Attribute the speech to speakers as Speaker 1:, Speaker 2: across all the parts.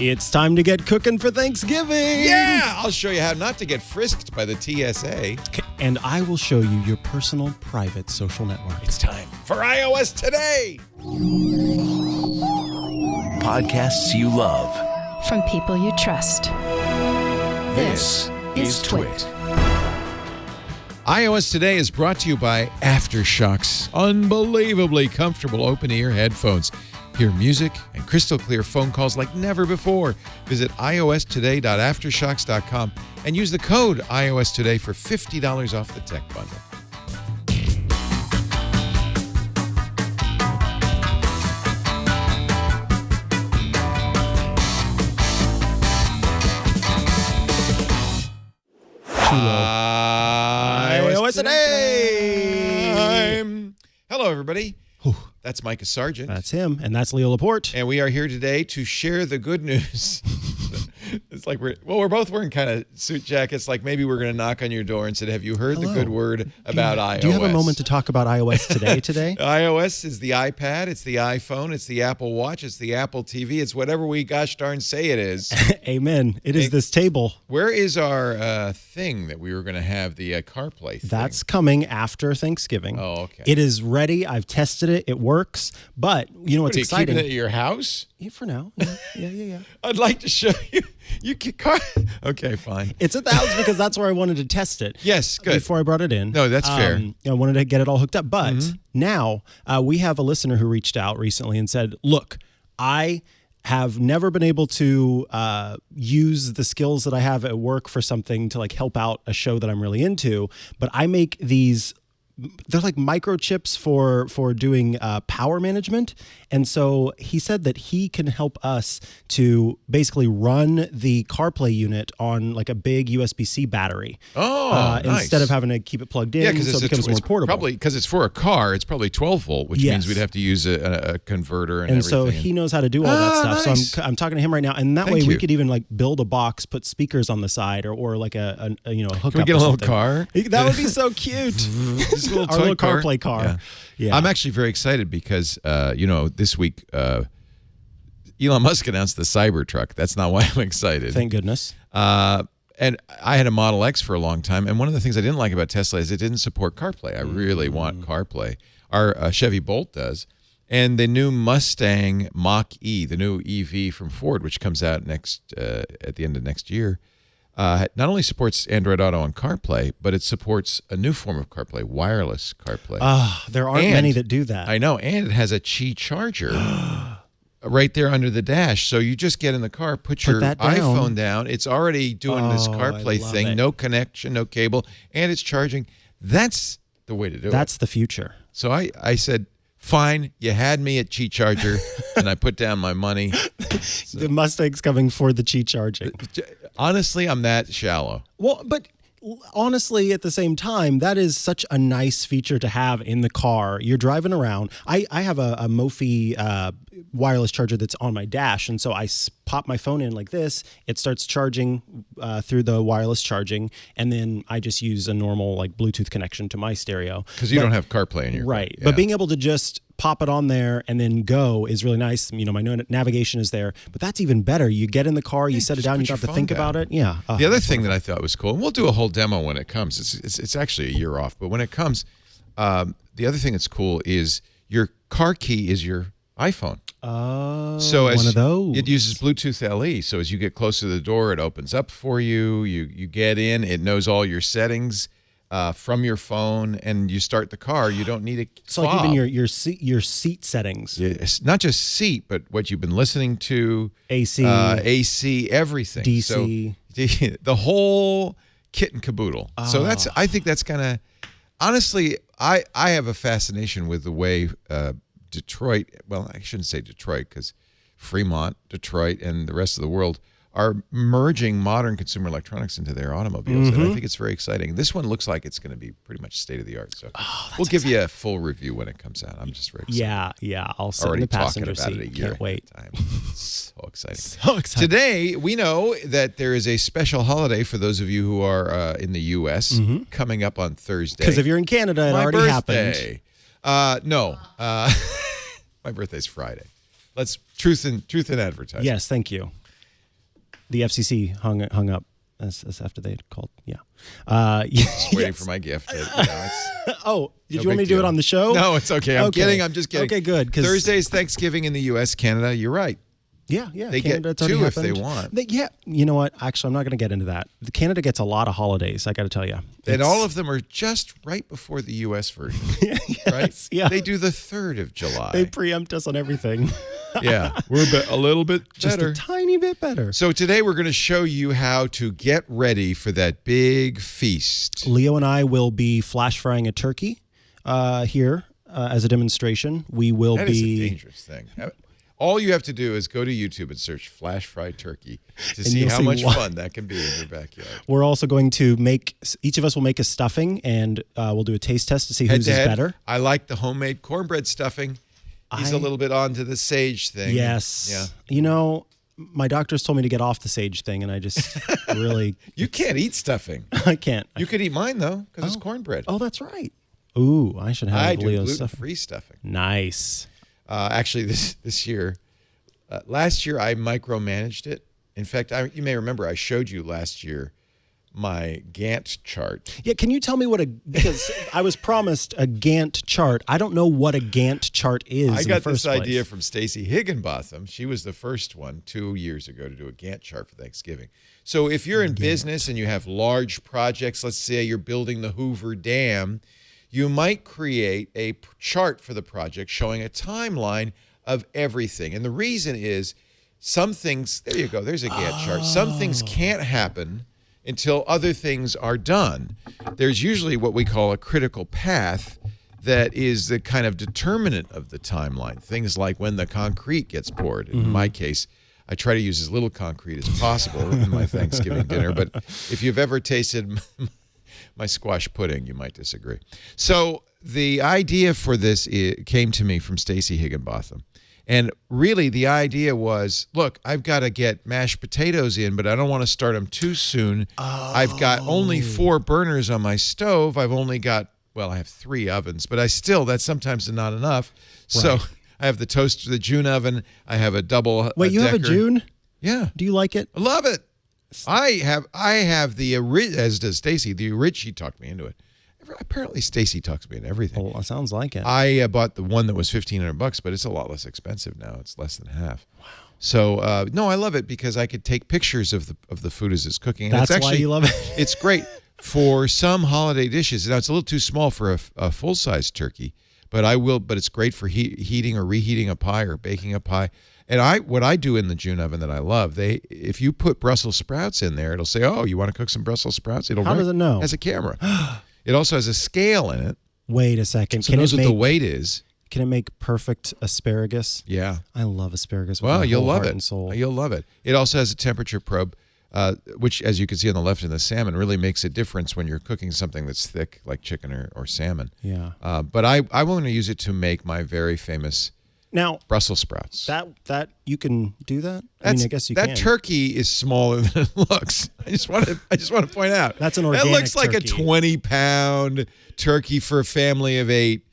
Speaker 1: It's time to get cooking for Thanksgiving.
Speaker 2: Yeah, I'll show you how not to get frisked by the TSA.
Speaker 1: And I will show you your personal private social network.
Speaker 2: It's time for iOS Today.
Speaker 3: Podcasts you love.
Speaker 4: From people you trust.
Speaker 3: This is Twit.
Speaker 2: iOS Today is brought to you by Aftershok's unbelievably comfortable open-ear headphones. Hear music and crystal clear phone calls like never before. Visit iostoday.aftershoks.com and use the code iOS Today for $50 off the tech bundle.
Speaker 1: iOS Today.
Speaker 2: Hello, everybody. That's Mikah Sargent.
Speaker 1: That's him, and that's Leo Laporte.
Speaker 2: And we are here today to share the good news. It's like we're both wearing kind of suit jackets. Like maybe we're going to knock on your door and say, "Have you heard the good word about iOS?"
Speaker 1: Do you have a moment to talk about iOS today?
Speaker 2: iOS is the iPad, it's the iPhone, it's the Apple Watch, it's the Apple TV, it's whatever we gosh darn say it is.
Speaker 1: Amen. It is this table.
Speaker 2: Where is our thing that we were going to have, the CarPlay thing?
Speaker 1: That's coming after Thanksgiving.
Speaker 2: Oh, okay.
Speaker 1: It is ready. I've tested it. It works. But you know what's exciting?
Speaker 2: Keeping it at your house?
Speaker 1: Yeah, for now. Yeah.
Speaker 2: I'd like to show you. Okay, fine.
Speaker 1: It's at the house because that's where I wanted to test it.
Speaker 2: Yes, good.
Speaker 1: Before I brought it in.
Speaker 2: No, that's fair.
Speaker 1: I wanted to get it all hooked up. But now we have a listener who reached out recently and said, look, I have never been able to use the skills that I have at work for something to like help out a show that I'm really into. But I make these, they're like microchips for doing power management. And so he said that he can help us to basically run the CarPlay unit on like a big USB-C battery.
Speaker 2: Oh, nice.
Speaker 1: Instead of having to keep it plugged in,
Speaker 2: yeah, because
Speaker 1: so it becomes more portable.
Speaker 2: Probably because it's for a car, it's probably 12 volt, which means we'd have to use a converter and everything.
Speaker 1: So he knows how to do all that stuff.
Speaker 2: Nice.
Speaker 1: So I'm talking to him right now, and that way we could even like build a box, put speakers on the side, or like a hookup.
Speaker 2: Can we get a little car?
Speaker 1: That would be so cute.
Speaker 2: Our
Speaker 1: little CarPlay car. Yeah.
Speaker 2: I'm actually very excited because, this week, Elon Musk announced the Cybertruck. That's not why I'm excited.
Speaker 1: Thank goodness.
Speaker 2: And I had a Model X for a long time, and one of the things I didn't like about Tesla is it didn't support CarPlay. I really want CarPlay. Our Chevy Bolt does. And the new Mustang Mach-E, the new EV from Ford, which comes out at the end of next year, not only supports Android Auto and CarPlay, but it supports a new form of CarPlay, wireless CarPlay.
Speaker 1: There aren't many that do that.
Speaker 2: I know, and it has a Qi charger right there under the dash. So you just get in the car, put your iPhone down. It's already doing this CarPlay thing, no connection, no cable, and it's charging. That's the way to do it.
Speaker 1: That's the future.
Speaker 2: So I said, fine, you had me at Qi charger, and I put down my money.
Speaker 1: The Mustang's coming for the Qi charging.
Speaker 2: Honestly, I'm that shallow.
Speaker 1: Well, but honestly, at the same time, that is such a nice feature to have in the car. You're driving around. I have a Mophie wireless charger that's on my dash, and so I pop my phone in like this. It starts charging through the wireless charging, and then I just use a normal like Bluetooth connection to my stereo.
Speaker 2: Because you don't have CarPlay in your car.
Speaker 1: Right. Yeah. But being able to just pop it on there and then go is really nice. My navigation is there, but that's even better. You get in the car, you set it down, you don't have to think about it. Yeah.
Speaker 2: The other thing that I thought was cool, and we'll do a whole demo when it comes. It's actually a year off, but when it comes, the other thing that's cool is your car key is your iPhone.
Speaker 1: Oh,
Speaker 2: so
Speaker 1: one of those.
Speaker 2: It uses Bluetooth LE, so as you get close to the door, it opens up for you. You get in, it knows all your settings from your phone, and you start the car. You don't need a
Speaker 1: So like even your seat settings.
Speaker 2: Yeah, it's not just seat, but what you've been listening to. AC, everything.
Speaker 1: DC.
Speaker 2: So, the whole kit and caboodle. So I think that's kind of, honestly, I have a fascination with the way Detroit, well, I shouldn't say Detroit because Fremont, Detroit, and the rest of the world are merging modern consumer electronics into their automobiles, and I think it's very exciting. This one looks like it's going to be pretty much state of the art. So we'll give you a full review when it comes out. I'm just very excited.
Speaker 1: Yeah. I'll sit in the passenger seat. Can't wait.
Speaker 2: So exciting. Today, we know that there is a special holiday for those of you who are in the U.S. Coming up on Thursday.
Speaker 1: Because if you're in Canada, it already happened.
Speaker 2: No. My birthday's Friday. Let's truth in advertising.
Speaker 1: Yes, thank you. The FCC hung up as after they had called. Yeah.
Speaker 2: Just waiting for my gift.
Speaker 1: Oh, did
Speaker 2: No
Speaker 1: you want me
Speaker 2: big
Speaker 1: to do it
Speaker 2: deal.
Speaker 1: on the show?
Speaker 2: No, it's okay. I'm kidding. I'm just kidding.
Speaker 1: Okay, good.
Speaker 2: Thursday's Thanksgiving in the U.S., Canada. You're right.
Speaker 1: Yeah.
Speaker 2: They
Speaker 1: Canada,
Speaker 2: get
Speaker 1: it's already
Speaker 2: two if they
Speaker 1: happened.
Speaker 2: want.
Speaker 1: Yeah. You know what? Actually, I'm not going to get into that. Canada gets a lot of holidays, I got to tell you.
Speaker 2: And all of them are just right before the U.S. version, right?
Speaker 1: Yeah.
Speaker 2: They do the 3rd of July.
Speaker 1: They preempt us on everything.
Speaker 2: Yeah, we're a little bit
Speaker 1: Just
Speaker 2: better.
Speaker 1: a tiny bit better.
Speaker 2: So today we're going to show you how to get ready for that big feast.
Speaker 1: Leo and I will be flash frying a turkey here as a demonstration. We will
Speaker 2: That
Speaker 1: be...
Speaker 2: is a dangerous thing. All you have to do is go to YouTube and search flash fried turkey to see
Speaker 1: you'll
Speaker 2: how
Speaker 1: see
Speaker 2: much
Speaker 1: why.
Speaker 2: fun that can be in your backyard.
Speaker 1: We're also going to each of us will make a stuffing, and we'll do a taste test to see whose is
Speaker 2: Head-to-head,
Speaker 1: better.
Speaker 2: I like the homemade cornbread stuffing. He's a little bit onto the sage thing.
Speaker 1: Yes.
Speaker 2: Yeah.
Speaker 1: You know, my doctors told me to get off the sage thing, and I just really...
Speaker 2: You can't eat stuffing.
Speaker 1: I can't.
Speaker 2: You could eat mine, though, because it's cornbread.
Speaker 1: Oh, that's right. Ooh, I should have
Speaker 2: I do
Speaker 1: Leo's stuff.
Speaker 2: gluten-free stuffing.
Speaker 1: Nice.
Speaker 2: Actually, this year, last year I micromanaged it. In fact, you may remember I showed you last year my Gantt chart.
Speaker 1: Yeah, can you tell me because I was promised a Gantt chart. I don't know what a Gantt chart is.
Speaker 2: I got
Speaker 1: this
Speaker 2: idea from Stacy Higginbotham. She was the first one 2 years ago to do a Gantt chart for Thanksgiving. So if you're in business and you have large projects, let's say you're building the Hoover Dam, you might create a chart for the project showing a timeline of everything. And the reason is some things, there you go, there's a Gantt chart. Some things can't happen until other things are done. There's usually what we call a critical path that is the kind of determinant of the timeline. Things like when the concrete gets poured. In my case, I try to use as little concrete as possible in my Thanksgiving dinner. But if you've ever tasted my squash pudding, you might disagree. So the idea for this came to me from Stacy Higginbotham. And really, the idea was, look, I've got to get mashed potatoes in, but I don't want to start them too soon. I've got only 4 burners on my stove. I've only got, well, I have 3 ovens, but that's sometimes not enough. So I have the toaster, the June oven. I have a double
Speaker 1: Wait, you have a
Speaker 2: decker.
Speaker 1: June?
Speaker 2: Yeah.
Speaker 1: Do you like it?
Speaker 2: I love it. I have the as does Stacy. She talked me into it. Apparently, Stacy talks me into everything.
Speaker 1: Oh, sounds like it.
Speaker 2: I bought the one that was $1,500, but it's a lot less expensive now. It's less than half. Wow. So no, I love it because I could take pictures of the food as it's cooking. And
Speaker 1: That's
Speaker 2: it's actually,
Speaker 1: why you love it.
Speaker 2: It's great for some holiday dishes. Now it's a little too small for a full size turkey, but it's great for heating or reheating a pie or baking a pie. And what I do in the June oven that I love, if you put Brussels sprouts in there, it'll say, "Oh, you want to cook some Brussels sprouts?"
Speaker 1: How does it know?
Speaker 2: It has a camera. It also has a scale in it,
Speaker 1: Wait a second.
Speaker 2: so it knows what the weight is.
Speaker 1: Can it make perfect asparagus?
Speaker 2: Yeah.
Speaker 1: I love asparagus. With
Speaker 2: Well,
Speaker 1: my
Speaker 2: you'll
Speaker 1: whole
Speaker 2: love
Speaker 1: heart
Speaker 2: it.
Speaker 1: and soul.
Speaker 2: You'll love it. It also has a temperature probe, which, as you can see on the left in the salmon, really makes a difference when you're cooking something that's thick like chicken or salmon.
Speaker 1: Yeah.
Speaker 2: But I want to use it to make my very famous
Speaker 1: Now,
Speaker 2: Brussels sprouts.
Speaker 1: that you can do that? I mean, I guess you can.
Speaker 2: That turkey is smaller than it looks. I just want to point out.
Speaker 1: That's an organic
Speaker 2: That looks like
Speaker 1: turkey.
Speaker 2: a 20-pound turkey for a family of 8.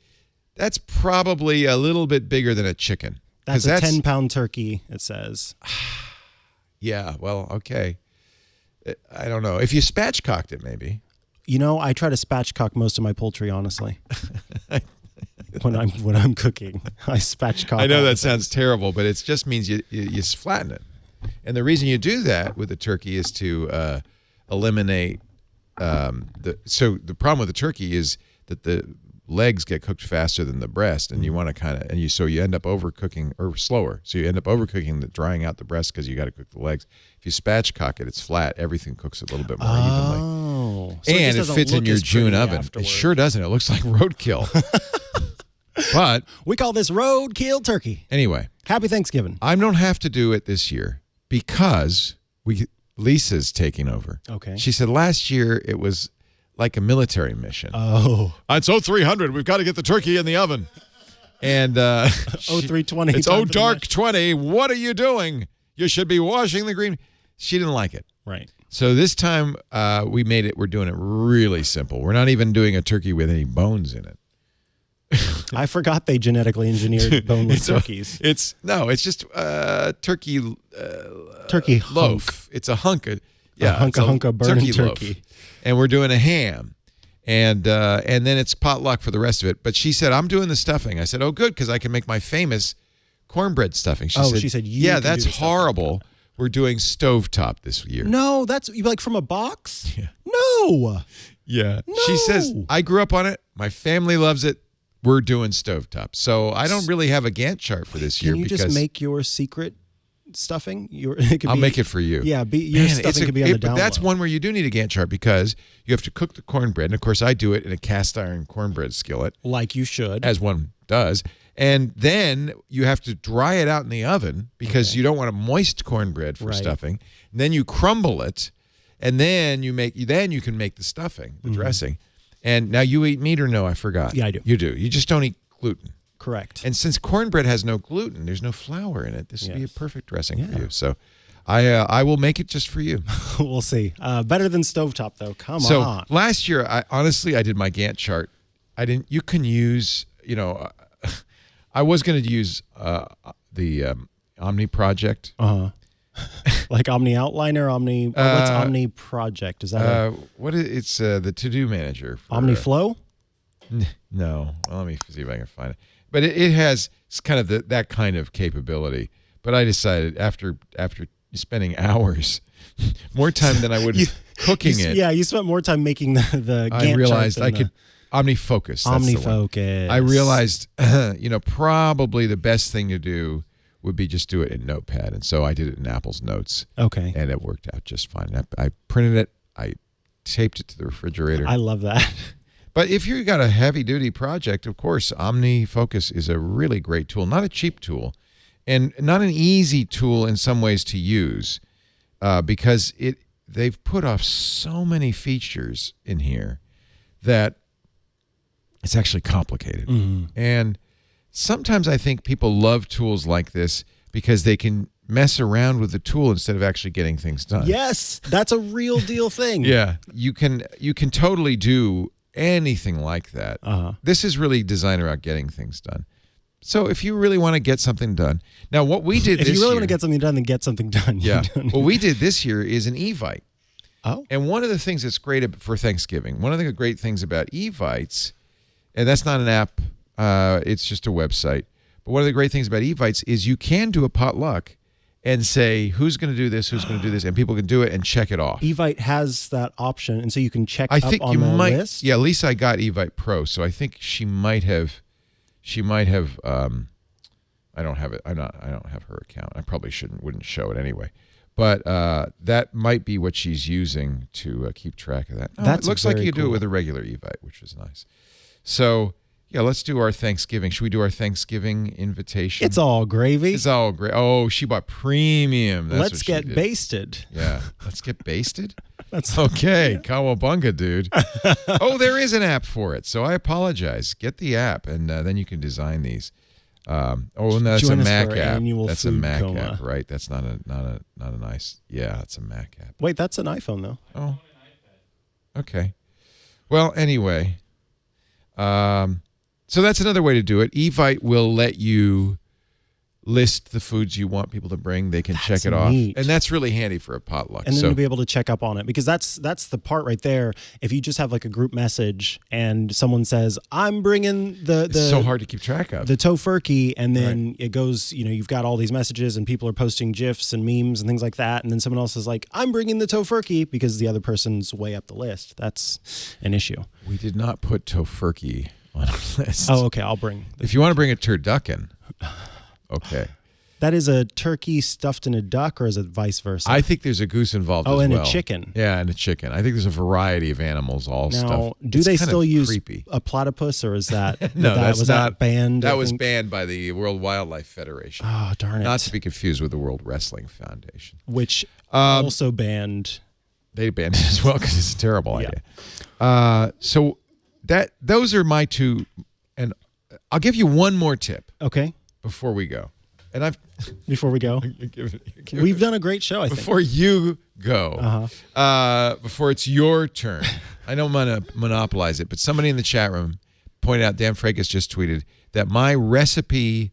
Speaker 2: That's probably a little bit bigger than a chicken.
Speaker 1: That's a 10-pound turkey, it says.
Speaker 2: Yeah, well, okay. I don't know. If you spatchcocked it, maybe.
Speaker 1: You know, I try to spatchcock most of my poultry, honestly. when I'm cooking, I spatchcock.
Speaker 2: I know
Speaker 1: all
Speaker 2: that
Speaker 1: the
Speaker 2: sounds terrible, but it just means you flatten it. And the reason you do that with the turkey is to eliminate So the problem with the turkey is that the legs get cooked faster than the breast, and you want to so you end up overcooking or slower. So you end up overcooking drying out the breast because you got to cook the legs. If you spatchcock it, it's flat. Everything cooks a little bit more evenly.
Speaker 1: Oh, so
Speaker 2: And it fits in your June oven.
Speaker 1: Afterward.
Speaker 2: It sure doesn't. It looks like roadkill. But
Speaker 1: we call this roadkill turkey.
Speaker 2: anyway,
Speaker 1: Happy Thanksgiving.
Speaker 2: I don't have to do it this year because Lisa's taking over.
Speaker 1: Okay.
Speaker 2: She said last year it was like a military mission.
Speaker 1: Oh.
Speaker 2: It's 0300. We've got to get the turkey in the oven. And
Speaker 1: 0320.
Speaker 2: It's
Speaker 1: time for the
Speaker 2: dark
Speaker 1: next-
Speaker 2: 20. What are you doing? You should be washing the green. She didn't like it.
Speaker 1: Right.
Speaker 2: So this time we're doing it really simple. We're not even doing a turkey with any bones in it.
Speaker 1: I forgot they genetically engineered boneless turkeys.
Speaker 2: It's just turkey
Speaker 1: Turkey
Speaker 2: loaf. loaf. It's a hunk of
Speaker 1: hunk of burning turkey.
Speaker 2: Loaf. And we're doing a ham. And then it's potluck for the rest of it. But she said, I'm doing the stuffing. I said, oh, good, because I can make my famous cornbread stuffing. She said,
Speaker 1: yeah,
Speaker 2: that's horrible. We're doing stovetop this year.
Speaker 1: No, that's like from a box?
Speaker 2: Yeah.
Speaker 1: No.
Speaker 2: Yeah.
Speaker 1: No.
Speaker 2: She says, I grew up on it. My family loves it. We're doing stovetop. So I don't really have a Gantt chart for this year.
Speaker 1: Can you just make your secret stuffing?
Speaker 2: I'll make it for you.
Speaker 1: Yeah, your stuffing could be on the down
Speaker 2: But that's
Speaker 1: low.
Speaker 2: one where you do need a Gantt chart because you have to cook the cornbread. And, of course, I do it in a cast iron cornbread skillet.
Speaker 1: Like you should.
Speaker 2: As one does. And then you have to dry it out in the oven because you don't want a moist cornbread for stuffing. And then you crumble it, and then you can make the stuffing, the dressing. And now you eat meat or no? I forgot.
Speaker 1: Yeah, I do.
Speaker 2: You do. You just don't eat gluten.
Speaker 1: Correct.
Speaker 2: And since cornbread has no gluten, there's no flour in it. This would be a perfect dressing for you. So I will make it just for you.
Speaker 1: We'll see. Better than stovetop, though. Come on.
Speaker 2: So last year, I did my Gantt chart. You can use, I was going to use the Omni Project.
Speaker 1: Like Omni Outliner, what's Omni Project? Is that
Speaker 2: it's the To-Do Manager.
Speaker 1: Omni Flow?
Speaker 2: No. Well, let me see if I can find it. But it has kind of that kind of capability. But I decided after spending hours, more time than I would cooking it.
Speaker 1: Yeah, you spent more time making the Gantt
Speaker 2: I realized
Speaker 1: chart
Speaker 2: I could OmniFocus.
Speaker 1: OmniFocus.
Speaker 2: I realized, probably the best thing to do would be just do it in Notepad. And so I did it in Apple's Notes.
Speaker 1: Okay.
Speaker 2: And it worked out just fine. I printed it. I taped it to the refrigerator.
Speaker 1: I love that.
Speaker 2: But if you've got a heavy-duty project, of course, OmniFocus is a really great tool. Not a cheap tool. And not an easy tool in some ways to use because they've put off so many features in here that it's actually complicated. And sometimes I think people love tools like this because they can mess around with the tool instead of actually getting things done.
Speaker 1: Yes, that's a real deal thing.
Speaker 2: Yeah, you can totally do anything like that. This is really designed around getting things done. So if you really want to get something done. Now, what we did
Speaker 1: if you really want to get something done, then get something done.
Speaker 2: Yeah. What we did this year is an Evite.
Speaker 1: Oh.
Speaker 2: And one of the things that's great for Thanksgiving, one of the great things about Evites, and that's not an app, it's just a website. But one of the great things about Evites is you can do a potluck and say, who's going to do this, who's going to do this, and people can do it and check it off.
Speaker 1: Evite has that option, and so you can check
Speaker 2: I think
Speaker 1: up on
Speaker 2: you
Speaker 1: the
Speaker 2: might,
Speaker 1: list.
Speaker 2: Yeah, Lisa, I got Evite Pro, so I think she might have. I don't have it. I don't have her account. I probably wouldn't show it anyway. But that might be what she's using to keep track of that. It looks like you do it with a regular Evite, which is nice. So yeah, let's do our Thanksgiving. Should we do our Thanksgiving invitation?
Speaker 1: It's all gravy.
Speaker 2: It's all great. Oh, she bought premium. That's
Speaker 1: Let's get basted.
Speaker 2: Yeah, let's get basted.
Speaker 1: That's
Speaker 2: okay. Cowabunga, dude. Oh, there is an app for it. So I apologize. Get the app, and then you can design these. And that's a Mac app. That's a Mac app, right? That's not a nice. Yeah, it's a Mac app.
Speaker 1: Wait, that's an iPhone though.
Speaker 2: Oh, okay. Well, anyway, so that's another way to do it. Evite will let you list the foods you want people to bring. They can check it off, and that's really handy for a potluck.
Speaker 1: And then you'll be able to check up on it, because that's the part right there. If you just have like a group message and someone says, "I'm bringing
Speaker 2: it's so hard to keep track of
Speaker 1: the tofurkey," and then it goes, you've got all these messages and people are posting GIFs and memes and things like that, and then someone else is like, "I'm bringing the tofurkey," because the other person's way up the list. That's an issue.
Speaker 2: We did not put tofurkey on our list.
Speaker 1: Oh, okay. I'll bring.
Speaker 2: If you want to bring a turducken. Okay.
Speaker 1: That is a turkey stuffed in a duck, or is it vice versa?
Speaker 2: I think there's a goose involved as well.
Speaker 1: Oh, and a chicken.
Speaker 2: Yeah, and a chicken. I think there's a variety of animals all
Speaker 1: now,
Speaker 2: stuff.
Speaker 1: Do they still use
Speaker 2: creepy.
Speaker 1: a platypus, or is that
Speaker 2: no?
Speaker 1: that banned?
Speaker 2: That was banned by the World Wildlife Federation.
Speaker 1: Oh, darn it!
Speaker 2: Not to be confused with the World Wrestling Foundation,
Speaker 1: which also banned.
Speaker 2: They banned it as well because it's a terrible idea. So those are my two, and I'll give you one more tip.
Speaker 1: Okay.
Speaker 2: Before we go,
Speaker 1: before we go, we've done a great show. I think
Speaker 2: before you go, before it's your turn, I don't want to monopolize it, but somebody in the chat room pointed out. Dan Fracas just tweeted that my recipe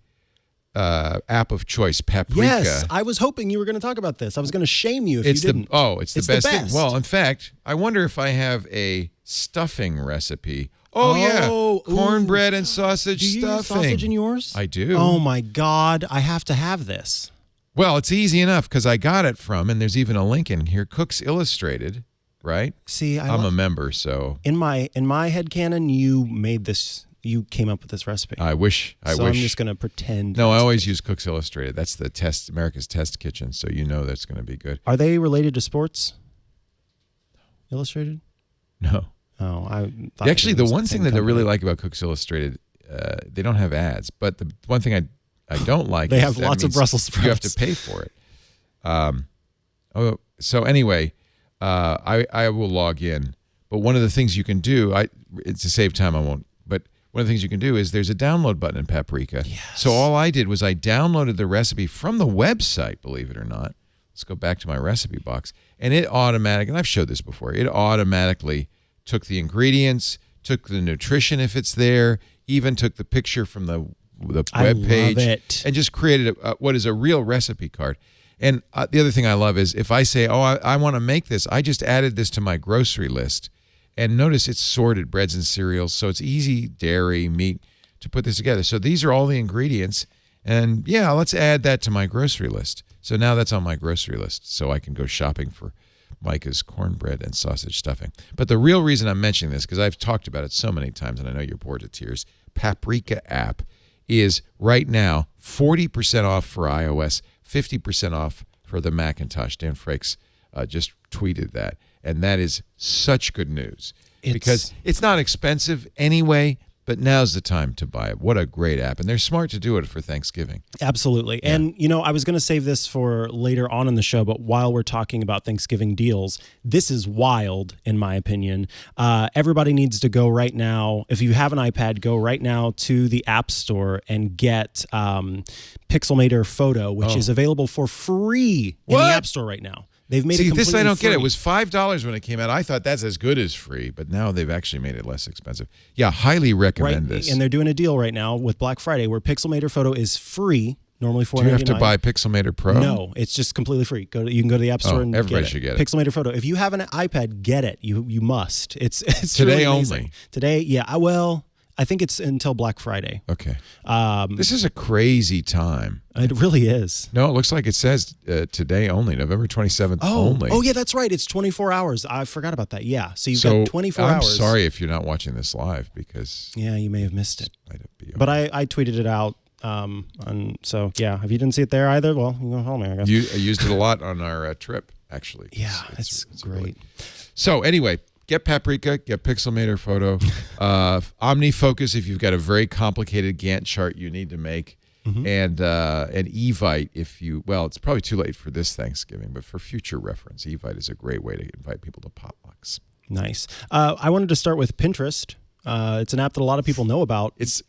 Speaker 2: app of choice, Paprika.
Speaker 1: Yes, I was hoping you were going to talk about this. I was going to shame you if
Speaker 2: It's
Speaker 1: you didn't.
Speaker 2: it's the best thing. Well, in fact, I wonder if I have a stuffing recipe. Oh yeah, cornbread and sausage
Speaker 1: do you
Speaker 2: stuffing.
Speaker 1: Use sausage in yours?
Speaker 2: I do.
Speaker 1: Oh my God, I have to have this.
Speaker 2: Well, it's easy enough because I got it from, and there's even a link in here, Cooks Illustrated, right?
Speaker 1: See,
Speaker 2: I'm a member, so
Speaker 1: in my headcanon, you made this. You came up with this recipe.
Speaker 2: I wish.
Speaker 1: I'm just going to pretend.
Speaker 2: No, I always use Cooks Illustrated. That's the America's Test Kitchen, so you know that's going to be good.
Speaker 1: Are they related to Sports Illustrated?
Speaker 2: No.
Speaker 1: Oh, I thought
Speaker 2: actually, the one thing that I really
Speaker 1: company.
Speaker 2: like about Cooks Illustrated, they don't have ads. But the one thing I don't like
Speaker 1: They
Speaker 2: is
Speaker 1: have
Speaker 2: that
Speaker 1: lots of
Speaker 2: means
Speaker 1: Brussels sprouts.
Speaker 2: You have to pay for it. So anyway, I will log in. But one of the things you can do, it's to save time. I won't. But one of the things you can do is there's a download button in Paprika.
Speaker 1: Yes.
Speaker 2: So all I did was I downloaded the recipe from the website. Believe it or not. Let's go back to my recipe box, and it automatically. And I've showed this before. It automatically took the ingredients, took the nutrition if it's there, even took the picture from the web page, and just created what is a real recipe card. And the other thing I love is if I say, I want to make this, I just added this to my grocery list. And notice it's sorted breads and cereals, so it's easy, dairy, meat, to put this together. So these are all the ingredients. And yeah, let's add that to my grocery list. So now that's on my grocery list, so I can go shopping for Mikah's cornbread and sausage stuffing. But the real reason I'm mentioning this, because I've talked about it so many times, and I know you're bored to tears, Paprika app is right now 40% off for iOS, 50% off for the Macintosh. Dan Frakes just tweeted that. And that is such good news because it's not expensive anyway, but now's the time to buy it. What a great app. And they're smart to do it for Thanksgiving.
Speaker 1: Absolutely. Yeah. And, I was going to save this for later on in the show, but while we're talking about Thanksgiving deals, this is wild, in my opinion. Everybody needs to go right now. If you have an iPad, go right now to the App Store and get Pixelmator Photo, which is available for free in the App Store right now. They've made it completely
Speaker 2: this I don't
Speaker 1: free.
Speaker 2: get. It was $5 when it came out. I thought that's as good as free, but now they've actually made it less expensive. Yeah, highly recommend this.
Speaker 1: And they're doing a deal right now with Black Friday where Pixelmator Photo is free, normally $4.99.
Speaker 2: Do you have to buy Pixelmator Pro?
Speaker 1: No, it's just completely free. You can go to the App Store and
Speaker 2: everybody should get it.
Speaker 1: Pixelmator Photo. If you have an iPad, get it. You must. It's
Speaker 2: today
Speaker 1: really amazing.
Speaker 2: Only.
Speaker 1: Today, yeah. I think it's until Black Friday.
Speaker 2: Okay. This is a crazy time.
Speaker 1: It really is.
Speaker 2: No, it looks like it says today only, November 27th only.
Speaker 1: Oh, yeah, that's right. It's 24 hours. I forgot about that. Yeah. So you've got 24 hours.
Speaker 2: I'm sorry if you're not watching this live because...
Speaker 1: Yeah, you may have missed it. But I tweeted it out. And so, yeah, if you didn't see it there either, well, you can follow me, I guess.
Speaker 2: I used it a lot on our trip, actually.
Speaker 1: Yeah, it's great.
Speaker 2: Really... So anyway... Get Paprika, get Pixelmator Photo, OmniFocus if you've got a very complicated Gantt chart you need to make, and Evite if it's probably too late for this Thanksgiving, but for future reference, Evite is a great way to invite people to potlucks.
Speaker 1: Nice. I wanted to start with Pinterest. It's an app that a lot of people know about.
Speaker 2: It's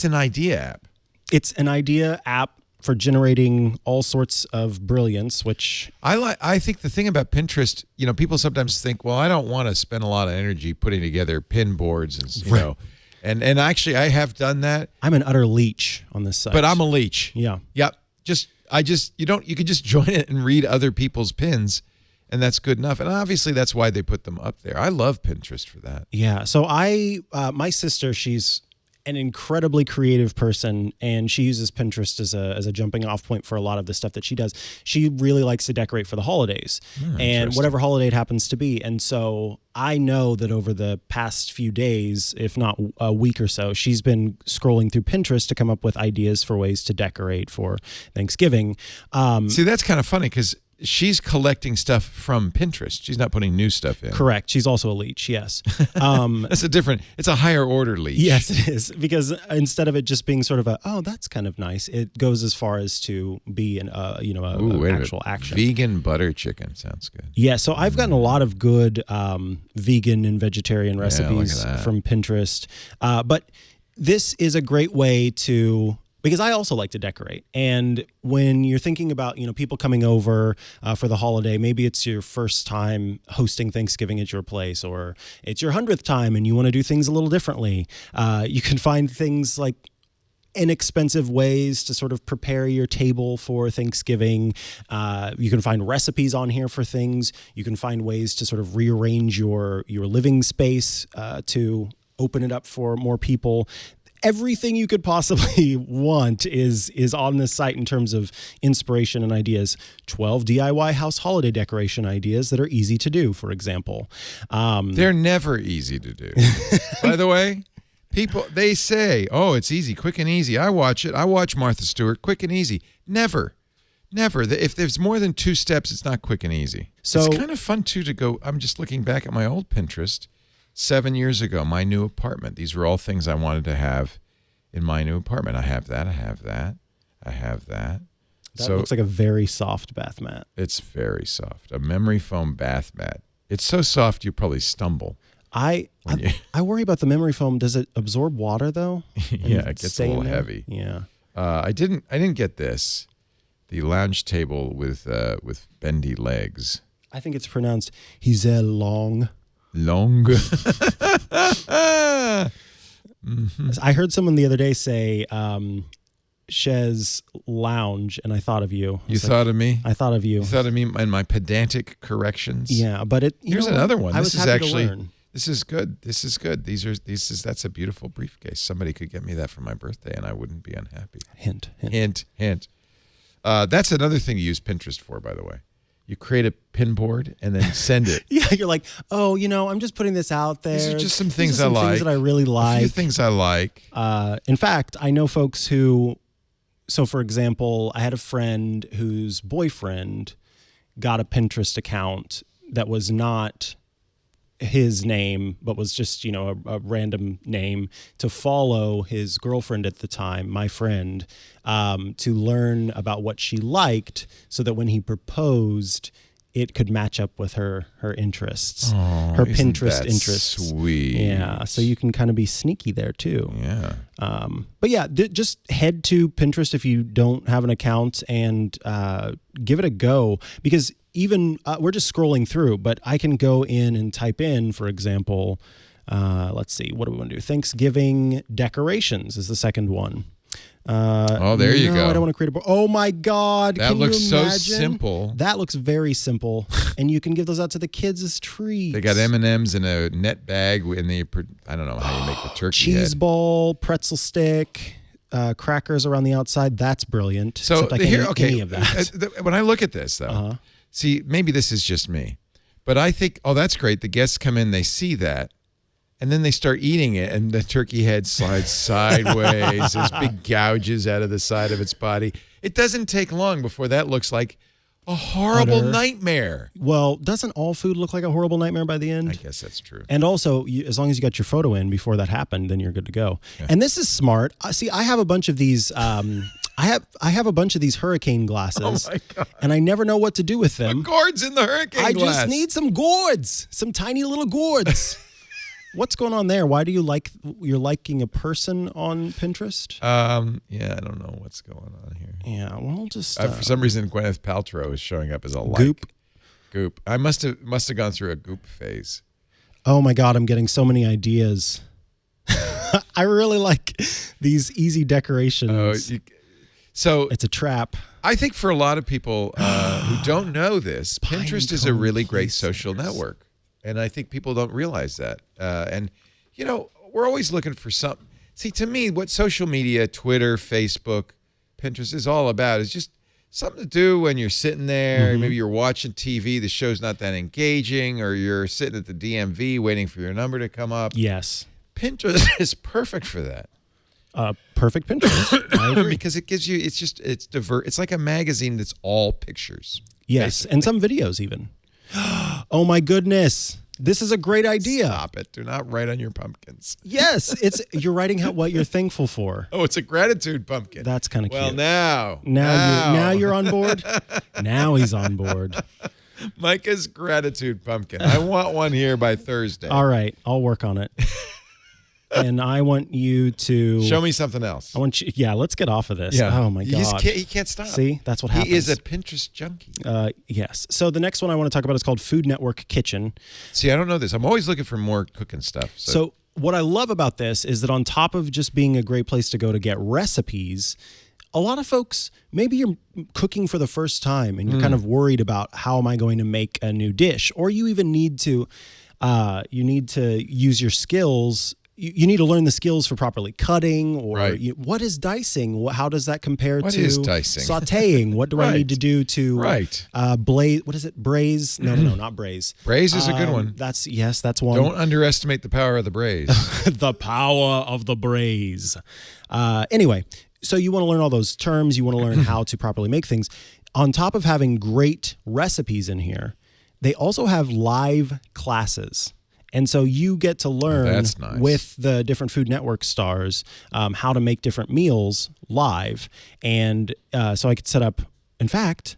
Speaker 2: an idea app.
Speaker 1: It's an idea app for generating all sorts of brilliance, which
Speaker 2: I think the thing about Pinterest, people sometimes think, well, I don't want to spend a lot of energy putting together pin boards and and actually I have done that.
Speaker 1: I'm an utter leech on this site.
Speaker 2: But I'm a leech.
Speaker 1: Yeah.
Speaker 2: Yep. You can just join it and read other people's pins, and that's good enough. And obviously that's why they put them up there. I love Pinterest for that.
Speaker 1: Yeah. So my sister, she's an incredibly creative person, and she uses Pinterest as a jumping off point for a lot of the stuff that she does. She really likes to decorate for the holidays and whatever holiday it happens to be. And so I know that over the past few days, if not a week or so, she's been scrolling through Pinterest to come up with ideas for ways to decorate for Thanksgiving.
Speaker 2: See, that's kind of funny because she's collecting stuff from Pinterest. She's not putting new stuff in.
Speaker 1: Correct. She's also a leech, yes.
Speaker 2: It's a higher order leech.
Speaker 1: Yes, it is. Because instead of it just being sort of that's kind of nice, it goes as far as to be an actual action.
Speaker 2: Vegan butter chicken sounds good.
Speaker 1: Yeah, so I've gotten a lot of good vegan and vegetarian recipes from Pinterest. But this is a great way to... Because I also like to decorate. And when you're thinking about, people coming over for the holiday, maybe it's your first time hosting Thanksgiving at your place, or it's your 100th time and you want to do things a little differently. You can find things like inexpensive ways to sort of prepare your table for Thanksgiving. You can find recipes on here for things. You can find ways to sort of rearrange your living space to open it up for more people. Everything you could possibly want is on this site in terms of inspiration and ideas. 12 DIY house holiday decoration ideas that are easy to do, for example.
Speaker 2: They're never easy to do. By the way, people, they say, oh, it's easy, quick and easy. I watch it. I watch Martha Stewart, quick and easy. Never. If there's more than 2 steps, it's not quick and easy. So it's kind of fun, too, to go. I'm just looking back at my old Pinterest. 7 years ago, my new apartment. These were all things I wanted to have in my new apartment. I have that. I have that. I have that.
Speaker 1: That looks like a very soft bath mat.
Speaker 2: It's very soft. A memory foam bath mat. It's so soft you probably stumble.
Speaker 1: I worry about the memory foam. Does it absorb water though?
Speaker 2: Yeah, it gets a little heavy.
Speaker 1: Yeah.
Speaker 2: I didn't get this. The lounge table with bendy legs.
Speaker 1: I think it's pronounced long. Mm-hmm. I heard someone the other day say chaise lounge, and I thought of you.
Speaker 2: You thought of me?
Speaker 1: I thought of you.
Speaker 2: You thought of me and my pedantic corrections?
Speaker 1: Yeah, but
Speaker 2: here's another one.
Speaker 1: This is actually
Speaker 2: this is good. This is good. That's a beautiful briefcase. Somebody could get me that for my birthday, and I wouldn't be unhappy.
Speaker 1: Hint.
Speaker 2: That's another thing to use Pinterest for, by the way. You create a pin board and then send it.
Speaker 1: Yeah, you're like, oh, I'm just putting this out there.
Speaker 2: These are just some things I like.
Speaker 1: Things that I really like.
Speaker 2: A few things I like.
Speaker 1: In fact, I know folks who, so for example, I had a friend whose boyfriend got a Pinterest account that was not his name, but was just, a random name to follow his girlfriend at the time, my friend, to learn about what she liked so that when he proposed, it could match up with her interests, her Pinterest interests.
Speaker 2: Sweet.
Speaker 1: Yeah. So you can kind of be sneaky there too.
Speaker 2: Yeah.
Speaker 1: But yeah, just head to Pinterest if you don't have an account and give it a go, because even we're just scrolling through, but I can go in and type in, for example, let's see, what do we want to do? Thanksgiving decorations is the second one.
Speaker 2: There you go.
Speaker 1: I don't want to create a board. Oh my God.
Speaker 2: That looks so simple.
Speaker 1: That looks very simple. And you can give those out to the kids as treats.
Speaker 2: They got M&Ms in a net bag and I don't know how you make the turkey
Speaker 1: cheese
Speaker 2: head.
Speaker 1: ball, pretzel stick, crackers around the outside. That's brilliant.
Speaker 2: So
Speaker 1: any of that.
Speaker 2: When I look at this though, see, maybe this is just me, but I think, that's great. The guests come in, they see that. And then they start eating it, and the turkey head slides sideways. There's big gouges out of the side of its body. It doesn't take long before that looks like a horrible nightmare.
Speaker 1: Well, doesn't all food look like a horrible nightmare by the end?
Speaker 2: I guess that's true.
Speaker 1: And also, as long as you got your photo in before that happened, then you're good to go. Yeah. And this is smart. See, I have a bunch of these. I have a bunch of these hurricane glasses.
Speaker 2: Oh my God.
Speaker 1: And I never know what to do with them.
Speaker 2: What gourds in the hurricane glass?
Speaker 1: I just need some gourds, some tiny little gourds. What's going on there? Why do you're liking a person on Pinterest?
Speaker 2: Yeah, I don't know what's going on here.
Speaker 1: Yeah, well, just
Speaker 2: for some reason, Gwyneth Paltrow is showing up as a goop. I must have gone through a goop phase.
Speaker 1: Oh my God, I'm getting so many ideas. I really like these easy decorations. So it's a trap.
Speaker 2: I think for a lot of people who don't know this, Pinterest is a really great social network. And I think people don't realize that. And, we're always looking for something. See, to me, what social media, Twitter, Facebook, Pinterest is all about is just something to do when you're sitting there. Maybe you're watching TV, the show's not that engaging, or you're sitting at the DMV waiting for your number to come up.
Speaker 1: Yes.
Speaker 2: Pinterest is perfect for that.
Speaker 1: Perfect Pinterest. I agree.
Speaker 2: Because it gives you, it's diverse. It's like a magazine that's all pictures.
Speaker 1: Yes,
Speaker 2: basically.
Speaker 1: And some videos even. Oh my goodness. This is a great idea.
Speaker 2: Stop it. Do not write on your pumpkins.
Speaker 1: Yes, you're writing what you're thankful for.
Speaker 2: Oh, it's a gratitude pumpkin.
Speaker 1: That's kind of cute.
Speaker 2: Well,
Speaker 1: now you're on board. Now he's on board.
Speaker 2: Mikah's gratitude pumpkin. I want one here by Thursday.
Speaker 1: All right, I'll work on it. And I want you to
Speaker 2: show me something else.
Speaker 1: I want you. Yeah, let's get off of this. Yeah. Oh my God,
Speaker 2: he can't stop.
Speaker 1: See, that's what happens.
Speaker 2: He is a Pinterest junkie.
Speaker 1: Yes. So the next one I want to talk about is called Food Network Kitchen.
Speaker 2: See, I don't know this. I'm always looking for more cooking stuff.
Speaker 1: So what I love about this is that on top of just being a great place to go to get recipes, a lot of folks, maybe you're cooking for the first time and you're kind of worried about how am I going to make a new dish, or you even need to use your skills. You need to learn the skills for properly cutting, or what is dicing? How does that compare
Speaker 2: What
Speaker 1: to
Speaker 2: is dicing?
Speaker 1: sautéing? What do I need to do to blaze? What is it? Braise? No, not braise.
Speaker 2: Braise is a good one.
Speaker 1: That's one.
Speaker 2: Don't underestimate the power of the braise.
Speaker 1: The power of the braise. Anyway, so you want to learn all those terms. You want to learn how to properly make things. On top of having great recipes in here, they also have live classes. And so you get to learn with the different Food Network stars how to make different meals live. And so I could set up, in fact,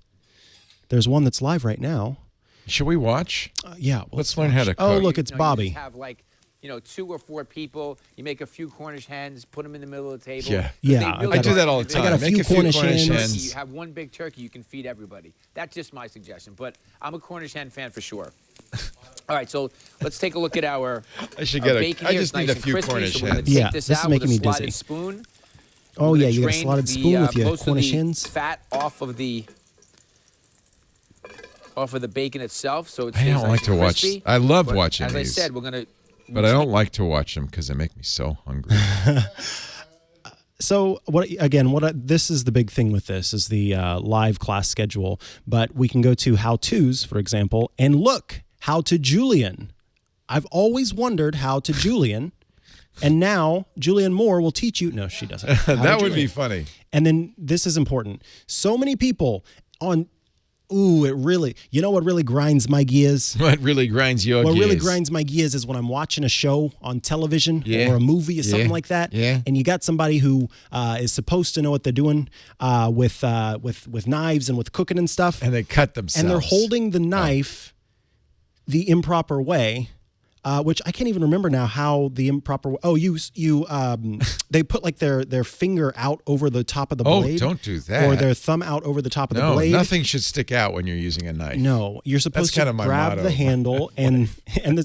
Speaker 1: there's one that's live right now.
Speaker 2: Should we watch?
Speaker 1: Yeah.
Speaker 2: Let's learn how to cook.
Speaker 1: Oh, look, it's Bobby.
Speaker 5: You just have 2 or 4 people. You make a few Cornish hens, put them in the middle of the table.
Speaker 1: Yeah.
Speaker 2: I do that all the time.
Speaker 1: I got a few Cornish hens.
Speaker 5: You have one big turkey, you can feed everybody. That's just my suggestion, but I'm a Cornish hen fan for sure. All right, so let's take a look at our bacon.
Speaker 2: I just need a few Cornish hens.
Speaker 1: Yeah, this is making me dizzy.
Speaker 5: Spoon.
Speaker 1: Oh yeah, you got a slotted spoon with your Cornish hens.
Speaker 5: Fat off of the bacon itself, so it
Speaker 2: I don't like to watch. I love watching
Speaker 5: these.
Speaker 2: As
Speaker 5: I said, we're gonna.
Speaker 2: But I don't like to watch them because they make me so hungry.
Speaker 1: So this is the big thing with this is the live class schedule, but we can go to how-tos, for example, and look, how to Julian. I've always wondered how to Julian, and now Julian Moore will teach you. No, she doesn't.
Speaker 2: That would be funny.
Speaker 1: And then this is important. So many people on... Ooh, what really grinds my gears?
Speaker 2: What really grinds your gears?
Speaker 1: What really grinds my gears is when I'm watching a show on television or a movie or something like that, and you got somebody who is supposed to know what they're doing with knives and with cooking and stuff.
Speaker 2: And they cut themselves.
Speaker 1: And they're holding the knife the improper way. Which I can't even remember now how the improper. Oh, they put like their finger out over the top of the blade.
Speaker 2: Oh, don't do that.
Speaker 1: Or their thumb out over the top of the blade.
Speaker 2: No, nothing should stick out when you're using a knife.
Speaker 1: No, you're supposed to grab the handle and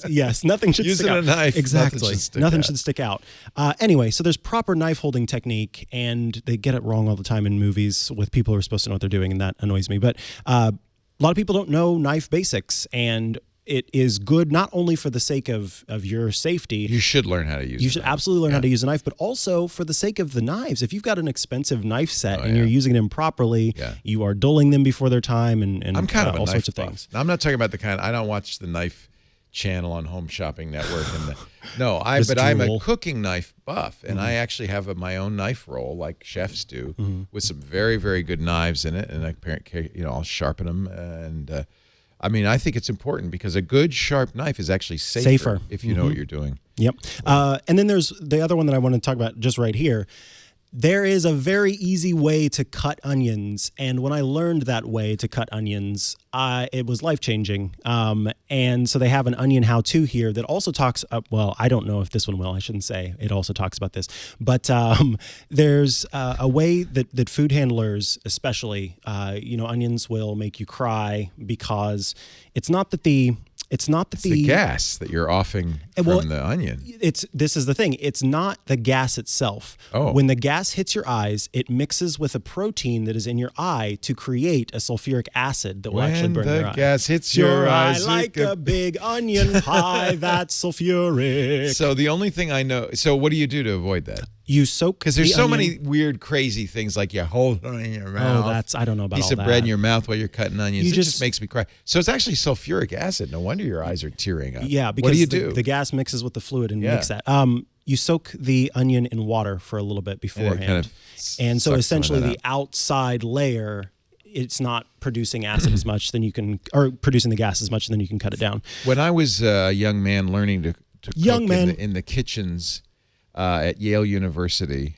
Speaker 1: yes, nothing should
Speaker 2: using
Speaker 1: stick out.
Speaker 2: Using a knife,
Speaker 1: exactly. Nothing should stick out. Anyway, so there's proper knife holding technique, and they get it wrong all the time in movies with people who are supposed to know what they're doing, and that annoys me. But a lot of people don't know knife basics, and it is good not only for the sake of your safety.
Speaker 2: You should learn how to use it.
Speaker 1: You should absolutely learn how to use a knife, but also for the sake of the knives. If you've got an expensive knife set and you're using it improperly, you are dulling them before their time and
Speaker 2: I'm kind of
Speaker 1: all
Speaker 2: a
Speaker 1: sorts of
Speaker 2: buff.
Speaker 1: things.
Speaker 2: Now, I'm not talking about the kind. I don't watch the knife channel on Home Shopping Network. But I'm a cooking knife buff, and I actually have my own knife roll like chefs do with some very, very good knives in it, and I'll sharpen them and. I think it's important because a good sharp knife is actually safer. If you know what you're doing.
Speaker 1: Yep. And then there's the other one that I want to talk about just right here. There is a very easy way to cut onions, and when I learned that way to cut onions, it was life-changing. And so they have an onion how-to here that also talks well, I don't know if this one will. I shouldn't say it also talks about this. But there's a way that food handlers especially, onions will make you cry because it's not that the
Speaker 2: gas that you're offing from the onion.
Speaker 1: This is the thing. It's not the gas itself.
Speaker 2: Oh.
Speaker 1: When the gas hits your eyes, it mixes with a protein that is in your eye to create a sulfuric acid that will actually burn your eye.
Speaker 2: When the gas hits your eyes
Speaker 1: like a big onion pie that's sulfuric.
Speaker 2: So the only thing I know. So what do you do to avoid that?
Speaker 1: You soak
Speaker 2: because there's so many weird, crazy things like you hold it in your mouth.
Speaker 1: I don't know about all that.
Speaker 2: Piece of bread in your mouth while you're cutting onions. It just makes me cry. So it's actually sulfuric acid. No wonder your eyes are tearing up.
Speaker 1: Yeah, because
Speaker 2: what do you do?
Speaker 1: The gas mixes with the fluid and mix that. You soak the onion in water for a little bit beforehand, and so essentially the outside layer. It's not producing acid as much, or producing the gas as much, and then you can cut it down.
Speaker 2: When I was a young man learning to cook in the kitchens at Yale University,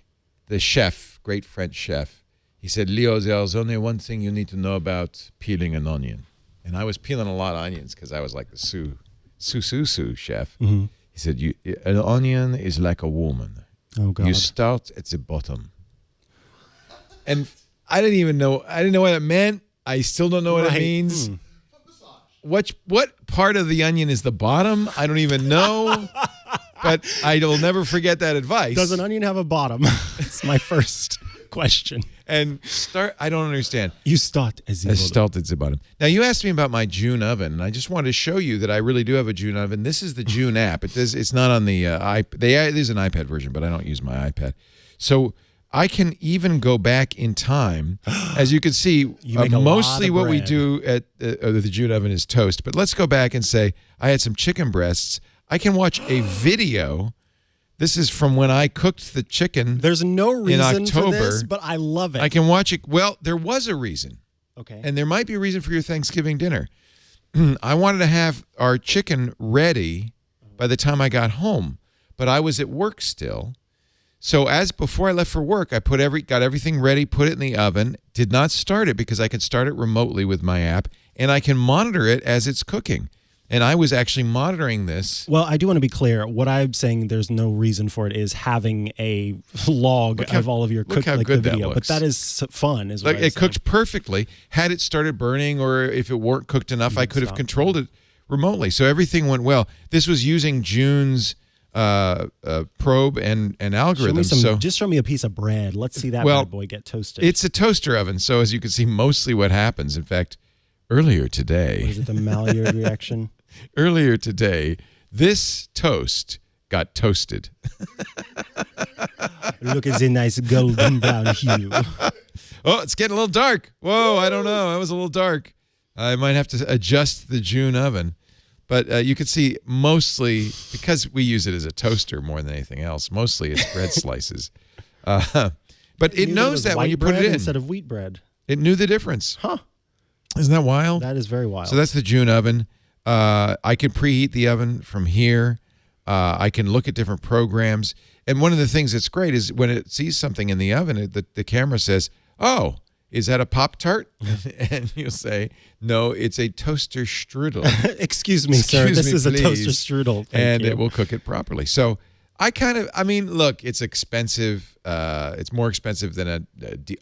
Speaker 2: the chef, great French chef, he said, "Leo, there's only one thing you need to know about peeling an onion." And I was peeling a lot of onions because I was like the sous chef. Mm-hmm. He said, "An onion is like a woman.
Speaker 1: Oh God!
Speaker 2: You start at the bottom." And I didn't know what it meant. I still don't know what it means. What part of the onion is the bottom? I don't even know. But I will never forget that advice.
Speaker 1: Does an onion have a bottom? It's my first question.
Speaker 2: And I don't understand.
Speaker 1: You start as
Speaker 2: I started at the bottom. Now, you asked me about my June oven, and I just wanted to show you that I really do have a June oven. This is the June app. It's not on the iPad. There's an iPad version, but I don't use my iPad. So I can even go back in time. As you can see, mostly what we do at the June oven is toast. But let's go back and say I had some chicken breasts. I can watch a video. This is from when I cooked the chicken.
Speaker 1: There's no reason
Speaker 2: in October,
Speaker 1: for this, but I love it.
Speaker 2: I can watch it. Well, there was a reason.
Speaker 1: Okay.
Speaker 2: And there might be a reason for your Thanksgiving dinner. I wanted to have our chicken ready by the time I got home, but I was at work still. So before I left for work, I got everything ready, put it in the oven, did not start it because I could start it remotely with my app, and I can monitor it as it's cooking. And I was actually monitoring this.
Speaker 1: Well, I do want to be clear. What I'm saying, there's no reason for it, is having a log of all of your cooking, like the video. But that is fun, is what
Speaker 2: it cooked perfectly. Had it started burning, or if it weren't cooked enough, I could have controlled it remotely. So everything went well. This was using June's probe and algorithm.
Speaker 1: Just show me a piece of bread. Let's see that bad boy get toasted.
Speaker 2: It's a toaster oven, so as you can see, mostly what happens. In fact, earlier today,
Speaker 1: what is it, the Maillard reaction?
Speaker 2: Earlier today, this toast got toasted.
Speaker 1: Look at the nice golden brown hue.
Speaker 2: Oh, it's getting a little dark. Whoa, I don't know. That was a little dark. I might have to adjust the June oven. But you can see mostly, because we use it as a toaster more than anything else, mostly it's bread slices. But it knows that when you put it in.
Speaker 1: Instead of wheat bread.
Speaker 2: It knew the difference.
Speaker 1: Huh.
Speaker 2: Isn't that wild?
Speaker 1: That is very wild.
Speaker 2: So that's the June oven. I can preheat the oven from here. I can look at different programs. And one of the things that's great is when it sees something in the oven, the camera says, "Oh, is that a Pop-Tart?" And you'll say, "No, it's a toaster strudel."
Speaker 1: Excuse me, sir. This is a toaster strudel.
Speaker 2: And it will cook it properly. So look, it's expensive. It's more expensive than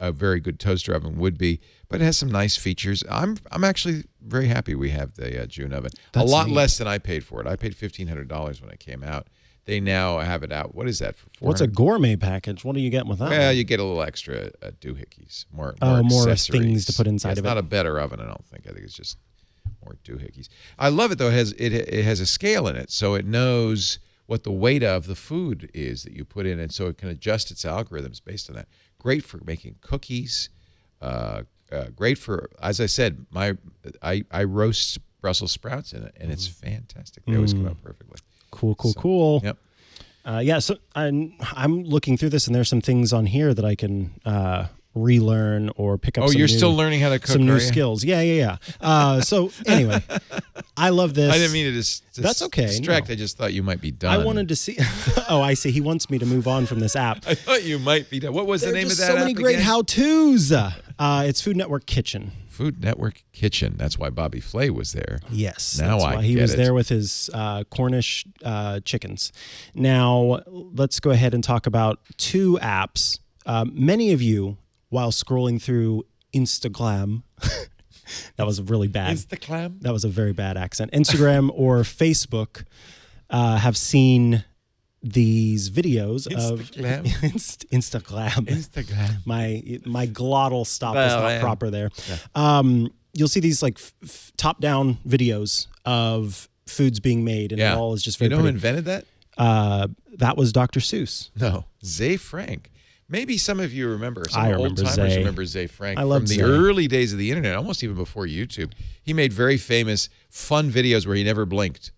Speaker 2: a very good toaster oven would be, but it has some nice features. I'm actually very happy we have the June oven.
Speaker 1: That's
Speaker 2: a lot
Speaker 1: neat.
Speaker 2: less than I paid for it. I paid $1,500 when it came out. They now have it out. What is that for?
Speaker 1: What's a gourmet package? What are you getting with that?
Speaker 2: Well, you get a little extra doohickeys, more
Speaker 1: accessories. Things to put inside of it.
Speaker 2: It's not a better oven, I don't think. I think it's just more doohickeys. I love it though. It has a scale in it, so it knows what the weight of the food is that you put in, and so it can adjust its algorithms based on that. Great for making cookies. Great for, as I said, I roast Brussels sprouts in it, and it's fantastic. They always come out perfectly.
Speaker 1: Cool.
Speaker 2: Yep.
Speaker 1: So I'm looking through this, and there's some things on here that I can relearn or pick up.
Speaker 2: Oh, you're still learning how to cook,
Speaker 1: some new skills. Yeah. So anyway, I love this.
Speaker 2: I didn't mean to
Speaker 1: That's okay.
Speaker 2: distract.
Speaker 1: No.
Speaker 2: I just thought you might be done.
Speaker 1: I wanted to see. Oh, I see. He wants me to move on from this app.
Speaker 2: I thought you might be done. What was the name of that app?
Speaker 1: So many great how-tos. It's Food Network Kitchen.
Speaker 2: Food Network Kitchen. That's why Bobby Flay was there.
Speaker 1: Yes.
Speaker 2: Now
Speaker 1: that's
Speaker 2: I
Speaker 1: why he
Speaker 2: get
Speaker 1: was
Speaker 2: it.
Speaker 1: there with his Cornish chickens. Now, let's go ahead and talk about two apps. Many of you, while scrolling through Instagram, that was really bad.
Speaker 2: Instagram?
Speaker 1: That was a very bad accent. Instagram or Facebook have seen these videos of Instagram. My glottal stop is not proper there. Yeah. You'll see these like top-down videos of foods being made, and it all is just very pretty.
Speaker 2: You know who invented that?
Speaker 1: That was Dr. Seuss.
Speaker 2: No, Zay Frank. Maybe some of you remember.
Speaker 1: I remember
Speaker 2: old-timers
Speaker 1: Zay.
Speaker 2: remember Zay Frank
Speaker 1: I love
Speaker 2: from the
Speaker 1: Zay.
Speaker 2: early days of the internet, almost even before YouTube. He made very famous, fun videos where he never blinked.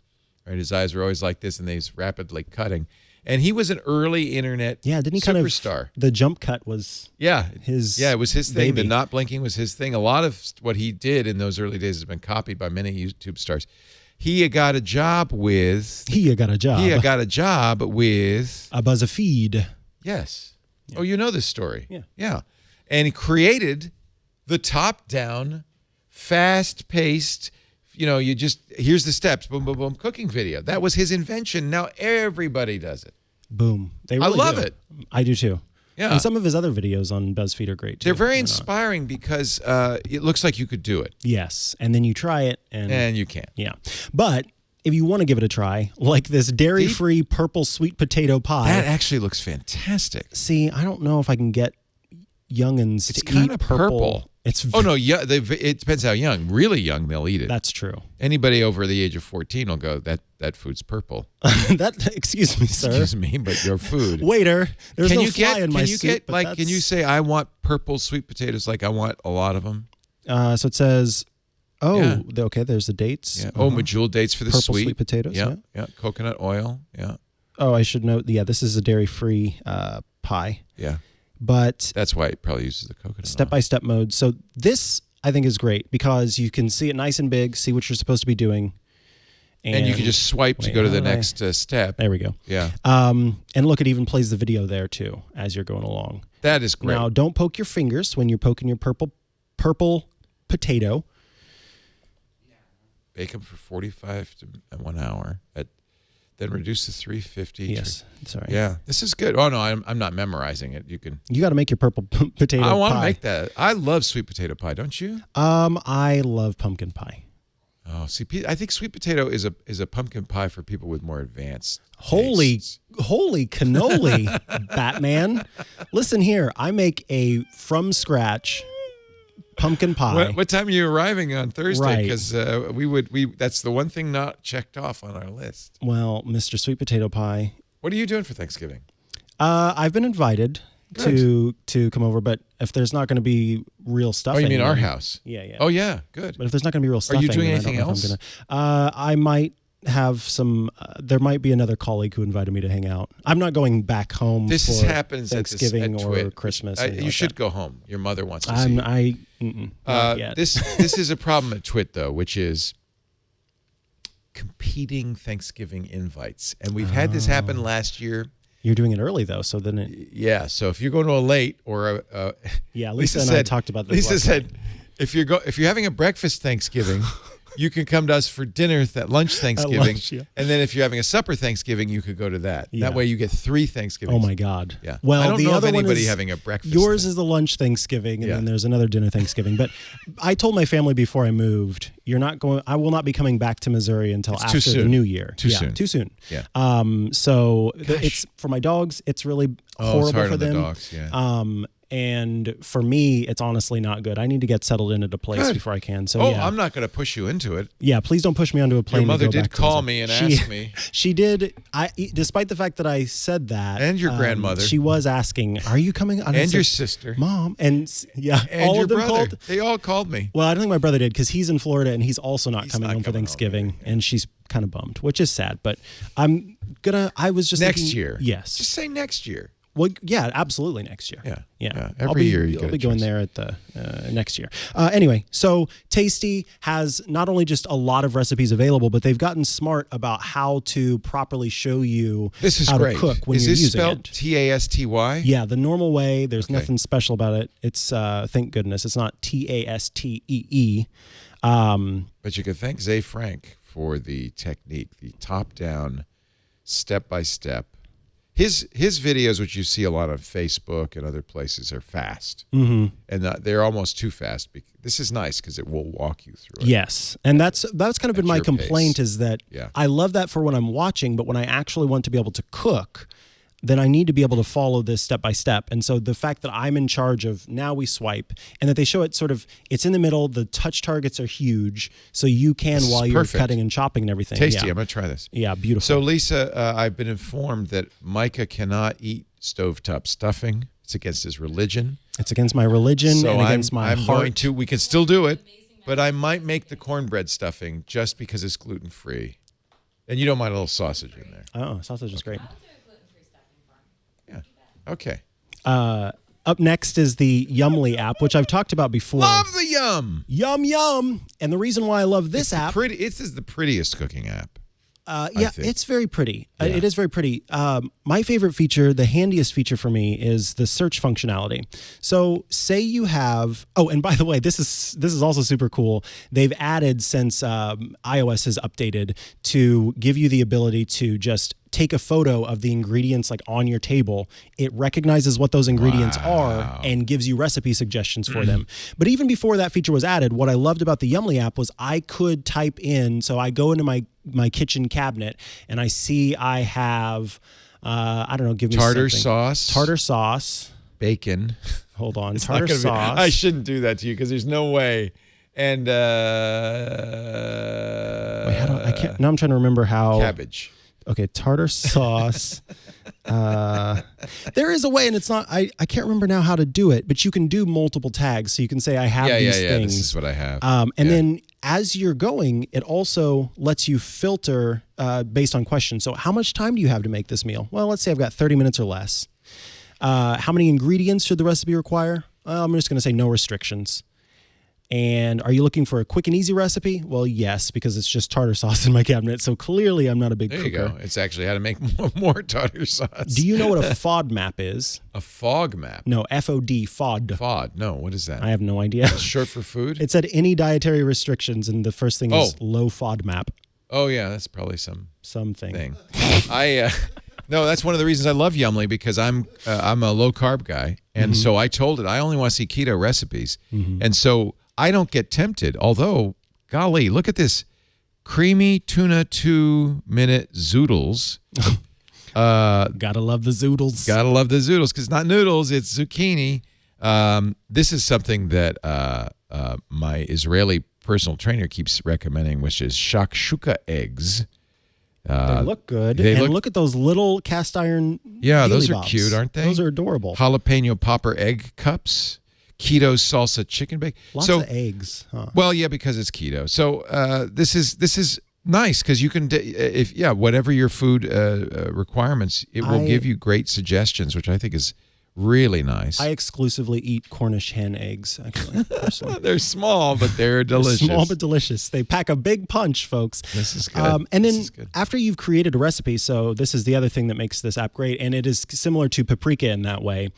Speaker 2: Right, his eyes were always like this, and he's rapidly cutting. And he was an early internet
Speaker 1: didn't he
Speaker 2: superstar.
Speaker 1: Kind of the jump cut was
Speaker 2: it was his thing.
Speaker 1: baby.
Speaker 2: The not blinking was his thing. A lot of what he did in those early days has been copied by many YouTube stars. He got a job with
Speaker 1: a BuzzFeed.
Speaker 2: Yes. Yeah. Oh, you know this story.
Speaker 1: Yeah.
Speaker 2: And he created the top-down, fast-paced, here's the steps, boom, boom, boom, cooking video. That was his invention. Now everybody does it.
Speaker 1: Boom. They really
Speaker 2: love
Speaker 1: do.
Speaker 2: it.
Speaker 1: I do too.
Speaker 2: Yeah.
Speaker 1: And some of his other videos on BuzzFeed are great too.
Speaker 2: They're very inspiring because it looks like you could do it.
Speaker 1: Yes. And then you try it
Speaker 2: and you can't.
Speaker 1: Yeah. But if you want to give it a try, like this dairy-free purple sweet potato pie.
Speaker 2: That actually looks fantastic.
Speaker 1: See, I don't know if I can get youngins
Speaker 2: It's
Speaker 1: to
Speaker 2: kind
Speaker 1: eat
Speaker 2: of
Speaker 1: purple. It's
Speaker 2: no, yeah. It depends how young. Really young, they'll eat it.
Speaker 1: That's true.
Speaker 2: Anybody over the age of 14 will go, that food's purple.
Speaker 1: Excuse me, sir.
Speaker 2: Excuse me, but your food.
Speaker 1: Waiter, there's no fly in my soup.
Speaker 2: Can you say I want purple sweet potatoes? Like I want a lot of them.
Speaker 1: So it says, okay. There's the dates.
Speaker 2: Yeah. Oh, medjool dates for the
Speaker 1: purple sweet potatoes.
Speaker 2: Yeah. Coconut oil. Yeah.
Speaker 1: Oh, I should note. Yeah, this is a dairy-free pie.
Speaker 2: Yeah.
Speaker 1: But
Speaker 2: that's why it probably uses the coconut
Speaker 1: step-by-step mode. So this, I think, is great because you can see it nice and big, see what you're supposed to be doing.
Speaker 2: And you can just swipe to go to the next step.
Speaker 1: There we go.
Speaker 2: Yeah.
Speaker 1: And look, it even plays the video there, too, as you're going along.
Speaker 2: That is great.
Speaker 1: Now, don't poke your fingers when you're poking your purple potato.
Speaker 2: Bake them for 45 to 1 hour. Then reduce to 350.
Speaker 1: Yes. Sorry.
Speaker 2: Yeah. This is good. Oh, no, I'm not memorizing it. You
Speaker 1: got to make your purple potato pie.
Speaker 2: I want to make that. I love sweet potato pie, don't you?
Speaker 1: I love pumpkin pie.
Speaker 2: Oh, see, I think sweet potato is a pumpkin pie for people with more advanced
Speaker 1: Holy cannoli, Batman. Listen here. I make a from scratch pumpkin pie.
Speaker 2: What time are you arriving on Thursday?
Speaker 1: Right.
Speaker 2: Because that's the one thing not checked off on our list.
Speaker 1: Well, Mr. Sweet Potato Pie.
Speaker 2: What are you doing for Thanksgiving?
Speaker 1: I've been invited to come over, but if there's not going to be real stuffing.
Speaker 2: Oh, you mean our house?
Speaker 1: Yeah.
Speaker 2: Oh, yeah, good.
Speaker 1: But if there's not going to be real stuffing.
Speaker 2: Are you doing anything else?
Speaker 1: I might have some. There might be another colleague who invited me to hang out. I'm not going back home.
Speaker 2: This
Speaker 1: for
Speaker 2: happens
Speaker 1: Thanksgiving
Speaker 2: at
Speaker 1: or Christmas.
Speaker 2: You should go home. Your mother wants to see you.
Speaker 1: Not yet.
Speaker 2: This is a problem at Twit though, which is competing Thanksgiving invites, and we've had this happen last year.
Speaker 1: You're doing it early though, so then
Speaker 2: yeah. So if you're going to a late or
Speaker 1: Lisa and I talked about this.
Speaker 2: Lisa said, if you're having a breakfast Thanksgiving, you can come to us for dinner lunch Thanksgiving, and then if you're having a supper Thanksgiving, you could go to that.
Speaker 1: Yeah.
Speaker 2: That way you get 3 Thanksgivings.
Speaker 1: Oh my God!
Speaker 2: Yeah.
Speaker 1: Well,
Speaker 2: I don't
Speaker 1: the
Speaker 2: know
Speaker 1: other
Speaker 2: of anybody
Speaker 1: one is
Speaker 2: having a breakfast.
Speaker 1: Yours is the lunch Thanksgiving, and then there's another dinner Thanksgiving. But I told my family before I moved, I will not be coming back to Missouri until after the new year.
Speaker 2: Too soon.
Speaker 1: Yeah. So it's for my dogs. It's really horrible
Speaker 2: it's hard
Speaker 1: for
Speaker 2: on
Speaker 1: them.
Speaker 2: The dogs. Yeah.
Speaker 1: And for me, it's honestly not good. I need to get settled in at a place before I can. So
Speaker 2: I'm not going to push you into it.
Speaker 1: Yeah, please don't push me onto a plane.
Speaker 2: Your mother
Speaker 1: to go
Speaker 2: did
Speaker 1: back
Speaker 2: call
Speaker 1: to
Speaker 2: me and ask me.
Speaker 1: She did. Despite the fact that I said that,
Speaker 2: and your grandmother,
Speaker 1: she was asking, "Are you coming?"
Speaker 2: And your sister,
Speaker 1: Mom, and
Speaker 2: and
Speaker 1: all
Speaker 2: your
Speaker 1: of them
Speaker 2: brother.
Speaker 1: called.
Speaker 2: They all called me.
Speaker 1: Well, I don't think my brother did because he's in Florida and he's also not coming home for Thanksgiving, and she's kind of bummed, which is sad. But I was just
Speaker 2: next year.
Speaker 1: Yes,
Speaker 2: just say next year.
Speaker 1: Well, yeah, absolutely next year.
Speaker 2: Yeah. Every year
Speaker 1: I'll be going there at the next year. Anyway, so Tasty has not only just a lot of recipes available, but they've gotten smart about how to properly show you how to cook when you're using it.
Speaker 2: Is this spelled Tasty?
Speaker 1: Yeah, the normal way. There's nothing special about it. It's thank goodness it's not Tastee.
Speaker 2: But you can thank Zay Frank for the technique, the top-down, step-by-step. His videos, which you see a lot on Facebook and other places, are fast. Mm-hmm. And they're almost too fast. This is nice because it will walk you through it.
Speaker 1: Yes. And that's kind of been my complaint
Speaker 2: pace.
Speaker 1: Is that I love that for when I'm watching, but when I actually want to be able to cook, then I need to be able to follow this step by step. And so the fact that I'm in charge of now we swipe and that they show it sort of, it's in the middle, the touch targets are huge. So you can, while you're cutting and chopping and everything.
Speaker 2: Tasty. I'm going to try this.
Speaker 1: Yeah, beautiful.
Speaker 2: So Lisa, I've been informed that Mikah cannot eat stovetop stuffing. It's against his religion.
Speaker 1: It's against my religion and against my heart.
Speaker 2: We can still do it, but I might make the cornbread stuffing just because it's gluten-free. And you don't mind a little sausage in there.
Speaker 1: Oh, sausage is great.
Speaker 2: Yeah. Okay.
Speaker 1: Up next is the Yumly app, which I've talked about before.
Speaker 2: Love the Yum.
Speaker 1: Yum. And the reason why I love this app.
Speaker 2: This is the prettiest cooking app.
Speaker 1: It's very pretty.
Speaker 2: Yeah.
Speaker 1: It is very pretty. My favorite feature, the handiest feature for me, is the search functionality. So say you have, and by the way, this is also super cool. They've added, since iOS has updated, to give you the ability to just take a photo of the ingredients like on your table, it recognizes what those ingredients are and gives you recipe suggestions for them. But even before that feature was added, what I loved about the Yummly app was I could type in, so I go into my kitchen cabinet and I see I have, I don't know, give me
Speaker 2: tartar
Speaker 1: something.
Speaker 2: sauce.
Speaker 1: Tartar sauce.
Speaker 2: Bacon.
Speaker 1: Hold on.
Speaker 2: It's
Speaker 1: tartar sauce.
Speaker 2: I shouldn't do that to you because there's no way. And
Speaker 1: Wait, I can't. Now I'm trying to remember how.
Speaker 2: Cabbage.
Speaker 1: Okay, tartar sauce. There is a way, and it's not. I can't remember now how to do it, but you can do multiple tags. So you can say I have these things.
Speaker 2: This is what I have.
Speaker 1: And then as you're going, it also lets you filter based on questions. So how much time do you have to make this meal? Well, let's say I've got 30 minutes or less. How many ingredients should the recipe require? I'm just going to say no restrictions. And are you looking for a quick and easy recipe? Well, yes, because it's just tartar sauce in my cabinet. So clearly I'm not a big cooker.
Speaker 2: There you go. It's actually how to make more tartar sauce.
Speaker 1: Do you know what a FODMAP is?
Speaker 2: A fog map?
Speaker 1: No, FOD, FOD.
Speaker 2: FOD. No, what is that?
Speaker 1: I have no idea.
Speaker 2: It's short for food?
Speaker 1: It said any dietary restrictions, and the first thing is low FODMAP.
Speaker 2: Oh, yeah, that's probably
Speaker 1: something.
Speaker 2: No, that's one of the reasons I love Yummly, because I'm a low carb guy, and so I told it I only want to see keto recipes, and so I don't get tempted. Although, golly, look at this creamy tuna 2-minute zoodles.
Speaker 1: Gotta love the zoodles.
Speaker 2: Gotta love the zoodles because it's not noodles, it's zucchini. This is something that my Israeli personal trainer keeps recommending, which is shakshuka eggs.
Speaker 1: They look good. Look at those little cast iron.
Speaker 2: Yeah, those are
Speaker 1: bobs.
Speaker 2: cute, aren't they?
Speaker 1: Those are adorable.
Speaker 2: Jalapeno popper egg cups. Keto salsa chicken bake.
Speaker 1: Lots of eggs. Huh?
Speaker 2: Well, yeah, because it's keto. So this is nice because you can, whatever your food requirements, it will give you great suggestions, which I think is really nice.
Speaker 1: I exclusively eat Cornish hen eggs, actually, personally.
Speaker 2: They're small, but they're delicious.
Speaker 1: Small but delicious. They pack a big punch, folks.
Speaker 2: This is good.
Speaker 1: And then after you've created a recipe, so this is the other thing that makes this app great, and it is similar to Paprika in that way.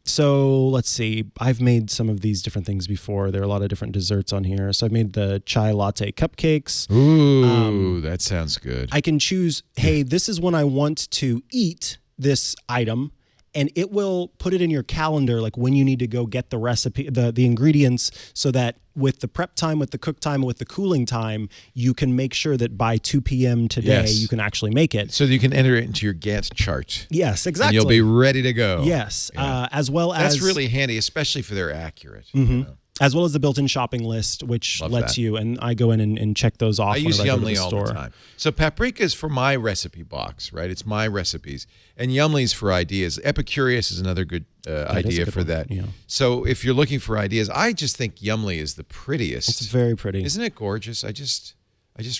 Speaker 1: So let's see. I've made some of these different things before. There are a lot of different desserts on here. So I've made the chai latte cupcakes.
Speaker 2: Ooh, that sounds good.
Speaker 1: I can choose, hey, this is when I want to eat this item, and it will put it in your calendar, like when you need to go get the recipe, the ingredients, so that with the prep time, with the cook time, with the cooling time, you can make sure that by 2 p.m. today, you can actually make it.
Speaker 2: So you can enter it into your Gantt chart.
Speaker 1: Yes, exactly.
Speaker 2: And you'll be ready to go.
Speaker 1: Yes,
Speaker 2: Yeah.
Speaker 1: As well as...
Speaker 2: That's really handy, especially for they're accurate.
Speaker 1: As well as the built-in shopping list, which lets you, and I go in and check those off.
Speaker 2: I use Yummly all
Speaker 1: store.
Speaker 2: the time. So Paprika is for my recipe box, right? It's my recipes. And Yummly's for ideas. Epicurious is another good idea for that.
Speaker 1: Yeah.
Speaker 2: So if you're looking for ideas, I just think Yummly is the prettiest.
Speaker 1: It's very pretty.
Speaker 2: Isn't it gorgeous? I just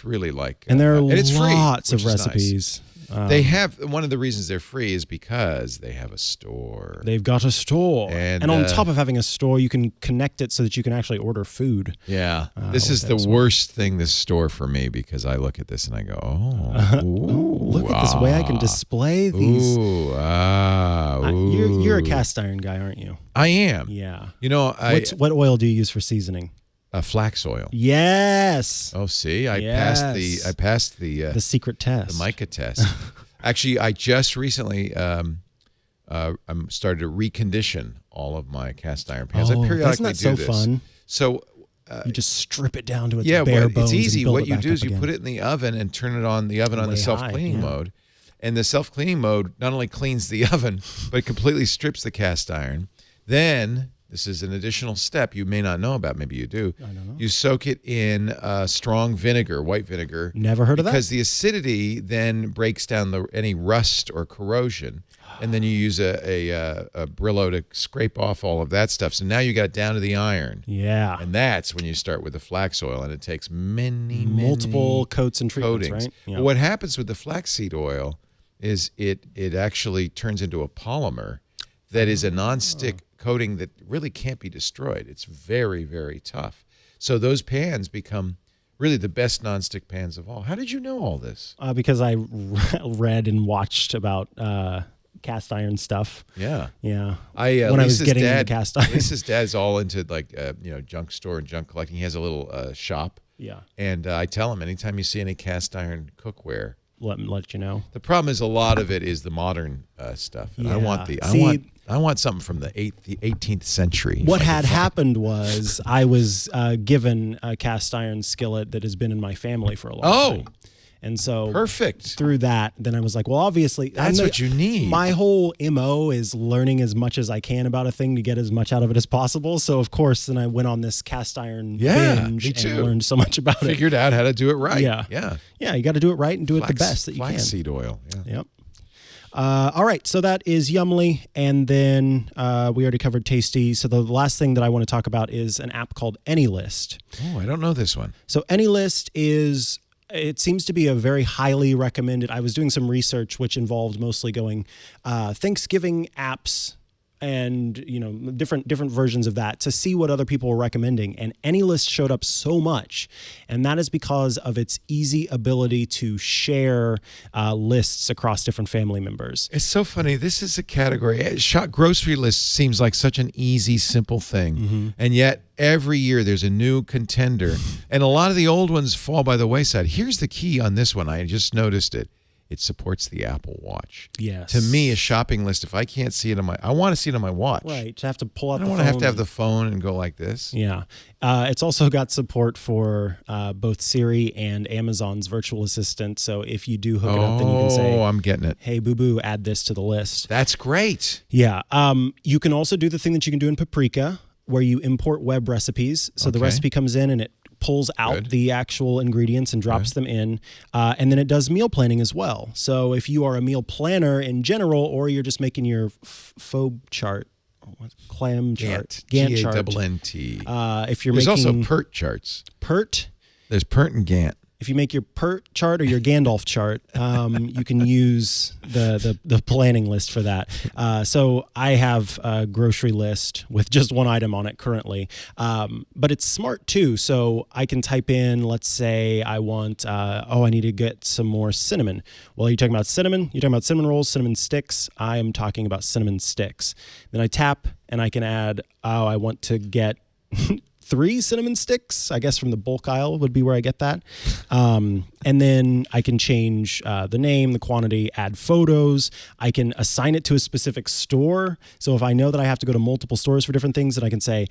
Speaker 2: really like
Speaker 1: and there are
Speaker 2: and it's
Speaker 1: lots
Speaker 2: free,
Speaker 1: of recipes.
Speaker 2: Nice. They have, one of the reasons they're free is because they have a store.
Speaker 1: They've got a store. And on top of having a store, you can connect it so that you can actually order food.
Speaker 2: Yeah. This is the worst thing, this store for me, because I look at this and I go,
Speaker 1: look at this way I can display these. You're a cast iron guy, aren't you?
Speaker 2: I am.
Speaker 1: Yeah.
Speaker 2: You know,
Speaker 1: what oil do you use for seasoning?
Speaker 2: Flax oil.
Speaker 1: Yes.
Speaker 2: Oh, see, I passed the
Speaker 1: secret test,
Speaker 2: the Mikah test. Actually, I just recently started to recondition all of my cast iron pans. I periodically
Speaker 1: isn't that so fun?
Speaker 2: So
Speaker 1: you just strip it down to its bare bones.
Speaker 2: It's easy. What you do is you
Speaker 1: again.
Speaker 2: put it in the oven and turn it on the oven on the self-cleaning mode. And the self-cleaning mode not only cleans the oven, but it completely strips the cast iron. Then, this is an additional step you may not know about. Maybe you do.
Speaker 1: I don't know.
Speaker 2: You soak it in strong vinegar, white vinegar.
Speaker 1: Never heard of that.
Speaker 2: Because the acidity then breaks down any rust or corrosion. And then you use a Brillo to scrape off all of that stuff. So now you got down to the iron.
Speaker 1: Yeah.
Speaker 2: And that's when you start with the flax oil. And it takes
Speaker 1: multiple coats and treatments,
Speaker 2: coatings.
Speaker 1: right? Yeah.
Speaker 2: But what happens with the flaxseed oil is it actually turns into a polymer that is a nonstick coating that really can't be destroyed. It's very, very tough. So those pans become really the best nonstick pans of all. How did you know all this?
Speaker 1: Because I read and watched about cast iron stuff.
Speaker 2: Yeah.
Speaker 1: Yeah.
Speaker 2: When I
Speaker 1: was getting into cast iron.
Speaker 2: Lisa's dad's all into junk store and junk collecting. He has a little shop.
Speaker 1: Yeah.
Speaker 2: And I tell him, anytime you see any cast iron cookware,
Speaker 1: let you know.
Speaker 2: The problem is a lot of it is the modern stuff. And
Speaker 1: Yeah.
Speaker 2: I want something from the 18th century.
Speaker 1: What had happened was I was given a cast iron skillet that has been in my family for a long time. And so
Speaker 2: perfect.
Speaker 1: Through that, then I was like, well, obviously
Speaker 2: that's what you need.
Speaker 1: My whole MO is learning as much as I can about a thing to get as much out of it as possible. So of course, then I went on this cast iron binge and learned so much about it.
Speaker 2: Figured out how to do it right.
Speaker 1: Yeah. You got to do it right and do it the best that you can.
Speaker 2: Flaxseed oil. Yeah.
Speaker 1: Yep. All right, so that is Yumly, and then we already covered Tasty. So the last thing that I want to talk about is an app called AnyList.
Speaker 2: Oh, I don't know this one.
Speaker 1: So AnyList it seems to be a very highly recommended. I was doing some research which involved mostly going Thanksgiving apps and different versions of that to see what other people were recommending. And AnyList showed up so much, and that is because of its easy ability to share lists across different family members.
Speaker 2: It's so funny. This is a category. Grocery list seems like such an easy, simple thing, and yet every year there's a new contender, and a lot of the old ones fall by the wayside. Here's the key on this one. I just noticed it. It supports the Apple Watch.
Speaker 1: Yes.
Speaker 2: To me, a shopping list, if I can't see it I want to see it on my watch.
Speaker 1: Right. To have to pull out the phone.
Speaker 2: I don't want to have the phone and go like this.
Speaker 1: Yeah. It's also got support for both Siri and Amazon's virtual assistant. So if you do hook it up, then you can say,
Speaker 2: I'm getting it.
Speaker 1: Hey, boo-boo, add this to the list.
Speaker 2: That's great.
Speaker 1: Yeah. You can also do the thing that you can do in Paprika, where you import web recipes. So the recipe comes in and it pulls out the actual ingredients and drops them in. And then it does meal planning as well. So if you are a meal planner in general, or you're just making your phobe chart, clam chart, Gantt chart.
Speaker 2: G-A-N-N-T.
Speaker 1: If you're
Speaker 2: There's
Speaker 1: making
Speaker 2: also PERT charts.
Speaker 1: PERT?
Speaker 2: There's PERT and Gantt.
Speaker 1: If you make your PERT chart or your Gandalf chart, you can use the planning list for that. So I have a grocery list with just one item on it currently, but it's smart too. So I can type in, let's say I want, I need to get some more cinnamon. Well, you're talking about cinnamon? You're talking about cinnamon rolls, cinnamon sticks. I am talking about cinnamon sticks. Then I tap and I can add, I want to get 3 cinnamon sticks, I guess from the bulk aisle would be where I get that. And then I can change the name, the quantity, add photos. I can assign it to a specific store. So if I know that I have to go to multiple stores for different things, then I can say,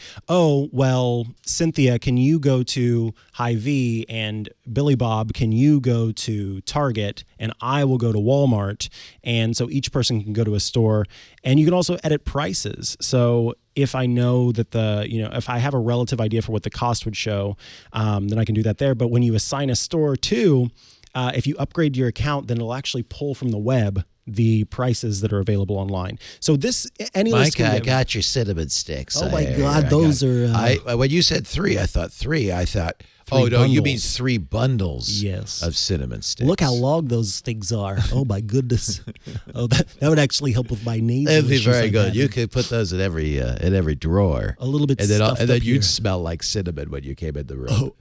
Speaker 1: Cynthia, can you go to Hy-Vee, and Billy Bob, can you go to Target, and I will go to Walmart. And so each person can go to a store, and you can also edit prices. So if I know that if I have a relative idea for what the cost would show, then I can do that there. But when you assign a store to, if you upgrade your account, then it'll actually pull from the web the prices that are available online. So this,
Speaker 6: Mikah, I got your cinnamon sticks.
Speaker 1: Oh my God, those are.
Speaker 6: When you said 3, I thought 3. I thought,
Speaker 1: no,
Speaker 6: you mean 3 bundles of cinnamon sticks.
Speaker 1: Look how long those things are. Oh my goodness. That would actually help with my nasal
Speaker 6: That'd be
Speaker 1: issues
Speaker 6: very
Speaker 1: like
Speaker 6: good.
Speaker 1: that.
Speaker 6: You could put those in every drawer.
Speaker 1: A little bit
Speaker 6: and then,
Speaker 1: stuffed
Speaker 6: and then
Speaker 1: up
Speaker 6: you'd
Speaker 1: here.
Speaker 6: smell like cinnamon when you came in the room.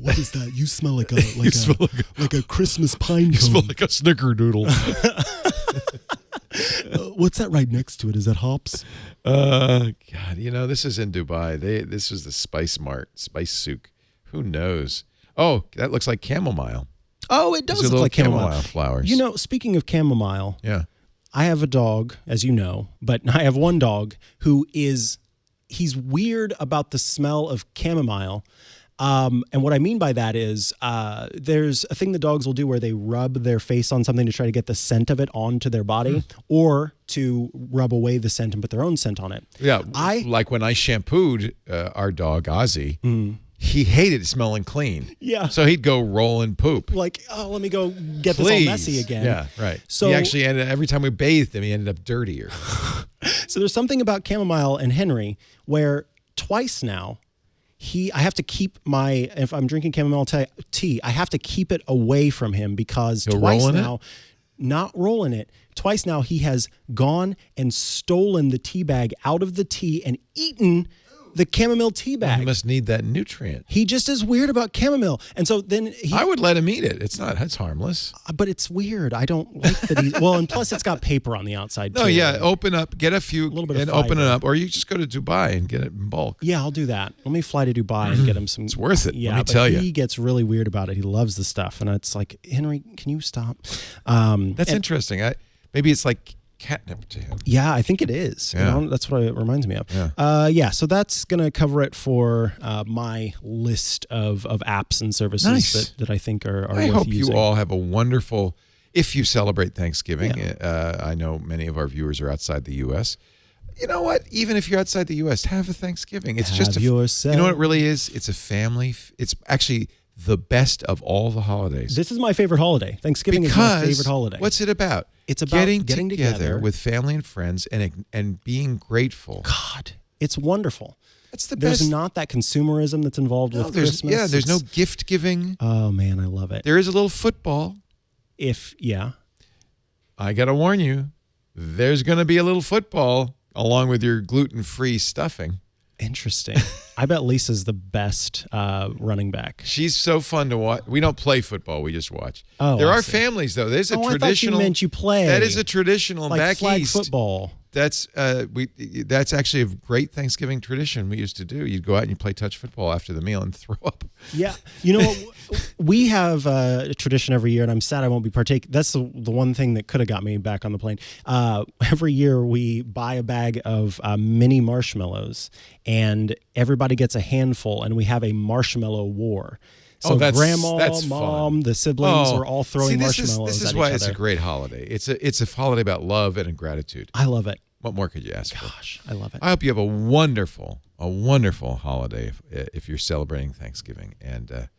Speaker 1: What is that? You smell like a Christmas pine cone.
Speaker 2: You smell like a snickerdoodle.
Speaker 1: What's that right next to it? Is that hops?
Speaker 2: God, this is in Dubai. This is the Spice Mart, Spice Souk. Who knows? Oh, that looks like chamomile.
Speaker 1: Oh, it does
Speaker 2: These are
Speaker 1: look like chamomile
Speaker 2: flowers.
Speaker 1: Speaking of chamomile,
Speaker 2: yeah,
Speaker 1: I have a dog, as you know, but I have one dog who he's weird about the smell of chamomile. And what I mean by that is there's a thing the dogs will do where they rub their face on something to try to get the scent of it onto their body, or to rub away the scent and put their own scent on it.
Speaker 2: Yeah, like when I shampooed our dog, Ozzy, he hated smelling clean.
Speaker 1: Yeah.
Speaker 2: So he'd go roll and poop.
Speaker 1: Like, let me go get this all messy again.
Speaker 2: Yeah, right.
Speaker 1: So
Speaker 2: he actually every time we bathed him, he ended up dirtier.
Speaker 1: So there's something about chamomile and Henry where twice now, I have to keep if I'm drinking chamomile tea, I have to keep it away from him because twice now, not rolling it, twice now he has gone and stolen the tea bag out of the tea and eaten the chamomile tea bag.
Speaker 2: He must need that nutrient.
Speaker 1: He just is weird about chamomile. And so then
Speaker 2: I would let him eat it. It's harmless.
Speaker 1: But it's weird. I don't like that he's... Well, and plus it's got paper on the outside, too.
Speaker 2: No, yeah. Open up, get a few,
Speaker 1: little bit of
Speaker 2: and open it
Speaker 1: fiber.
Speaker 2: up. Or you just go to Dubai and get it in bulk.
Speaker 1: Yeah, I'll do that. Let me fly to Dubai and get him some...
Speaker 2: It's worth it,
Speaker 1: Yeah,
Speaker 2: let me
Speaker 1: but
Speaker 2: tell you.
Speaker 1: he gets really weird about it. He loves the stuff. And it's like, Henry, can you stop?
Speaker 2: That's interesting. Maybe it's like catnip to him.
Speaker 1: Yeah, I think it is.
Speaker 2: Yeah.
Speaker 1: You know, that's what it reminds me of.
Speaker 2: Yeah.
Speaker 1: So that's going to cover it for my list of apps and services that I think are worth using.
Speaker 2: I hope you all have a wonderful, if you celebrate Thanksgiving. I know many of our viewers are outside the U.S. You know what? Even if you're outside the U.S., have a Thanksgiving. It's just you know what it really is? It's a family. It's actually the best of all the holidays.
Speaker 1: This is my favorite holiday. Thanksgiving is my favorite holiday.
Speaker 2: What's it about?
Speaker 1: It's about getting
Speaker 2: together with family and friends and being grateful.
Speaker 1: God, it's wonderful.
Speaker 2: It's the best.
Speaker 1: There's not that consumerism that's involved with Christmas.
Speaker 2: Yeah, there's no gift giving.
Speaker 1: Oh man, I love it.
Speaker 2: There is a little football. I got to warn you, there's going to be a little football along with your gluten-free stuffing.
Speaker 1: Interesting. I bet Lisa's the best running back.
Speaker 2: She's so fun to watch. We don't play football; we just watch.
Speaker 1: Oh,
Speaker 2: there
Speaker 1: I
Speaker 2: are
Speaker 1: see.
Speaker 2: families though. There's a
Speaker 1: I
Speaker 2: traditional.
Speaker 1: thought you meant you play.
Speaker 2: That is a traditional
Speaker 1: like
Speaker 2: back
Speaker 1: flag
Speaker 2: east
Speaker 1: football.
Speaker 2: That's that's actually a great Thanksgiving tradition we used to do. You'd go out and you play touch football after the meal and throw up.
Speaker 1: Yeah, you know what? We have a tradition every year, and I'm sad I won't be partaking. That's the one thing that could have got me back on the plane. Every year we buy a bag of mini marshmallows, and everybody gets a handful, and we have a marshmallow war. So grandma, mom,
Speaker 2: fun.
Speaker 1: The siblings are all throwing marshmallows
Speaker 2: This is
Speaker 1: at
Speaker 2: why
Speaker 1: each
Speaker 2: it's
Speaker 1: other.
Speaker 2: a great holiday. It's a holiday about love and gratitude.
Speaker 1: I love it.
Speaker 2: What more could you ask for?
Speaker 1: Gosh, I love it.
Speaker 2: I hope you have a wonderful holiday if you're celebrating Thanksgiving. And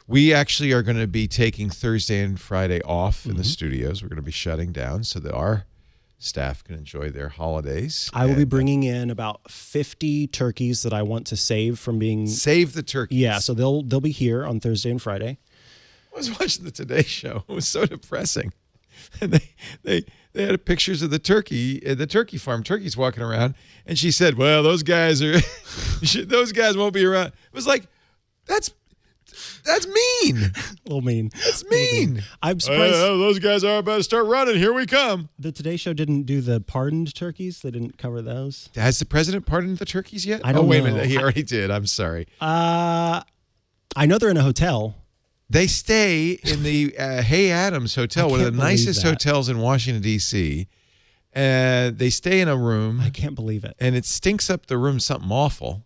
Speaker 2: we actually are going to be taking Thursday and Friday off in the studios. We're going to be shutting down so that our staff can enjoy their holidays.
Speaker 1: I will be bringing in about 50 turkeys that I want to save from being...
Speaker 2: Save the turkeys.
Speaker 1: Yeah, so they'll be here on Thursday and Friday.
Speaker 2: I was watching the Today Show. It was so depressing. And they had pictures of the turkey farm, turkeys walking around, and she said, "Well, those guys won't be around." It was like, that's mean.
Speaker 1: A little mean.
Speaker 2: That's mean.
Speaker 1: I'm surprised.
Speaker 2: Those guys are about to start running. Here we come.
Speaker 1: The Today Show didn't do the pardoned turkeys. They didn't cover those.
Speaker 2: Has the president pardoned the turkeys yet?
Speaker 1: I don't know.
Speaker 2: Wait a minute. He already did. I'm sorry.
Speaker 1: I know they're in a hotel.
Speaker 2: They stay in the Hay Adams Hotel, one of the nicest
Speaker 1: that.
Speaker 2: hotels in Washington, D.C. They stay in a room.
Speaker 1: I can't believe it.
Speaker 2: And it stinks up the room something awful,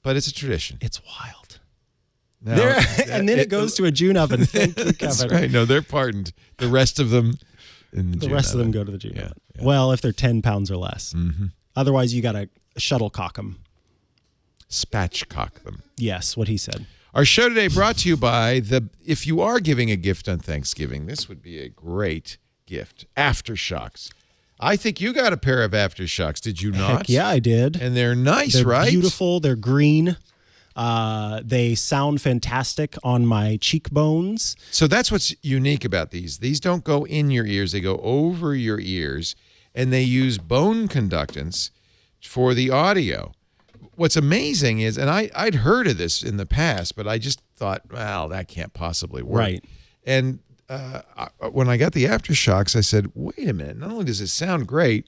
Speaker 2: but it's a tradition.
Speaker 1: It's wild.
Speaker 2: Now,
Speaker 1: and then it goes to a June oven. Thank you, Kevin.
Speaker 2: That's right. No, they're pardoned. The rest of them in the
Speaker 1: The
Speaker 2: June
Speaker 1: rest of
Speaker 2: oven.
Speaker 1: them go to the June oven.
Speaker 2: Yeah.
Speaker 1: Well, if they're 10 pounds or less.
Speaker 2: Mm-hmm.
Speaker 1: Otherwise, you got to shuttlecock them.
Speaker 2: Spatchcock them.
Speaker 1: Yes, what he said.
Speaker 2: Our show today brought to you by if you are giving a gift on Thanksgiving, this would be a great gift. Aftershocks. I think you got a pair of Aftershocks, did you not?
Speaker 1: Heck yeah, I did.
Speaker 2: And they're nice,
Speaker 1: They're
Speaker 2: right?
Speaker 1: beautiful. They're green. They sound fantastic on my cheekbones.
Speaker 2: So that's what's unique about these. These don't go in your ears. They go over your ears, and they use bone conductance for the audio. What's amazing is, and I'd heard of this in the past, but I just thought, well, that can't possibly work.
Speaker 1: Right.
Speaker 2: And when I got the Aftershocks, I said, wait a minute. Not only does it sound great,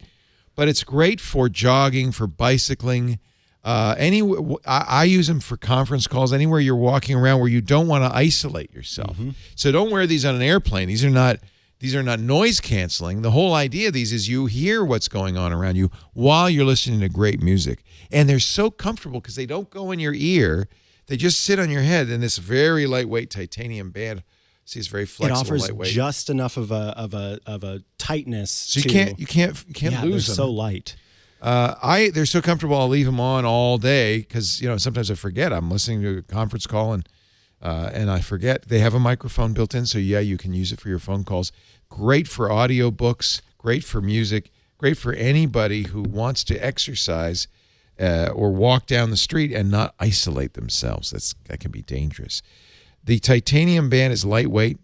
Speaker 2: but it's great for jogging, for bicycling. I use them for conference calls, anywhere you're walking around where you don't want to isolate yourself. Mm-hmm. So don't wear these on an airplane. These are not noise canceling. The whole idea of these is you hear what's going on around you while you're listening to great music. And they're so comfortable because they don't go in your ear. They just sit on your head in this very lightweight titanium band. See, it's very flexible,
Speaker 1: it offers
Speaker 2: lightweight.
Speaker 1: just enough of a tightness.
Speaker 2: So you can't
Speaker 1: yeah,
Speaker 2: lose
Speaker 1: they're
Speaker 2: them.
Speaker 1: so light.
Speaker 2: They're so comfortable. I'll leave them on all day because sometimes I forget. I'm listening to a conference call and I forget. They have a microphone built in, so yeah, you can use it for your phone calls. Great for audio books. Great for music. Great for anybody who wants to exercise or walk down the street and not isolate themselves. That can be dangerous. The titanium band is lightweight.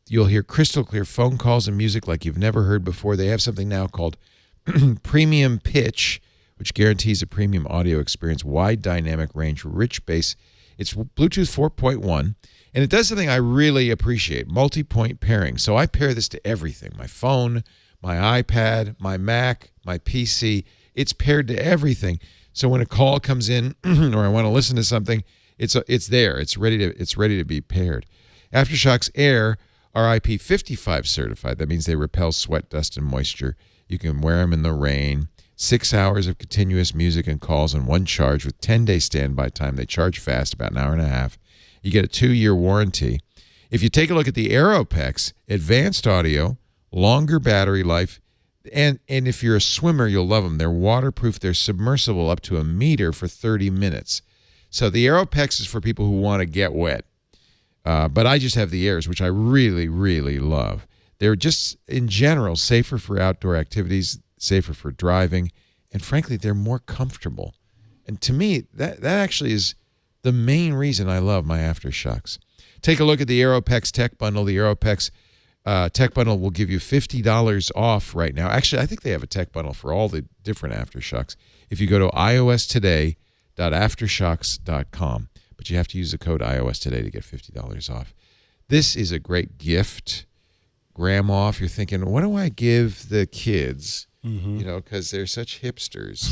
Speaker 2: You'll hear crystal clear phone calls and music like you've never heard before. They have something now called premium pitch, which guarantees a premium audio experience, wide dynamic range, rich bass. It's Bluetooth 4.1, and it does something I really appreciate, multi-point pairing. So I pair this to everything, my phone, my iPad, my Mac, my PC. It's paired to everything. So when a call comes in or I want to listen to something, it's there. It's ready to be paired. AfterShokz Air are IP55 certified. That means they repel sweat, dust, and moisture. You can wear them in the rain. 6 hours of continuous music and calls on one charge with 10-day standby time. They charge fast, about an hour and a half. You get a 2-year warranty. If you take a look at the AeroPex, advanced audio, longer battery life, and if you're a swimmer, you'll love them. They're waterproof. They're submersible up to 1 meter for 30 minutes. So the AeroPex is for people who want to get wet. But I just have the Airs, which I really, really love. They're just, in general, safer for outdoor activities, safer for driving, and frankly, they're more comfortable. And to me, that actually is the main reason I love my AfterShokz. Take a look at the AeroPex Tech Bundle. The AeroPex Tech Bundle will give you $50 off right now. Actually, I think they have a Tech Bundle for all the different AfterShokz. If you go to iostoday.aftershokz.com, but you have to use the code iOS Today to get $50 off. This is a great gift. Grandma, if you're thinking, what do I give the kids? You know, because they're such hipsters.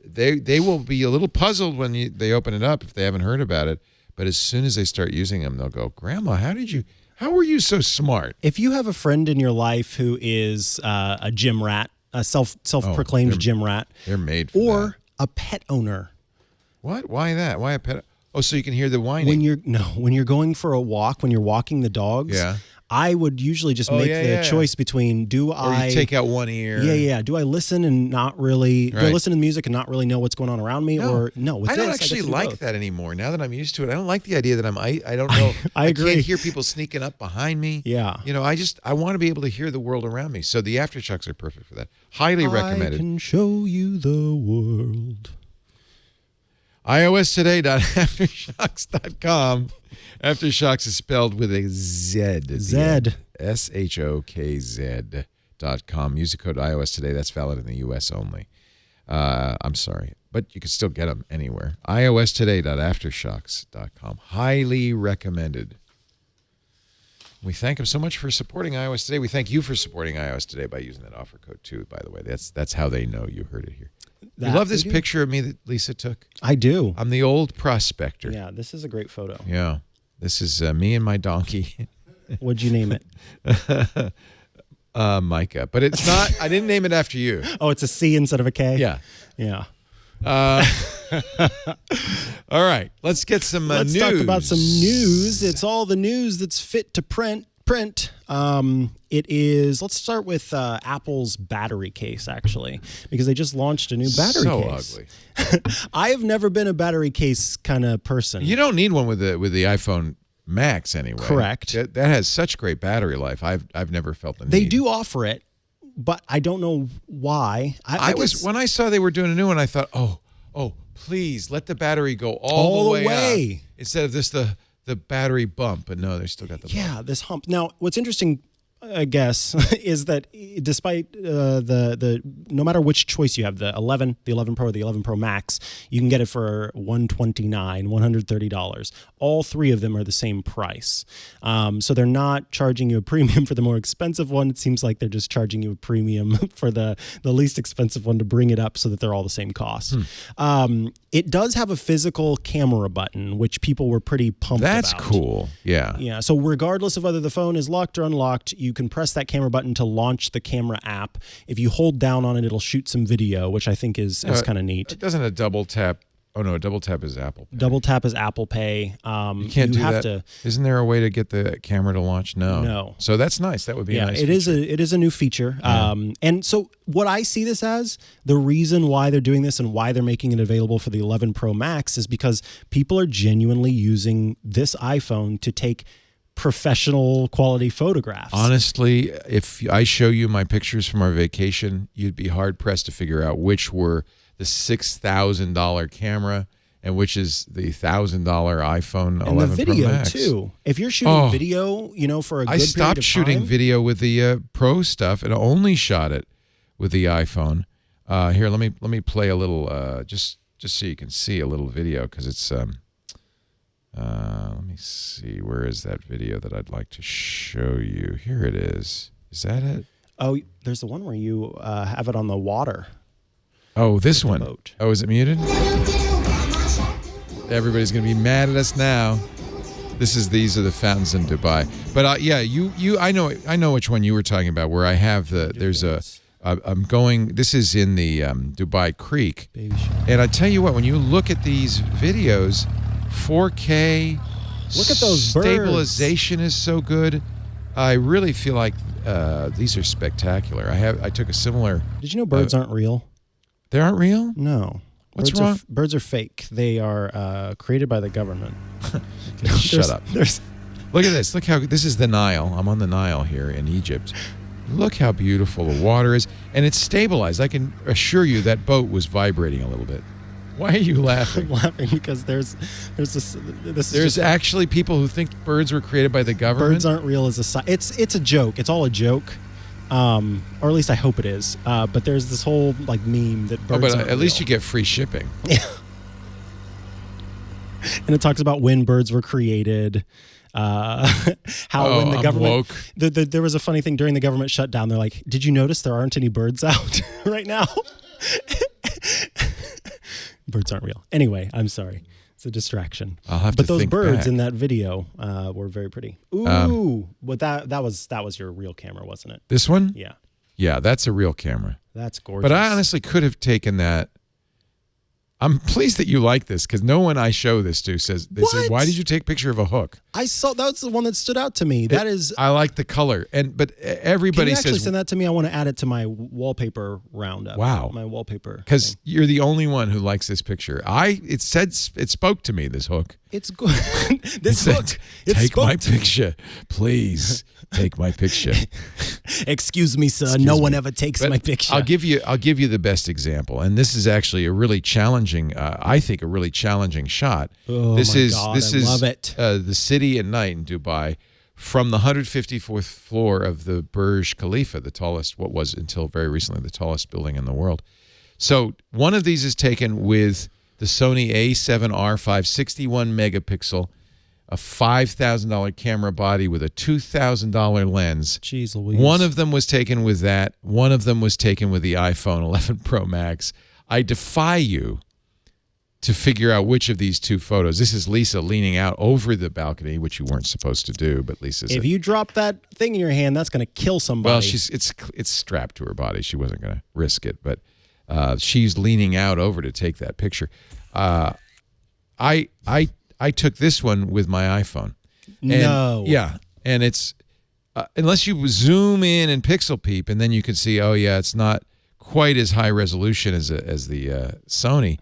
Speaker 2: They will be a little puzzled when they open it up if they haven't heard about it. But as soon as they start using them, they'll go, Grandma, how were you so smart?
Speaker 1: If you have a friend in your life who is a gym rat, a self-proclaimed gym rat,
Speaker 2: they're made for
Speaker 1: or
Speaker 2: that.
Speaker 1: A pet owner.
Speaker 2: What? Why that? Why a pet? Oh, so you can hear the whining.
Speaker 1: When you're going for a walk, when you're walking the dogs.
Speaker 2: Yeah.
Speaker 1: I would usually just make the choice between
Speaker 2: or you take out one ear.
Speaker 1: Yeah. Do I listen and not really?
Speaker 2: Right.
Speaker 1: Do I listen to music and not really know what's going on around me?
Speaker 2: No.
Speaker 1: Or no? With
Speaker 2: I don't
Speaker 1: this,
Speaker 2: actually
Speaker 1: I get to do
Speaker 2: like
Speaker 1: both.
Speaker 2: that anymore. Now that I'm used to it, I don't like the idea that I don't know.
Speaker 1: I agree.
Speaker 2: can't hear people sneaking up behind me.
Speaker 1: Yeah.
Speaker 2: You know, I want to be able to hear the world around me. So the AfterShokz are perfect for that. Highly recommended.
Speaker 1: I can show you the world.
Speaker 2: iOStoday.aftershokz.com. AfterShokz is spelled with a Z.
Speaker 1: Zed.
Speaker 2: SHOKZ.com. Use the code iOS Today. That's valid in the U.S. only. I'm sorry, but you can still get them anywhere. iOStoday.aftershokz.com. Highly recommended. We thank them so much for supporting iOS Today. We thank you for supporting iOS Today by using that offer code too, by the way. That's how they know you heard it here. You love this picture of me that Lisa took?
Speaker 1: I do.
Speaker 2: I'm the old prospector.
Speaker 1: Yeah, this is a great photo.
Speaker 2: Yeah. This is me and my donkey.
Speaker 1: What'd you name it?
Speaker 2: Mikah. But it's not, I didn't name it after you.
Speaker 1: Oh, it's a C instead of a K?
Speaker 2: Yeah.
Speaker 1: Yeah.
Speaker 2: All right. Let's get some
Speaker 1: Let's
Speaker 2: news.
Speaker 1: talk about some news. It's all the news that's fit to print. Let's start with Apple's battery case, actually, because they just launched a new battery case.
Speaker 2: So ugly.
Speaker 1: I have never been a battery case kind of person.
Speaker 2: You don't need one with the iPhone Max anyway.
Speaker 1: Correct.
Speaker 2: That has such great battery life. I've never felt the need.
Speaker 1: They do offer it, but I don't know why. I guess
Speaker 2: when I saw they were doing a new one, I thought, oh, please let the battery go all the way up, instead of just the battery bump. But no, they still got the bump.
Speaker 1: Yeah, this hump. Now, what's interesting, I guess, is that despite the no matter which choice you have, the 11 Pro, or the 11 Pro Max, you can get it for $129, All three of them are the same price. So they're not charging you a premium for the more expensive one. It seems like they're just charging you a premium for the least expensive one to bring it up so that they're all the same cost. It does have a physical camera button, which people were pretty pumped about.
Speaker 2: That's cool. Yeah.
Speaker 1: Yeah. So regardless of whether the phone is locked or unlocked, you can press that camera button to launch the camera app. If you hold down on it, it'll shoot some video, which I think is kind of neat.
Speaker 2: It doesn't a double tap. Oh, no, a double tap is Apple Pay.
Speaker 1: Double tap is Apple Pay.
Speaker 2: You can't do that. Isn't there a way to get the camera to launch? No. So that's nice. That would be a nice feature.
Speaker 1: It is a new feature. Yeah. And so what I see this as, the reason why they're doing this and why they're making it available for the 11 Pro Max is because people are genuinely using this iPhone to take professional quality photographs.
Speaker 2: Honestly, if I show you my pictures from our vacation, you'd be hard-pressed to figure out which were the $6,000 camera and which is the $1,000 iPhone 11 Pro Max.
Speaker 1: And the video too. If you're shooting video, for a good period of time. I stopped
Speaker 2: shooting video with the Pro stuff and only shot it with the iPhone. Here, let me play a little, just so you can see a little video, because it's let me see, where is that video that I'd like to show you? Here it is. Is that it?
Speaker 1: Oh, there's the one where you have it on the water.
Speaker 2: Oh, this one.
Speaker 1: Boat.
Speaker 2: Oh, is it muted? Everybody's gonna be mad at us now. These are the fountains in Dubai. But yeah, I know which one you were talking about. Where I have I'm going. This is in the Dubai Creek, and I tell you what, when you look at these videos, 4K.
Speaker 1: Look at those birds.
Speaker 2: Stabilization is so good. I really feel like these are spectacular. I took a similar.
Speaker 1: Did you know birds aren't real?
Speaker 2: They aren't real?
Speaker 1: No.
Speaker 2: What's wrong?
Speaker 1: Birds are fake. They are created by the government.
Speaker 2: Shut up. Look at this. Look how this is the Nile. I'm on the Nile here in Egypt. Look how beautiful the water is, and it's stabilized. I can assure you that boat was vibrating a little bit. Why are you laughing?
Speaker 1: I'm laughing because there's
Speaker 2: actually people who think birds were created by the government.
Speaker 1: Birds aren't real as a it's a joke. It's all a joke. Or at least I hope it is. But there's this whole like meme that birds
Speaker 2: but
Speaker 1: aren't
Speaker 2: at least
Speaker 1: real.
Speaker 2: you get free shipping.
Speaker 1: Yeah. And it talks about when birds were created. When the government there was a funny thing during the government shutdown. They're like, did you notice there aren't any birds out right now? Birds aren't real. Anyway, I'm sorry. It's a distraction.
Speaker 2: I'll have to think
Speaker 1: those birds
Speaker 2: back.
Speaker 1: in that video were very pretty. Ooh, but that was your real camera, wasn't it?
Speaker 2: This one?
Speaker 1: Yeah.
Speaker 2: Yeah, that's a real camera.
Speaker 1: That's gorgeous.
Speaker 2: But I honestly could have taken that. I'm pleased that you like this, because no one I show this to says, they say, why did you take a picture of a hook?
Speaker 1: I saw, that's the one that stood out to me.
Speaker 2: I like the color. But everybody
Speaker 1: says. Can you actually
Speaker 2: says,
Speaker 1: send that to me? I want to add it to my wallpaper roundup.
Speaker 2: Wow.
Speaker 1: My wallpaper.
Speaker 2: Because you're the only one who likes this picture. It spoke to me, this hook.
Speaker 1: It's good. This
Speaker 2: hook.
Speaker 1: hook.
Speaker 2: Take my picture. Please take my picture.
Speaker 1: Excuse me, sir. No one ever takes my picture.
Speaker 2: I'll give you the best example. And this is actually a really challenging, I think a really challenging shot.
Speaker 1: Oh,
Speaker 2: this
Speaker 1: my
Speaker 2: is
Speaker 1: God,
Speaker 2: this
Speaker 1: I
Speaker 2: is
Speaker 1: love it.
Speaker 2: The city at night in Dubai from the 154th floor of the Burj Khalifa, the tallest, what was until very recently the tallest building in the world. So one of these is taken with the Sony A7R 561 megapixel, a $5,000 camera body with a $2,000 lens.
Speaker 1: Jeez Louise.
Speaker 2: One of them was taken with that. One of them was taken with the iPhone 11 Pro Max. I defy you to figure out which of these two photos. This is Lisa leaning out over the balcony, which you weren't supposed to do, but Lisa's.
Speaker 1: If you drop that thing in your hand, that's going to kill somebody.
Speaker 2: Well, it's strapped to her body. She wasn't going to risk it, but she's leaning out over to take that picture. I took this one with my iPhone.
Speaker 1: No.
Speaker 2: Yeah, and it's unless you zoom in and pixel peep, and then you can see, oh yeah, it's not quite as high resolution as the Sony.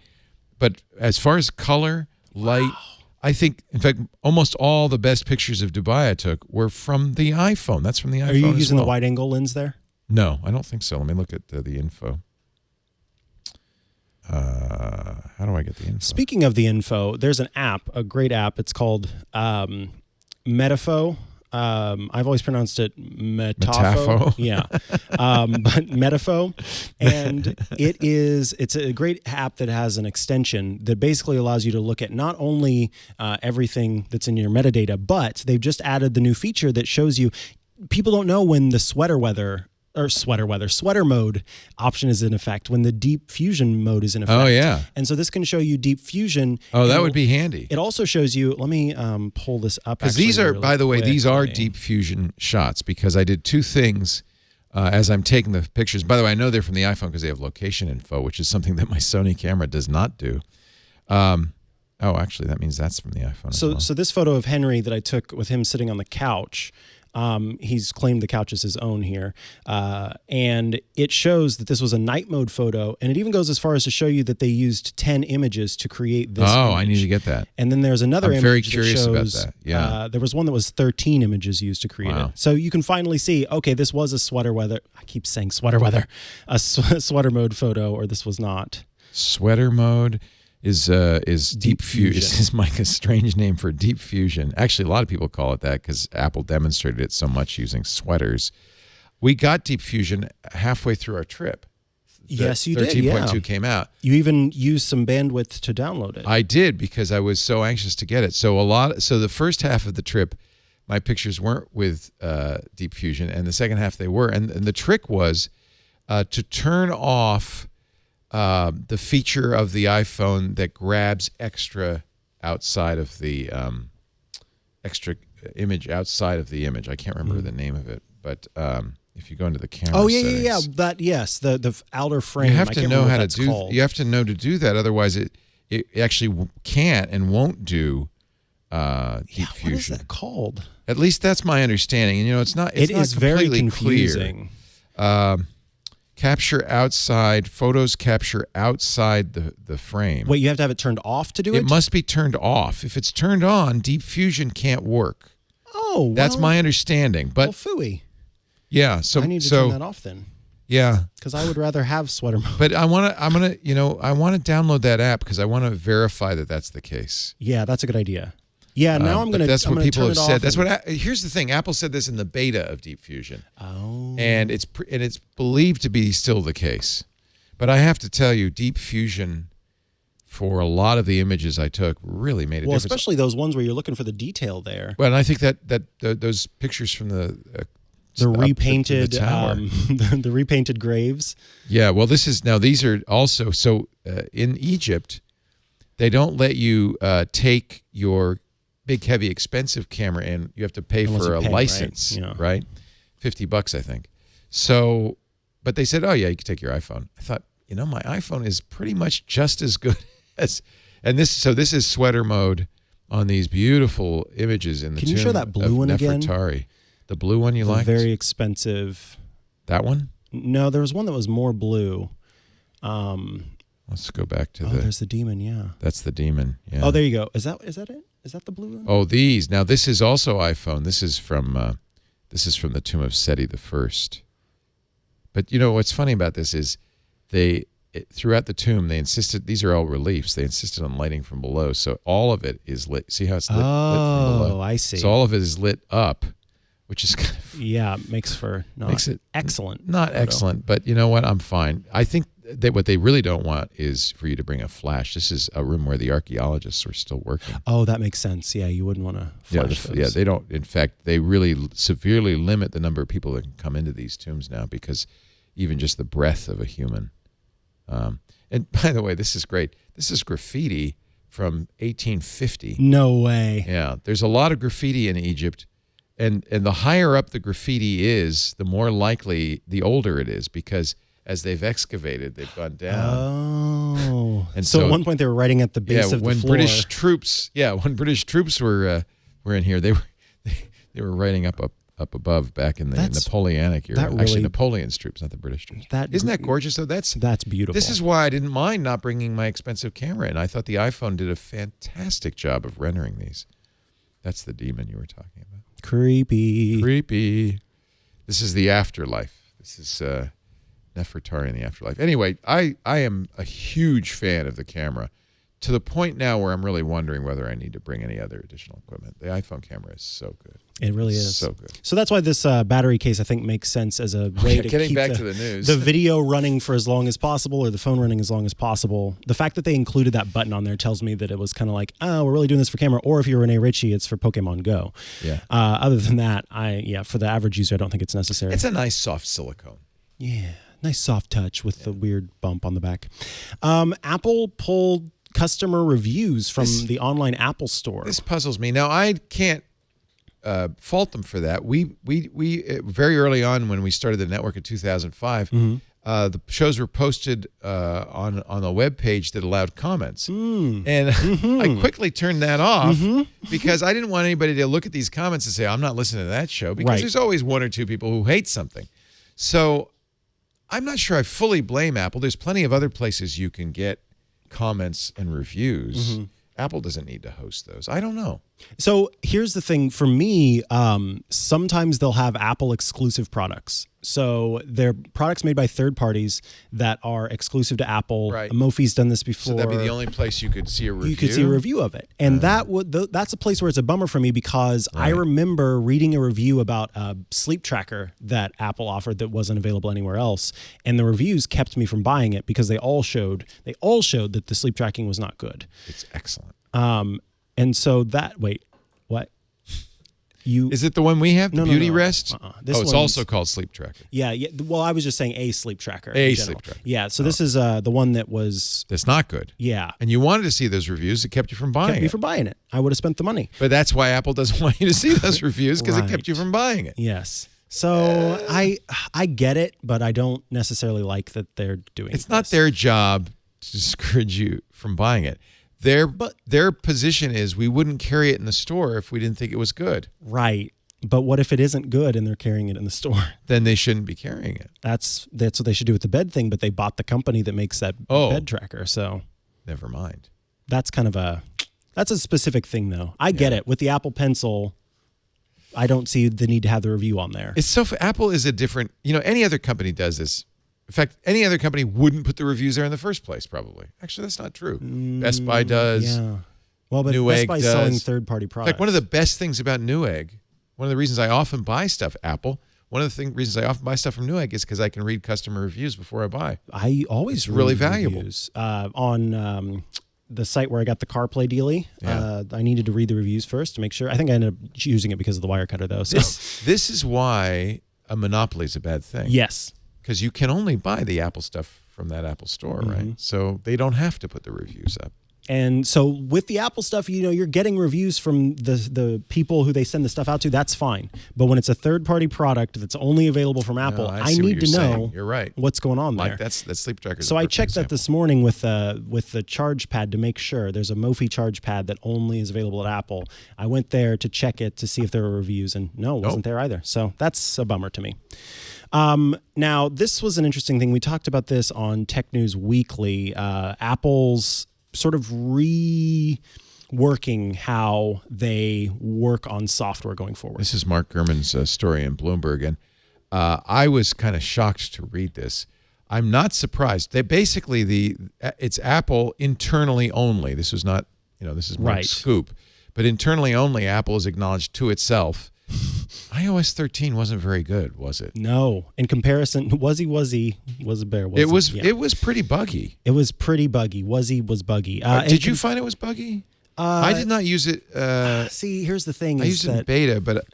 Speaker 2: But as far as color, light, I think, in fact, almost all the best pictures of Dubai I took were from the iPhone. That's from the iPhone.
Speaker 1: Are you using
Speaker 2: the
Speaker 1: wide angle lens there?
Speaker 2: No, I don't think so. Let me look at the info. How do I get the info?
Speaker 1: Speaking of the info, there's an app, a great app. It's called Metafo. I've always pronounced it Metafo. Yeah. But Metafo. And it's a great app that has an extension that basically allows you to look at not only everything that's in your metadata, but they've just added the new feature that shows you, people don't know when the sweater mode option is in effect, when the deep fusion mode is in effect.
Speaker 2: Oh, yeah.
Speaker 1: And so this can show you deep fusion.
Speaker 2: Oh, that would be handy.
Speaker 1: It also shows you, let me pull this up.
Speaker 2: Because these are,
Speaker 1: really
Speaker 2: by the way,
Speaker 1: quickly.
Speaker 2: these are deep fusion shots, because I did two things as I'm taking the pictures. By the way, I know they're from the iPhone because they have location info, which is something that my Sony camera does not do. Actually, that means that's from the iPhone as well.
Speaker 1: So this photo of Henry that I took with him sitting on the couch, he's claimed the couch as his own here. And it shows that this was a night mode photo. And it even goes as far as to show you that they used 10 images to create this image.
Speaker 2: I need to get that.
Speaker 1: And then there's another image
Speaker 2: very curious
Speaker 1: that
Speaker 2: about
Speaker 1: shows,
Speaker 2: that. Yeah.
Speaker 1: There was one that was 13 images used to create it. So you can finally see, okay, this was a sweater weather. I keep saying sweater weather. A sweater mode photo, or this was not.
Speaker 2: Sweater mode is deep fusion. Is Mikah's strange name for deep fusion. Actually, a lot of people call it that because Apple demonstrated it so much using sweaters. We got deep fusion halfway through our trip.
Speaker 1: Yes, you did.
Speaker 2: 13.2 came out.
Speaker 1: You even used some bandwidth to download it.
Speaker 2: I did because I was so anxious to get it. So the first half of the trip, my pictures weren't with Deep Fusion, and the second half they were. And the trick was to turn off the feature of the iPhone that grabs extra outside of the extra image outside of the image. I can't remember the name of it, but if you go into the camera settings,
Speaker 1: that the outer frame.
Speaker 2: You have to know how to do.
Speaker 1: Called.
Speaker 2: You have to know to do that. Otherwise, it actually can't and won't do Deep Fusion.
Speaker 1: What is that called?
Speaker 2: At least that's my understanding. And it's not. It's
Speaker 1: it
Speaker 2: not
Speaker 1: is very
Speaker 2: completely
Speaker 1: confusing.
Speaker 2: Clear. Capture outside. Photos capture outside the frame.
Speaker 1: Wait, you have to have it turned off to do it?
Speaker 2: It must be turned off. If it's turned on, Deep Fusion can't work.
Speaker 1: Oh,
Speaker 2: that's my understanding. But
Speaker 1: phooey.
Speaker 2: Yeah, so
Speaker 1: I need to turn that off then.
Speaker 2: Yeah,
Speaker 1: because I would rather have sweater mode.
Speaker 2: But I want to download that app because I want to verify that that's the case.
Speaker 1: Yeah, that's a good idea. Yeah, now I'm gonna.
Speaker 2: That's what people have said. That's
Speaker 1: what.
Speaker 2: Here's the thing. Apple said this in the beta of Deep Fusion.
Speaker 1: Oh.
Speaker 2: And it's believed to be still the case, but I have to tell you, Deep Fusion, for a lot of the images I took, really made a difference.
Speaker 1: Well, especially those ones where you're looking for the detail there.
Speaker 2: Well, and I think that those pictures from the
Speaker 1: repainted
Speaker 2: the
Speaker 1: the repainted graves.
Speaker 2: Yeah, well, these are also in Egypt, they don't let you take your big, heavy, expensive camera in. You have to pay for a license, right? $50, I think. So, but they said, oh yeah, you can take your iPhone. I thought, my iPhone is pretty much just as good as, this is sweater mode on these beautiful images in the
Speaker 1: Can you show that blue one again?
Speaker 2: The blue one you like?
Speaker 1: Very expensive.
Speaker 2: That one?
Speaker 1: No, there was one that was more blue.
Speaker 2: Let's go back to
Speaker 1: there's the demon, yeah.
Speaker 2: That's the demon, yeah.
Speaker 1: Oh, there you go. Is that it? Is that the blue one?
Speaker 2: Oh, these. Now, this is also iPhone. This is from the tomb of Seti I. But, what's funny about this is throughout the tomb, they insisted, these are all reliefs, they insisted on lighting from below. So all of it is lit. See how it's lit from below?
Speaker 1: Oh, I see.
Speaker 2: So all of it is lit up, which is kind of...
Speaker 1: Yeah, makes it excellent.
Speaker 2: Not photo. Excellent, but you know what? I'm fine. I think that what they really don't want is for you to bring a flash. This is a room where the archaeologists are still working.
Speaker 1: Oh, that makes sense. Yeah, you wouldn't want to flash those.
Speaker 2: Yeah, they don't. In fact, they really severely limit the number of people that can come into these tombs now because even just the breath of a human. And by the way, this is great. This is graffiti from 1850.
Speaker 1: No way.
Speaker 2: Yeah, there's a lot of graffiti in Egypt. And the higher up the graffiti is, the more likely, the older it is, because as they've excavated, they've gone down.
Speaker 1: Oh, and so at one point they were writing at the base of the floor.
Speaker 2: When British troops were in here, they were writing up above back in the Napoleonic era. Actually, Napoleon's troops, not the British troops. Isn't that gorgeous? Though that's
Speaker 1: beautiful.
Speaker 2: This is why I didn't mind not bringing my expensive camera in. I thought the iPhone did a fantastic job of rendering these. That's the demon you were talking about.
Speaker 1: Creepy.
Speaker 2: This is the afterlife. This is Nefertari in the afterlife. Anyway, I am a huge fan of the camera to the point now where I'm really wondering whether I need to bring any other additional equipment. The iPhone camera is so good.
Speaker 1: It really is.
Speaker 2: So good.
Speaker 1: So that's why this battery case, I think, makes sense as a way to keep
Speaker 2: back to the news.
Speaker 1: The video running for as long as possible or the phone running as long as possible. The fact that they included that button on there tells me that it was kind of like, oh, we're really doing this for camera. Or if you're Rene Ritchie, it's for Pokemon Go.
Speaker 2: Yeah.
Speaker 1: Other than that, for the average user, I don't think it's necessary.
Speaker 2: It's a nice soft silicone.
Speaker 1: Yeah. Nice soft touch with the weird bump on the back. Apple pulled customer reviews from the online Apple Store.
Speaker 2: This puzzles me. Now, I can't fault them for that. We very early on when we started the network in 2005, the shows were posted on a web page that allowed comments. And I quickly turned that off because I didn't want anybody to look at these comments and say, I'm not listening to that show, because there's always one or two people who hate something. So I'm not sure I fully blame Apple. There's plenty of other places you can get comments and reviews. Apple doesn't need to host those. I don't know.
Speaker 1: So here's the thing for me, sometimes they'll have Apple exclusive products. So they're products made by third parties that are exclusive to Apple.
Speaker 2: Right.
Speaker 1: Mophie's done this before.
Speaker 2: So that'd be the only place you could see a review?
Speaker 1: You could see a review of it. And that's a place where it's a bummer for me because I remember reading a review about a sleep tracker that Apple offered that wasn't available anywhere else. And the reviews kept me from buying it because they all showed that the sleep tracking was not good.
Speaker 2: It's excellent.
Speaker 1: And so what?
Speaker 2: Is it the one we have? The Beauty Rest?
Speaker 1: It's
Speaker 2: also called Sleep Tracker.
Speaker 1: Yeah. Well, I was just saying a sleep tracker.
Speaker 2: Sleep tracker.
Speaker 1: Yeah. So this is the one that was.
Speaker 2: That's not good.
Speaker 1: Yeah.
Speaker 2: And you wanted to see those reviews. It kept you from buying it.
Speaker 1: Kept me from buying it. I would have spent the money.
Speaker 2: But that's why Apple doesn't want you to see those reviews because it kept you from buying it.
Speaker 1: Yes. So I get it, but I don't necessarily like that they're doing
Speaker 2: It's not their job to discourage you from buying it. Their position is we wouldn't carry it in the store if we didn't think it was good.
Speaker 1: Right. But what if it isn't good and they're carrying it in the store?
Speaker 2: Then they shouldn't be carrying it.
Speaker 1: That's what they should do with the bed thing, but they bought the company that makes that bed tracker. So
Speaker 2: never mind.
Speaker 1: That's kind of that's a specific thing though. I get it. With the Apple Pencil, I don't see the need to have the review on there.
Speaker 2: Apple is a different, any other company does this. In fact, any other company wouldn't put the reviews there in the first place, probably. Actually, that's not true. Best Buy does.
Speaker 1: Yeah. Well, but
Speaker 2: Newegg
Speaker 1: Best Buy's
Speaker 2: does.
Speaker 1: selling third-party products.
Speaker 2: In fact, one of the best things about Newegg, one of the reasons I often buy stuff, Apple, one of the reasons I often buy stuff from Newegg is because I can read customer reviews before I buy.
Speaker 1: I always
Speaker 2: It's really valuable.
Speaker 1: Reviews. On the site where I got the CarPlay dealie, I needed to read the reviews first to make sure. I think I ended up using it because of the Wirecutter, though. So.
Speaker 2: This is why a monopoly is a bad thing.
Speaker 1: Yes.
Speaker 2: Because you can only buy the Apple stuff from that Apple store, right? So they don't have to put the reviews up.
Speaker 1: And so with the Apple stuff, you're getting reviews from the people who they send the stuff out to. That's fine. But when it's a third-party product that's only available from Apple, I need to know
Speaker 2: you're right.
Speaker 1: what's going on there.
Speaker 2: Like that's Sleep Tracker.
Speaker 1: So I checked that this morning with the charge pad to make sure. There's a Mophie charge pad that only is available at Apple. I went there to check it to see if there were reviews, and no, it wasn't there either. So that's a bummer to me. Now, this was an interesting thing. We talked about this on Tech News Weekly. Apple's sort of reworking how they work on software going forward.
Speaker 2: This is Mark Gurman's story in Bloomberg, and I was kind of shocked to read this. I'm not surprised. They basically it's Apple internally only. This was not, this is Mark's scoop, but internally only. Apple has acknowledged to itself. iOS 13 wasn't very good, was it?
Speaker 1: No. In comparison, was a bear.
Speaker 2: It was pretty buggy.
Speaker 1: It was pretty buggy. Was buggy.
Speaker 2: Did you find it was buggy? I did not use it.
Speaker 1: See, here's the thing.
Speaker 2: I used it in beta, but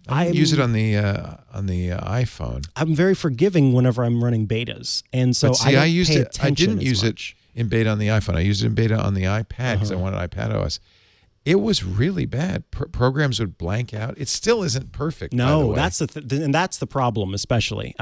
Speaker 2: I didn't use it on the iPhone.
Speaker 1: I'm very forgiving whenever I'm running betas, and so I
Speaker 2: didn't use it in beta on the iPhone. I used it in beta on the iPad because I wanted iPadOS. It was really bad. Programs would blank out. It still isn't perfect.
Speaker 1: No, that's and that's the problem, especially.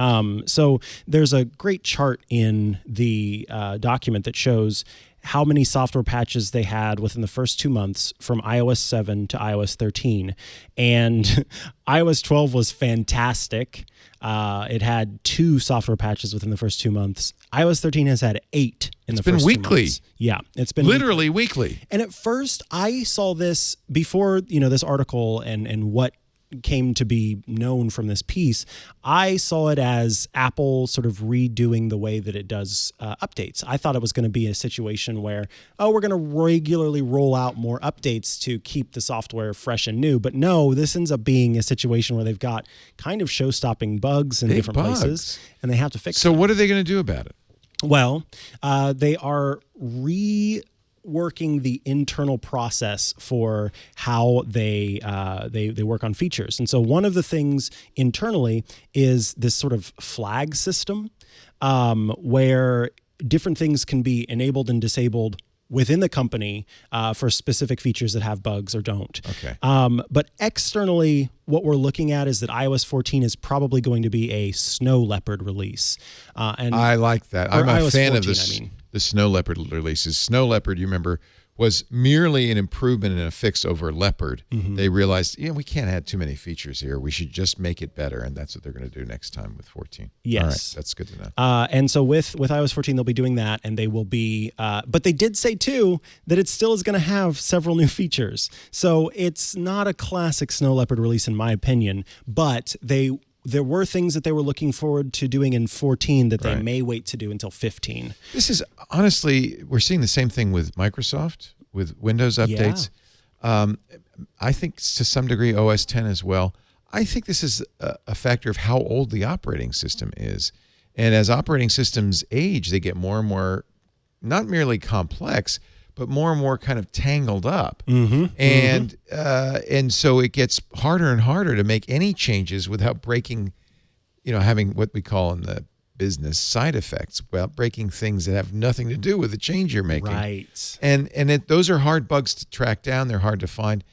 Speaker 1: So there's a great chart in the document that shows how many software patches they had within the first 2 months from iOS 7 to iOS 13. And iOS 12 was fantastic. It had 2 software patches within the first 2 months. iOS 13 has had 8 in the first 2 months. It's been weekly. Yeah, it's been
Speaker 2: literally weekly.
Speaker 1: And at first, I saw this before, this article and what came to be known from this piece. I saw it as Apple sort of redoing the way that it does updates. I thought it was going to be a situation where, we're going to regularly roll out more updates to keep the software fresh and new. But no, this ends up being a situation where they've got kind of show-stopping bugs in different places, and they have to fix them.
Speaker 2: So what are they going to do about it?
Speaker 1: Well, they are working the internal process for how they work on features. And so one of the things internally is this sort of flag system where different things can be enabled and disabled within the company for specific features that have bugs or don't.
Speaker 2: Okay.
Speaker 1: But externally, what we're looking at is that iOS 14 is probably going to be a Snow Leopard release. And
Speaker 2: I like that. I'm a
Speaker 1: iOS
Speaker 2: fan
Speaker 1: 14,
Speaker 2: of this. The Snow Leopard releases. Snow Leopard, you remember, was merely an improvement and a fix over Leopard. They realized, we can't add too many features here. We should just make it better, and that's what they're going to do next time with 14.
Speaker 1: Yes.
Speaker 2: All right, that's good to know.
Speaker 1: And so with iOS 14, they'll be doing that, and they will be, but they did say too that it still is going to have several new features. So it's not a classic Snow Leopard release in my opinion, but there were things that they were looking forward to doing in 14 that they may wait to do until 15.
Speaker 2: This is, honestly, we're seeing the same thing with Microsoft, with Windows updates. Yeah. I think to some degree OS 10 as well. I think this is a factor of how old the operating system is. And as operating systems age, they get more and more, not merely complex, but more and more kind of tangled up. And so it gets harder and harder to make any changes without breaking, having what we call in the business side effects, without breaking things that have nothing to do with the change you're making.
Speaker 1: Right.
Speaker 2: And those are hard bugs to track down. They're hard to find.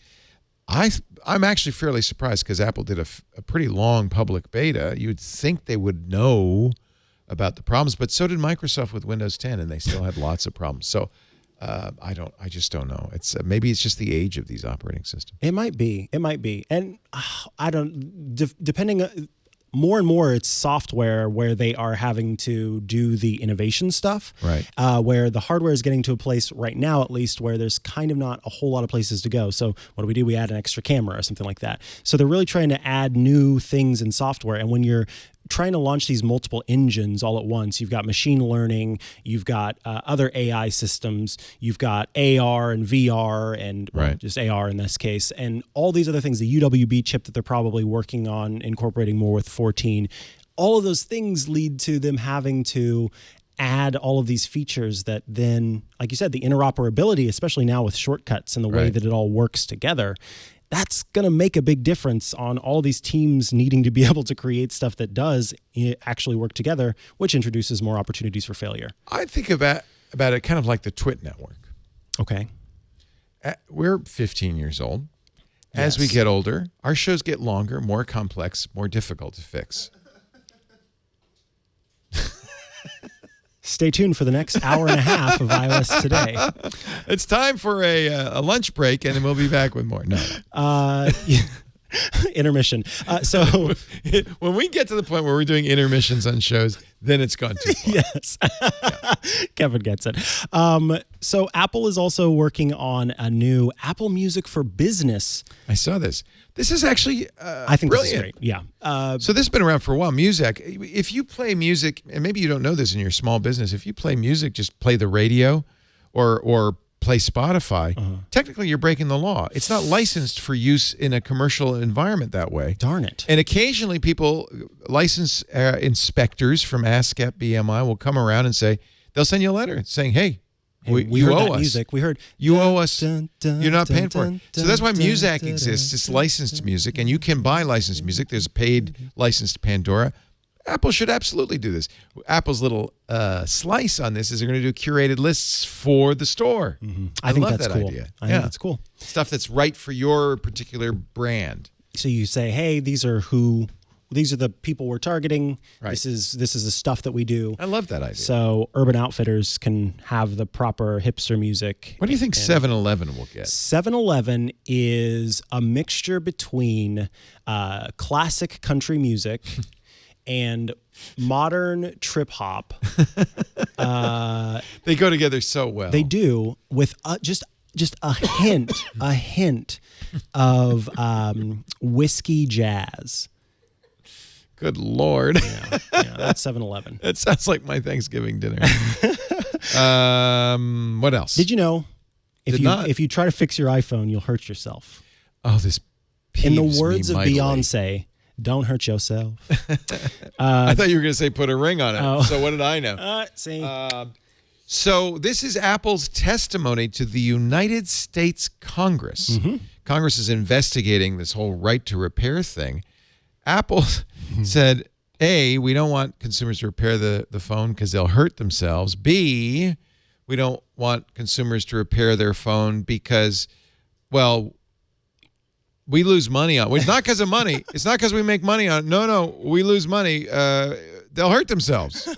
Speaker 2: I'm actually fairly surprised because Apple did a pretty long public beta. You'd think they would know about the problems, but so did Microsoft with Windows 10, and they still had lots of problems. So I just don't know. It's maybe it's just the age of these operating systems.
Speaker 1: It might be, and I don't. Depending, more and more, it's software where they are having to do the innovation stuff.
Speaker 2: Right.
Speaker 1: Where the hardware is getting to a place right now, at least, where there's kind of not a whole lot of places to go. So what do? We add an extra camera or something like that. So they're really trying to add new things in software, and when you're trying to launch these multiple engines all at once. You've got machine learning, you've got other AI systems, you've got AR and VR and just AR in this case, and all these other things, the UWB chip that they're probably working on incorporating more with 14. All of those things lead to them having to add all of these features that then, like you said, the interoperability, especially now with shortcuts and the way that it all works together, that's going to make a big difference on all these teams needing to be able to create stuff that does actually work together, which introduces more opportunities for failure.
Speaker 2: I think about it kind of like the Twit network.
Speaker 1: Okay.
Speaker 2: We're 15 years old. As we get older, our shows get longer, more complex, more difficult to fix.
Speaker 1: Stay tuned for the next hour and a half of iOS Today.
Speaker 2: It's time for a lunch break, and then we'll be back with more. No.
Speaker 1: Intermission. So
Speaker 2: when we get to the point where we're doing intermissions on shows, then it's gone too far.
Speaker 1: Yes. Kevin gets it. So Apple is also working on a new Apple Music for Business.
Speaker 2: I saw this. This is actually
Speaker 1: I think
Speaker 2: brilliant.
Speaker 1: This is great. Yeah.
Speaker 2: So this has been around for a while. Music. If you play music, and maybe you don't know this in your small business, if you play music, just play the radio or play Spotify, technically you're breaking the law. It's not licensed for use in a commercial environment that way.
Speaker 1: Darn it.
Speaker 2: And occasionally people, license inspectors from ASCAP, BMI will come around and say, they'll send you a letter saying, hey,
Speaker 1: we
Speaker 2: you
Speaker 1: heard
Speaker 2: owe
Speaker 1: that
Speaker 2: us.
Speaker 1: Music. We heard
Speaker 2: you owe us.
Speaker 1: Dun, dun,
Speaker 2: You're not paying
Speaker 1: dun,
Speaker 2: for it. So that's why
Speaker 1: dun,
Speaker 2: Muzak
Speaker 1: dun,
Speaker 2: exists.
Speaker 1: dun,
Speaker 2: It's licensed music, and you can buy licensed music. There's a paid licensed Pandora. Apple should absolutely do this. Apple's little slice on this is they're going to do curated lists for the store.
Speaker 1: I think
Speaker 2: love
Speaker 1: that's
Speaker 2: that
Speaker 1: cool.
Speaker 2: idea.
Speaker 1: I think that's cool.
Speaker 2: Stuff that's right for your particular brand.
Speaker 1: So you say, hey, these are the people we're targeting.
Speaker 2: Right.
Speaker 1: This is the stuff that we do.
Speaker 2: I love that idea.
Speaker 1: So Urban Outfitters can have the proper hipster music.
Speaker 2: What do you think 7-Eleven will get?
Speaker 1: 7-Eleven is a mixture between classic country music and modern trip hop.
Speaker 2: They go together so well.
Speaker 1: They do, with just a hint of whiskey jazz.
Speaker 2: Good Lord.
Speaker 1: Yeah, that's 7-Eleven.
Speaker 2: That sounds like my Thanksgiving dinner. What else?
Speaker 1: Did you know if you try to fix your iPhone, you'll hurt yourself?
Speaker 2: Oh, this peeves
Speaker 1: In the words
Speaker 2: me
Speaker 1: of
Speaker 2: mightily.
Speaker 1: Beyonce, don't hurt yourself.
Speaker 2: I thought you were going to say put a ring on it.
Speaker 1: Oh.
Speaker 2: So what did I know?
Speaker 1: See?
Speaker 2: So this is Apple's testimony to the United States Congress. Congress is investigating this whole right to repair thing. Apple said, A, we don't want consumers to repair the phone because they'll hurt themselves. B, we don't want consumers to repair their phone because, well, we lose money on it. It's not because of money. It's not because we make money on it. No, we lose money. They'll hurt themselves.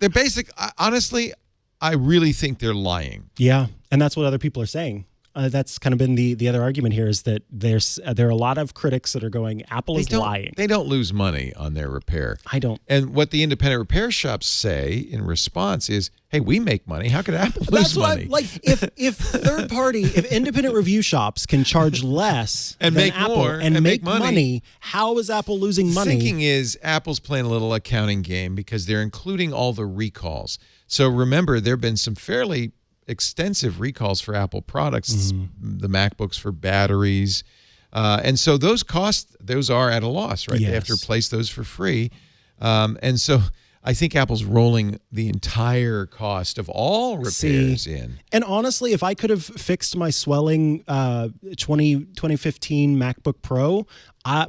Speaker 2: They're basic. Honestly, I really think they're lying.
Speaker 1: Yeah, and that's what other people are saying. That's kind of been the other argument here is that there are a lot of critics that are going, Apple is lying.
Speaker 2: They don't lose money on their repair.
Speaker 1: I don't.
Speaker 2: And what the independent repair shops say in response is, hey, we make money. How could Apple lose money?
Speaker 1: If independent review shops can charge less
Speaker 2: and
Speaker 1: than
Speaker 2: make
Speaker 1: Apple
Speaker 2: more
Speaker 1: and make money, how is Apple losing money?
Speaker 2: Thinking is Apple's playing a little accounting game because they're including all the recalls. So remember, there have been some fairly extensive recalls for Apple products, the MacBooks for batteries. And so those costs, those are at a loss, right?
Speaker 1: Yes.
Speaker 2: They have to replace those for free. And so I think Apple's rolling the entire cost of all repairs in.
Speaker 1: And honestly, if I could have fixed my swelling 2015 MacBook Pro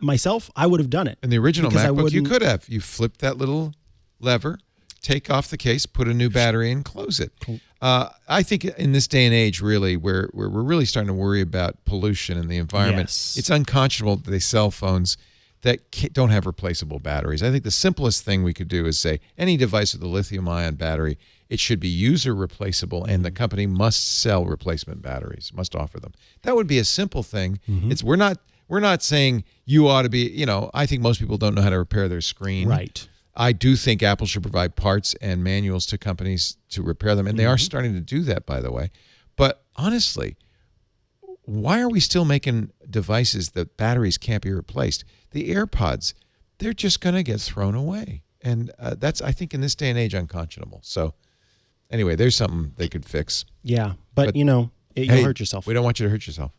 Speaker 1: myself, I would have done it.
Speaker 2: And the original MacBook, you could have. You flip that little lever, take off the case, put a new battery in, close it.
Speaker 1: Cool.
Speaker 2: I think in this day and age, really, where we're really starting to worry about pollution in the environment, it's unconscionable that they sell phones that don't have replaceable batteries. I think the simplest thing we could do is say any device with a lithium-ion battery, it should be user replaceable, and the company must sell replacement batteries, must offer them. That would be a simple thing. We're not saying you ought to be. I think most people don't know how to repair their screen.
Speaker 1: Right.
Speaker 2: I do think Apple should provide parts and manuals to companies to repair them, and they are starting to do that, by the way. But honestly, why are we still making devices that batteries can't be replaced? The AirPods, they're just going to get thrown away. And that's, I think, in this day and age, unconscionable. So anyway, there's something they could fix.
Speaker 1: Yeah, but you'll hurt yourself.
Speaker 2: We don't want you to hurt yourself.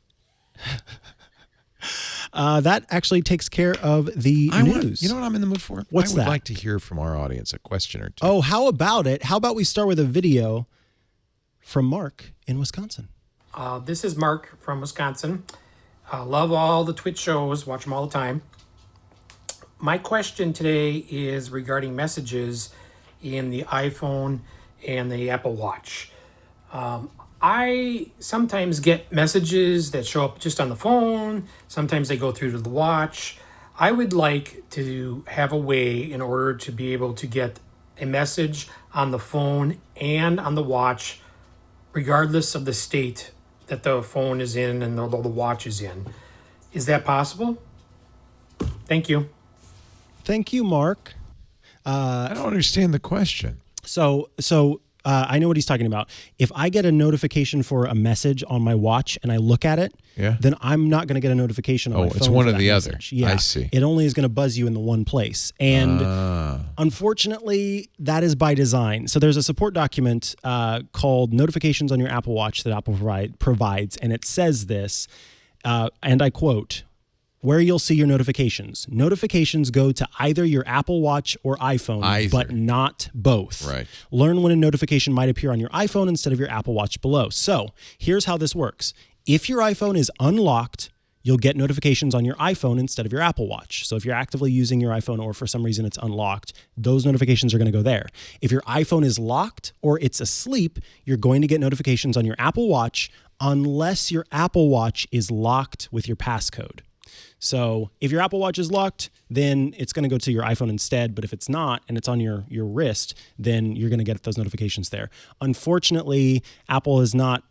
Speaker 1: That actually takes care of the news.
Speaker 2: You know what I'm in the mood for?
Speaker 1: What's that?
Speaker 2: I would like to hear from our audience a question or two.
Speaker 1: Oh, how about it? How about we start with a video from Mark in Wisconsin?
Speaker 7: This is Mark from Wisconsin. Love all the Twitch shows. Watch them all the time. My question today is regarding messages in the iPhone and the Apple Watch. I sometimes get messages that show up just on the phone. Sometimes they go through to the watch. I would like to have a way in order to be able to get a message on the phone and on the watch, regardless of the state that the phone is in and the watch is in. Is that possible? Thank you.
Speaker 1: Thank you, Mark.
Speaker 2: I don't understand the question.
Speaker 1: So I know what he's talking about. If I get a notification for a message on my watch and I look at it, then I'm not going to get a notification on my phone.
Speaker 2: It's one
Speaker 1: or
Speaker 2: the
Speaker 1: message.
Speaker 2: other.
Speaker 1: Yeah.
Speaker 2: I see.
Speaker 1: It only is going to buzz you in the one place. And unfortunately, that is by design. So there's a support document called Notifications on Your Apple Watch that Apple provides. And it says this, and I quote, where you'll see your notifications. Notifications go to either your Apple Watch or iPhone, but not both.
Speaker 2: Right.
Speaker 1: Learn when a notification might appear on your iPhone instead of your Apple Watch below. So here's how this works. If your iPhone is unlocked, you'll get notifications on your iPhone instead of your Apple Watch. So if you're actively using your iPhone or for some reason it's unlocked, those notifications are going to go there. If your iPhone is locked or it's asleep, you're going to get notifications on your Apple Watch unless your Apple Watch is locked with your passcode. So if your Apple Watch is locked, then it's going to go to your iPhone instead. But if it's not and it's on your wrist, then you're going to get those notifications there. Unfortunately, Apple has not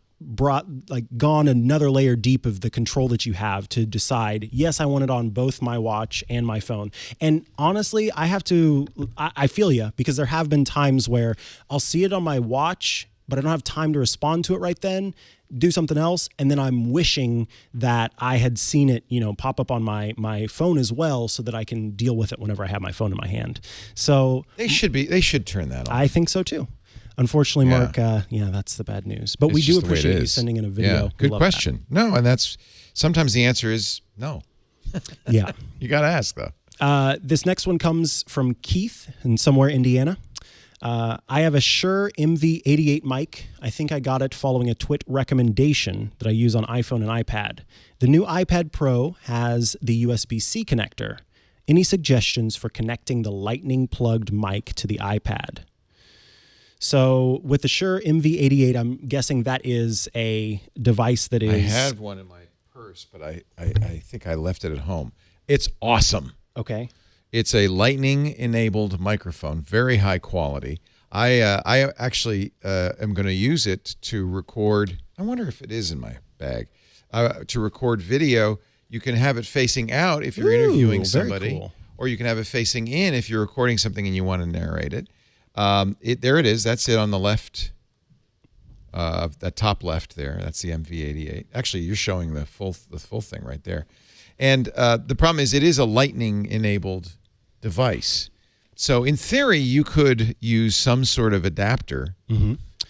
Speaker 1: gone another layer deep of the control that you have to decide, yes, I want it on both my watch and my phone. And honestly, I feel you, because there have been times where I'll see it on my watch, but I don't have time to respond to it right then, do something else, and then I'm wishing that I had seen it, pop up on my phone as well, so that I can deal with it whenever I have my phone in my hand. So
Speaker 2: they should turn that on.
Speaker 1: I think so too. Unfortunately, Mark, that's the bad news. But we do appreciate you sending in a video.
Speaker 2: Yeah, good question. No, and that's sometimes the answer is no.
Speaker 1: Yeah.
Speaker 2: You got to ask though.
Speaker 1: This next one comes from Keith in somewhere Indiana. I have a Shure MV88 mic. I think I got it following a Twit recommendation that I use on iPhone and iPad. The new iPad Pro has the USB-C connector. Any suggestions for connecting the lightning plugged mic to the iPad? So with the Shure MV88, I'm guessing that is a device that is...
Speaker 2: I had one in my purse, but I think I left it at home. It's awesome.
Speaker 1: Okay.
Speaker 2: It's a lightning-enabled microphone, very high quality. I actually am going to use it to record. I wonder if it is in my bag. To record video, you can have it facing out if you're interviewing somebody,
Speaker 1: cool.
Speaker 2: or you can have it facing in if you're recording something and you want to narrate it. There it is. That's it on the left. That top left there. That's the MV88. Actually, you're showing the full thing right there. And the problem is, it is a Lightning-enabled device. So in theory, you could use some sort of adapter.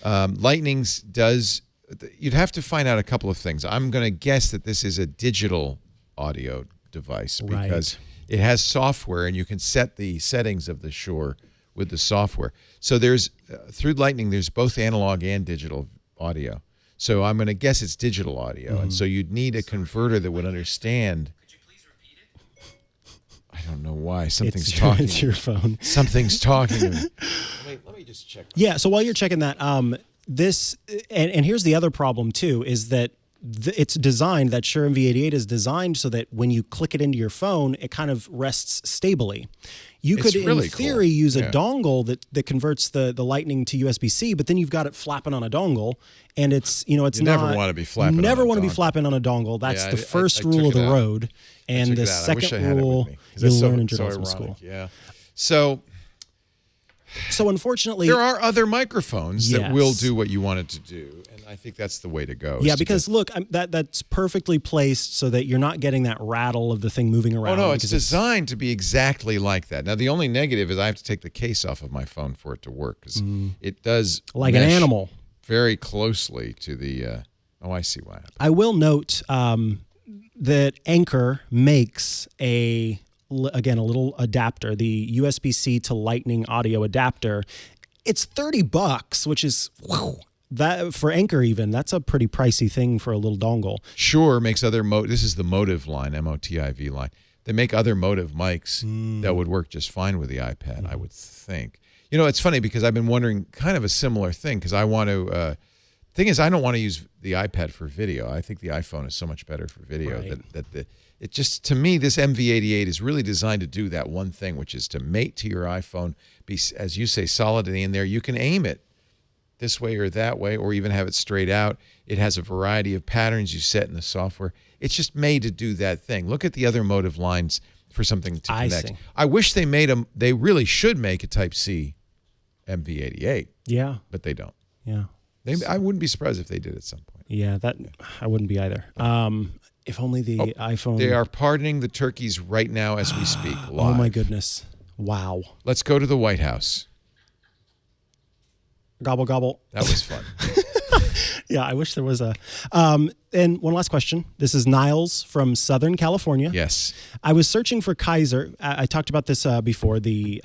Speaker 2: Lightning's does. You'd have to find out a couple of things. I'm going to guess that this is a digital audio device because it has software, and you can set the settings of the Shure with the software. So there's through Lightning, there's both analog and digital audio. So I'm going to guess it's digital audio, and so you'd need a converter that would understand. I don't know why something's talking.
Speaker 1: It's your phone.
Speaker 2: Something's talking to me. Let me just check.
Speaker 1: Yeah. So while you're checking that, this and here's the other problem too is that it's designed, that Shure MV88 is designed so that when you click it into your phone, it kind of rests stably. You could,
Speaker 2: really
Speaker 1: in theory,
Speaker 2: cool.
Speaker 1: use a dongle that converts the Lightning to USB-C, but then you've got it flapping on a dongle, and it's it's
Speaker 2: you
Speaker 1: not.
Speaker 2: Never want to be flapping.
Speaker 1: You never
Speaker 2: on
Speaker 1: want
Speaker 2: a
Speaker 1: to be
Speaker 2: dongle.
Speaker 1: flapping on a dongle. That's
Speaker 2: Yeah,
Speaker 1: the first rule of the road, and the second rule you'll learn in journalism school.
Speaker 2: Yeah. So
Speaker 1: unfortunately,
Speaker 2: there are other microphones that will do what you want it to do, and I think that's the way to go.
Speaker 1: Yeah, because look, that's perfectly placed so that you're not getting that rattle of the thing moving around.
Speaker 2: Oh no, it's designed to be exactly like that. Now the only negative is I have to take the case off of my phone for it to work because it does
Speaker 1: like an animal
Speaker 2: very closely to the. Oh, I see what happened.
Speaker 1: I will note that Anker makes a little adapter, the USB-C to Lightning audio adapter. It's $30, which is that for Anker even. That's a pretty pricey thing for a little dongle.
Speaker 2: Shure makes other this is the Motiv line, MOTIV line. They make other Motiv mics that would work just fine with the iPad, I would think. It's funny because I've been wondering kind of a similar thing because I want to. Thing is, I don't want to use the iPad for video. I think the iPhone is so much better for video it just, to me, this MV88 is really designed to do that one thing, which is to mate to your iPhone, be, as you say, solidly in there. You can aim it this way or that way, or even have it straight out. It has a variety of patterns you set in the software. It's just made to do that thing. Look at the other Motiv lines for something to connect. I wish they made them. They really should make a Type-C MV88.
Speaker 1: Yeah.
Speaker 2: But they don't.
Speaker 1: Yeah.
Speaker 2: I wouldn't be surprised if they did at some point.
Speaker 1: Yeah, I wouldn't be either. If only the iPhone.
Speaker 2: They are pardoning the turkeys right now as we speak. Live.
Speaker 1: Oh my goodness! Wow.
Speaker 2: Let's go to the White House.
Speaker 1: Gobble gobble.
Speaker 2: That was fun.
Speaker 1: Yeah, I wish there was a. And one last question. This is Niles from Southern California.
Speaker 2: Yes.
Speaker 1: I was searching for Kaiser. I talked about this before. The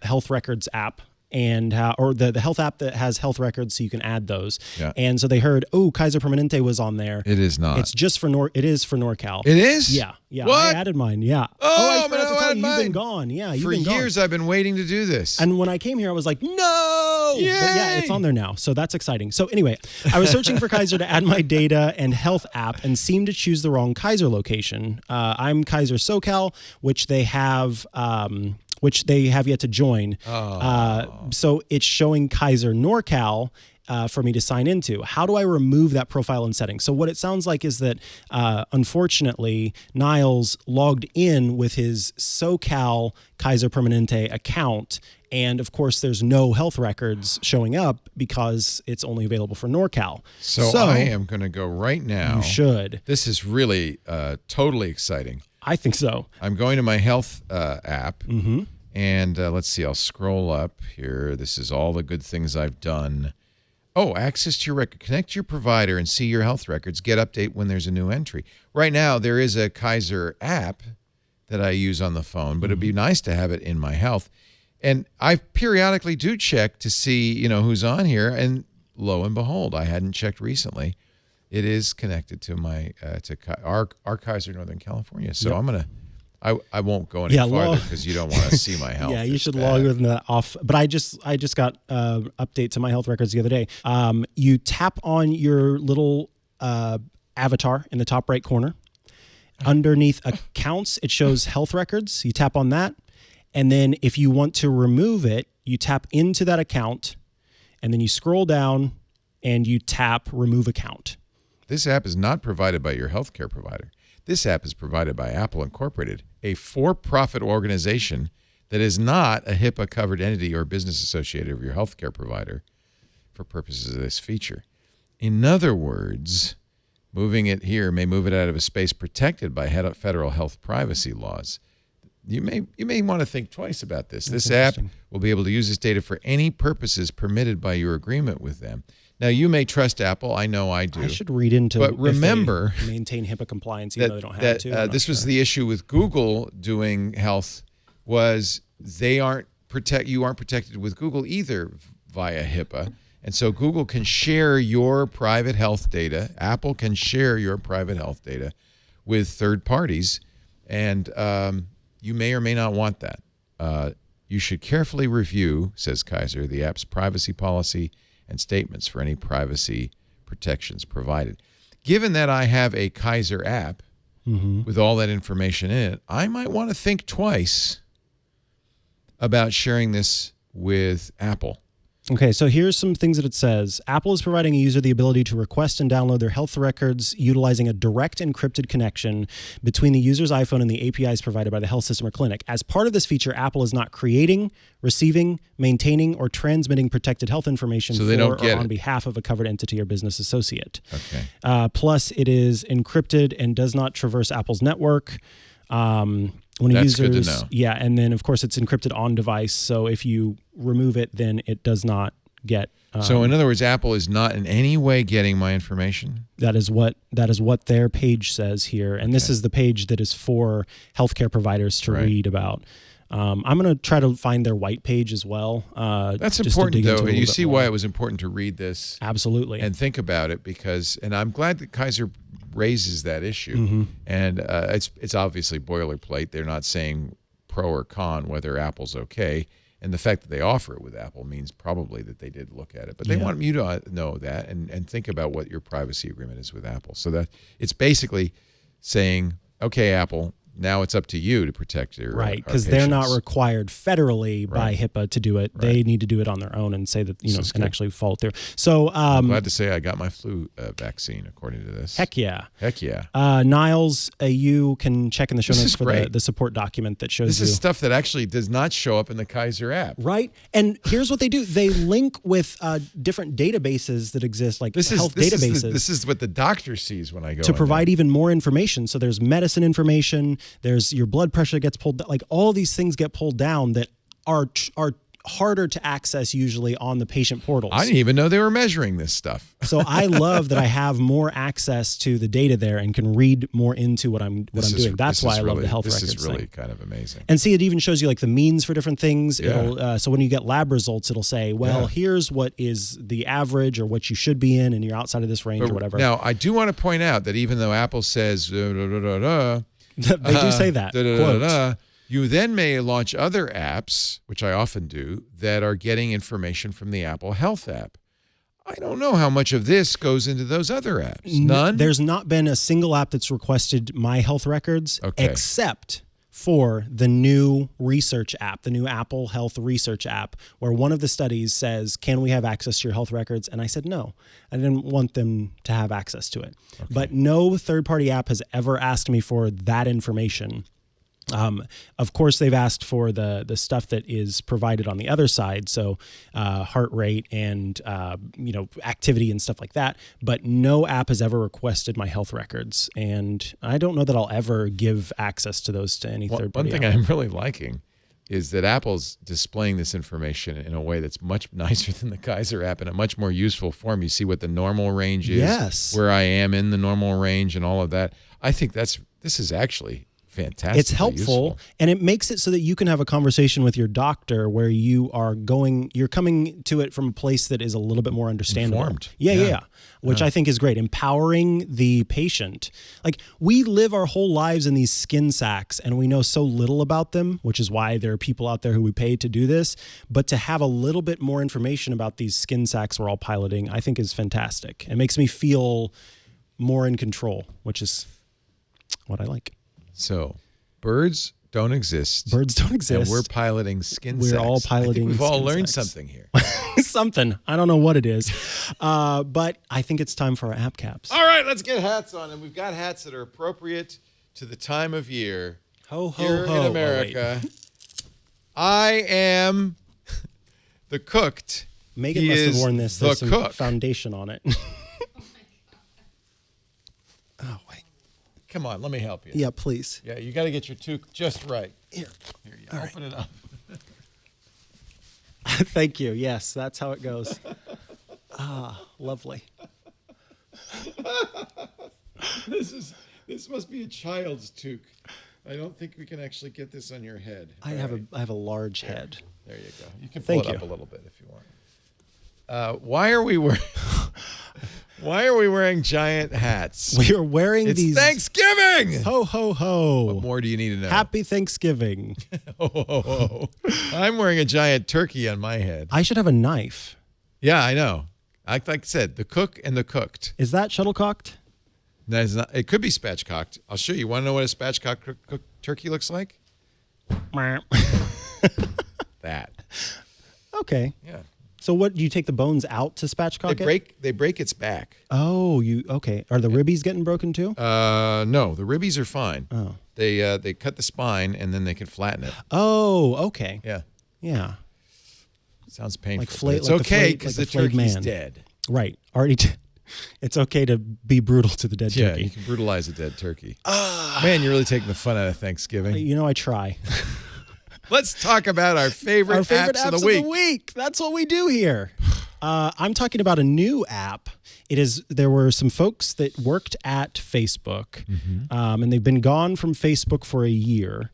Speaker 1: health records app. And or the health app that has health records, so you can add those.
Speaker 2: Yeah.
Speaker 1: And so they heard, Kaiser Permanente was on there.
Speaker 2: It is not.
Speaker 1: It's just for It is for NorCal.
Speaker 2: It is?
Speaker 1: Yeah.
Speaker 2: What?
Speaker 1: I added mine. Yeah. I forgot to tell you, you've been gone. Yeah, you've been gone.
Speaker 2: For years, I've been waiting to do this.
Speaker 1: And when I came here, I was like, no!
Speaker 2: Yay!
Speaker 1: But yeah, it's on there now. So that's exciting. So anyway, I was searching for Kaiser to add my data and health app and seemed to choose the wrong Kaiser location. I'm Kaiser SoCal, which they have yet to join. So it's showing Kaiser NorCal for me to sign into. How do I remove that profile and settings? So what it sounds like is that, unfortunately, Niles logged in with his SoCal Kaiser Permanente account. And of course, there's no health records showing up because it's only available for NorCal.
Speaker 2: So I am going to go right now.
Speaker 1: You should.
Speaker 2: This is really totally exciting.
Speaker 1: I think so.
Speaker 2: I'm going to my health app, and let's see. I'll scroll up here. This is all the good things I've done. Oh, access to your record. Connect to your provider and see your health records. Get update when there's a new entry. Right now, there is a Kaiser app that I use on the phone, but it'd be nice to have it in my health. And I periodically do check to see, who's on here. And lo and behold, I hadn't checked recently. It is connected to my our Kaiser Northern California. So I'm gonna. I won't go any farther because you don't want to see my health.
Speaker 1: Yeah, you should log in that off. But I just got update to my health records the other day. You tap on your little avatar in the top right corner. Underneath accounts, it shows health records. You tap on that. And then if you want to remove it, you tap into that account, and then you scroll down and you tap remove account.
Speaker 2: This app is not provided by your healthcare provider. This app is provided by Apple Incorporated, a for-profit organization that is not a HIPAA-covered entity or business associated with your healthcare provider for purposes of this feature. In other words, moving it here may move it out of a space protected by federal health privacy laws. You may want to think twice about this. This app will be able to use this data for any purposes permitted by your agreement with them. Now, you may trust Apple. I know I do.
Speaker 1: I should read into
Speaker 2: but remember,
Speaker 1: if they maintain HIPAA compliance, even though they don't have to.
Speaker 2: This was the issue with Google doing health, was you aren't protected with Google either via HIPAA. And so Google can share your private health data. Apple can share your private health data with third parties. And you may or may not want that. You should carefully review, says Kaiser, the app's privacy policy and statements for any privacy protections provided. Given that I have a Kaiser app with all that information in it, I might want to think twice about sharing this with Apple.
Speaker 1: Okay, so here's some things that it says. Apple is providing a user the ability to request and download their health records utilizing a direct encrypted connection between the user's iPhone and the APIs provided by the health system or clinic. As part of this feature, Apple is not creating, receiving, maintaining, or transmitting protected health information on behalf of a covered entity or business associate.
Speaker 2: Okay.
Speaker 1: Plus, it is encrypted and does not traverse Apple's network.
Speaker 2: That's good to know.
Speaker 1: Yeah, and then of course it's encrypted on device. So if you remove it, then it does not get.
Speaker 2: So in other words, Apple is not in any way getting my information.
Speaker 1: That is what their page says here, and this is the page that is for healthcare providers to read about. I'm going to try to find their white page as well.
Speaker 2: That's important, though. You see why it was important to read this.
Speaker 1: Absolutely.
Speaker 2: And think about it and I'm glad that Kaiser raises that issue. And it's obviously boilerplate. They're not saying pro or con whether Apple's okay. And the fact that they offer it with Apple means probably that they did look at it. But they want you to know that and think about what your privacy agreement is with Apple. So that it's basically saying, okay, Apple, now it's up to you to protect your
Speaker 1: right, because they're not required federally by HIPAA to do it. They need to do it on their own and say that can actually follow through. So
Speaker 2: I'm glad to say I got my flu vaccine according to this.
Speaker 1: Heck yeah.
Speaker 2: Niles,
Speaker 1: you can check in the show notes for the support document that shows
Speaker 2: this is stuff that actually does not show up in the Kaiser app.
Speaker 1: Right, and here's what they do: they link with different databases that exist, like health databases.
Speaker 2: This is what the doctor sees when I go
Speaker 1: to provide even more information. So there's medicine information. There's your blood pressure gets pulled, like all these things get pulled down that are harder to access usually on the patient portals.
Speaker 2: I didn't even know they were measuring this stuff.
Speaker 1: So I love that I have more access to the data there and can read more into what I'm doing. That's why I love the health records
Speaker 2: thing. This is really
Speaker 1: thing.
Speaker 2: kind of amazing.
Speaker 1: And see, it even shows you like the means for different things.
Speaker 2: Yeah.
Speaker 1: So when you get lab results, it'll say, well, here's what is the average or what you should be in, and you're outside of this range or whatever.
Speaker 2: Now, I do want to point out that even though Apple says,
Speaker 1: they do say that. Quote.
Speaker 2: You then may launch other apps, which I often do, that are getting information from the Apple Health app. I don't know how much of this goes into those other apps. None?
Speaker 1: There's not been a single app that's requested my health records, except for the new research app, the new Apple Health Research app, where one of the studies says, can we have access to your health records? And I said, no, I didn't want them to have access to it. Okay. But no third-party app has ever asked me for that information. Of course, they've asked for the stuff that is provided on the other side, so heart rate and activity and stuff like that. But no app has ever requested my health records, and I don't know that I'll ever give access to those to any third-party
Speaker 2: app. One thing
Speaker 1: I'm
Speaker 2: really liking is that Apple's displaying this information in a way that's much nicer than the Kaiser app in a much more useful form. You see what the normal range is, where I am in the normal range, and all of that. I think this is actually fantastic.
Speaker 1: It's helpful, and it makes it so that you can have a conversation with your doctor where you're coming to it from a place that is a little bit more understandable.
Speaker 2: Informed.
Speaker 1: Yeah. Which I think is great. Empowering the patient. Like, we live our whole lives in these skin sacks, and we know so little about them, which is why there are people out there who we pay to do this. But to have a little bit more information about these skin sacks we're all piloting, I think is fantastic. It makes me feel more in control, which is what I like.
Speaker 2: So, birds don't exist.
Speaker 1: Birds don't exist.
Speaker 2: And we're piloting skin
Speaker 1: We're
Speaker 2: sex.
Speaker 1: all piloting
Speaker 2: I think we've all
Speaker 1: skin
Speaker 2: learned
Speaker 1: sex.
Speaker 2: something here.
Speaker 1: Something. I don't know what it is. But I think it's time for our app caps.
Speaker 2: All right, let's get hats on. And we've got hats that are appropriate to the time of year.
Speaker 1: Ho, ho,
Speaker 2: Here
Speaker 1: ho.
Speaker 2: in America. I am the cooked.
Speaker 1: Megan
Speaker 2: He
Speaker 1: must have
Speaker 2: is
Speaker 1: worn this.
Speaker 2: the
Speaker 1: There's some
Speaker 2: cook.
Speaker 1: foundation on it. Oh, wait.
Speaker 2: Come on, let me help you.
Speaker 1: Yeah, please.
Speaker 2: Yeah, you got to get your toque just right.
Speaker 1: Here.
Speaker 2: Here, you
Speaker 1: All
Speaker 2: open it up.
Speaker 1: Thank you. Yes, that's how it goes. Lovely.
Speaker 2: This must be a child's toque. I don't think we can actually get this on your head.
Speaker 1: I have a large head.
Speaker 2: There you go. You can pull
Speaker 1: Thank
Speaker 2: it up
Speaker 1: you.
Speaker 2: a little bit if you want. Why are we wearing giant hats?
Speaker 1: We are wearing
Speaker 2: It's
Speaker 1: these.
Speaker 2: Thanksgiving.
Speaker 1: Ho, ho, ho.
Speaker 2: What more do you need to know?
Speaker 1: Happy Thanksgiving.
Speaker 2: Ho, ho, ho. I'm wearing a giant turkey on my head.
Speaker 1: I should have a knife.
Speaker 2: Yeah, I know. Like I said, the cook and the cooked.
Speaker 1: Is that shuttlecocked?
Speaker 2: That is not. It could be spatchcocked. I'll show you. Want to know what a spatchcocked cooked turkey looks like? That.
Speaker 1: Okay.
Speaker 2: Yeah.
Speaker 1: So what, do you take the bones out to spatchcock it?
Speaker 2: They break its back.
Speaker 1: Oh, okay. Are the ribbies getting broken too?
Speaker 2: No, the ribbies are fine.
Speaker 1: Oh.
Speaker 2: They cut the spine and then they can flatten it.
Speaker 1: Oh, okay.
Speaker 2: Yeah.
Speaker 1: Yeah.
Speaker 2: Sounds painful.
Speaker 1: Like
Speaker 2: But it's
Speaker 1: like the
Speaker 2: okay
Speaker 1: flayed-
Speaker 2: because
Speaker 1: like
Speaker 2: the
Speaker 1: the flayed
Speaker 2: turkey's
Speaker 1: man.
Speaker 2: dead.
Speaker 1: Right. Already. It's okay to be brutal to the dead
Speaker 2: Yeah,
Speaker 1: turkey.
Speaker 2: you can brutalize a dead turkey. Man, you're really taking the fun out of Thanksgiving.
Speaker 1: You know, I try.
Speaker 2: Let's talk about our favorite apps of the week.
Speaker 1: That's what we do here. I'm talking about a new app. There were some folks that worked at Facebook, and they've been gone from Facebook for a year.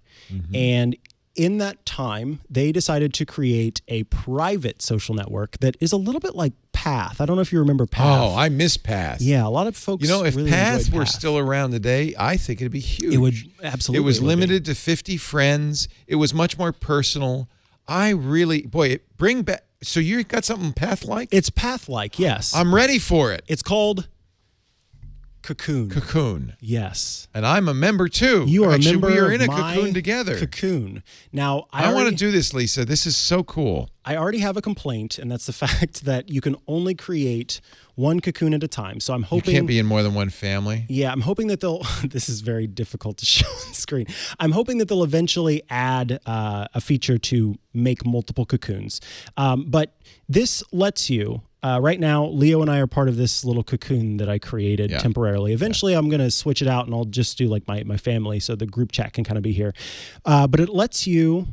Speaker 1: And in that time, they decided to create a private social network that is a little bit like Path. I don't know if you remember Path.
Speaker 2: Oh, I miss Path.
Speaker 1: Yeah, a lot of folks.
Speaker 2: You know, if
Speaker 1: really
Speaker 2: Path
Speaker 1: enjoyed
Speaker 2: were
Speaker 1: Path.
Speaker 2: still around today, I think it'd be huge.
Speaker 1: It would absolutely.
Speaker 2: It was
Speaker 1: would be.
Speaker 2: limited to 50 friends. It was much more personal. Bring back. So you got something Path-like?
Speaker 1: It's Path-like, yes.
Speaker 2: I'm ready for it.
Speaker 1: It's called Cocoon.
Speaker 2: Cocoon.
Speaker 1: Yes.
Speaker 2: And I'm a member too.
Speaker 1: You are
Speaker 2: Actually,
Speaker 1: a member
Speaker 2: we are in a
Speaker 1: of my
Speaker 2: cocoon together.
Speaker 1: Cocoon. Now,
Speaker 2: I want to do this, Lisa. This is so cool.
Speaker 1: I already have a complaint, and that's the fact that you can only create one cocoon at a time. So I'm hoping
Speaker 2: You can't be in more than one family.
Speaker 1: Yeah, I'm hoping that they'll. This is very difficult to show on the screen. I'm hoping that they'll eventually add a feature to make multiple cocoons. But this lets you. Right now, Leo and I are part of this little cocoon that I created temporarily. Eventually, I'm going to switch it out, and I'll just do like my family, so the group chat can kind of be here. But it lets you.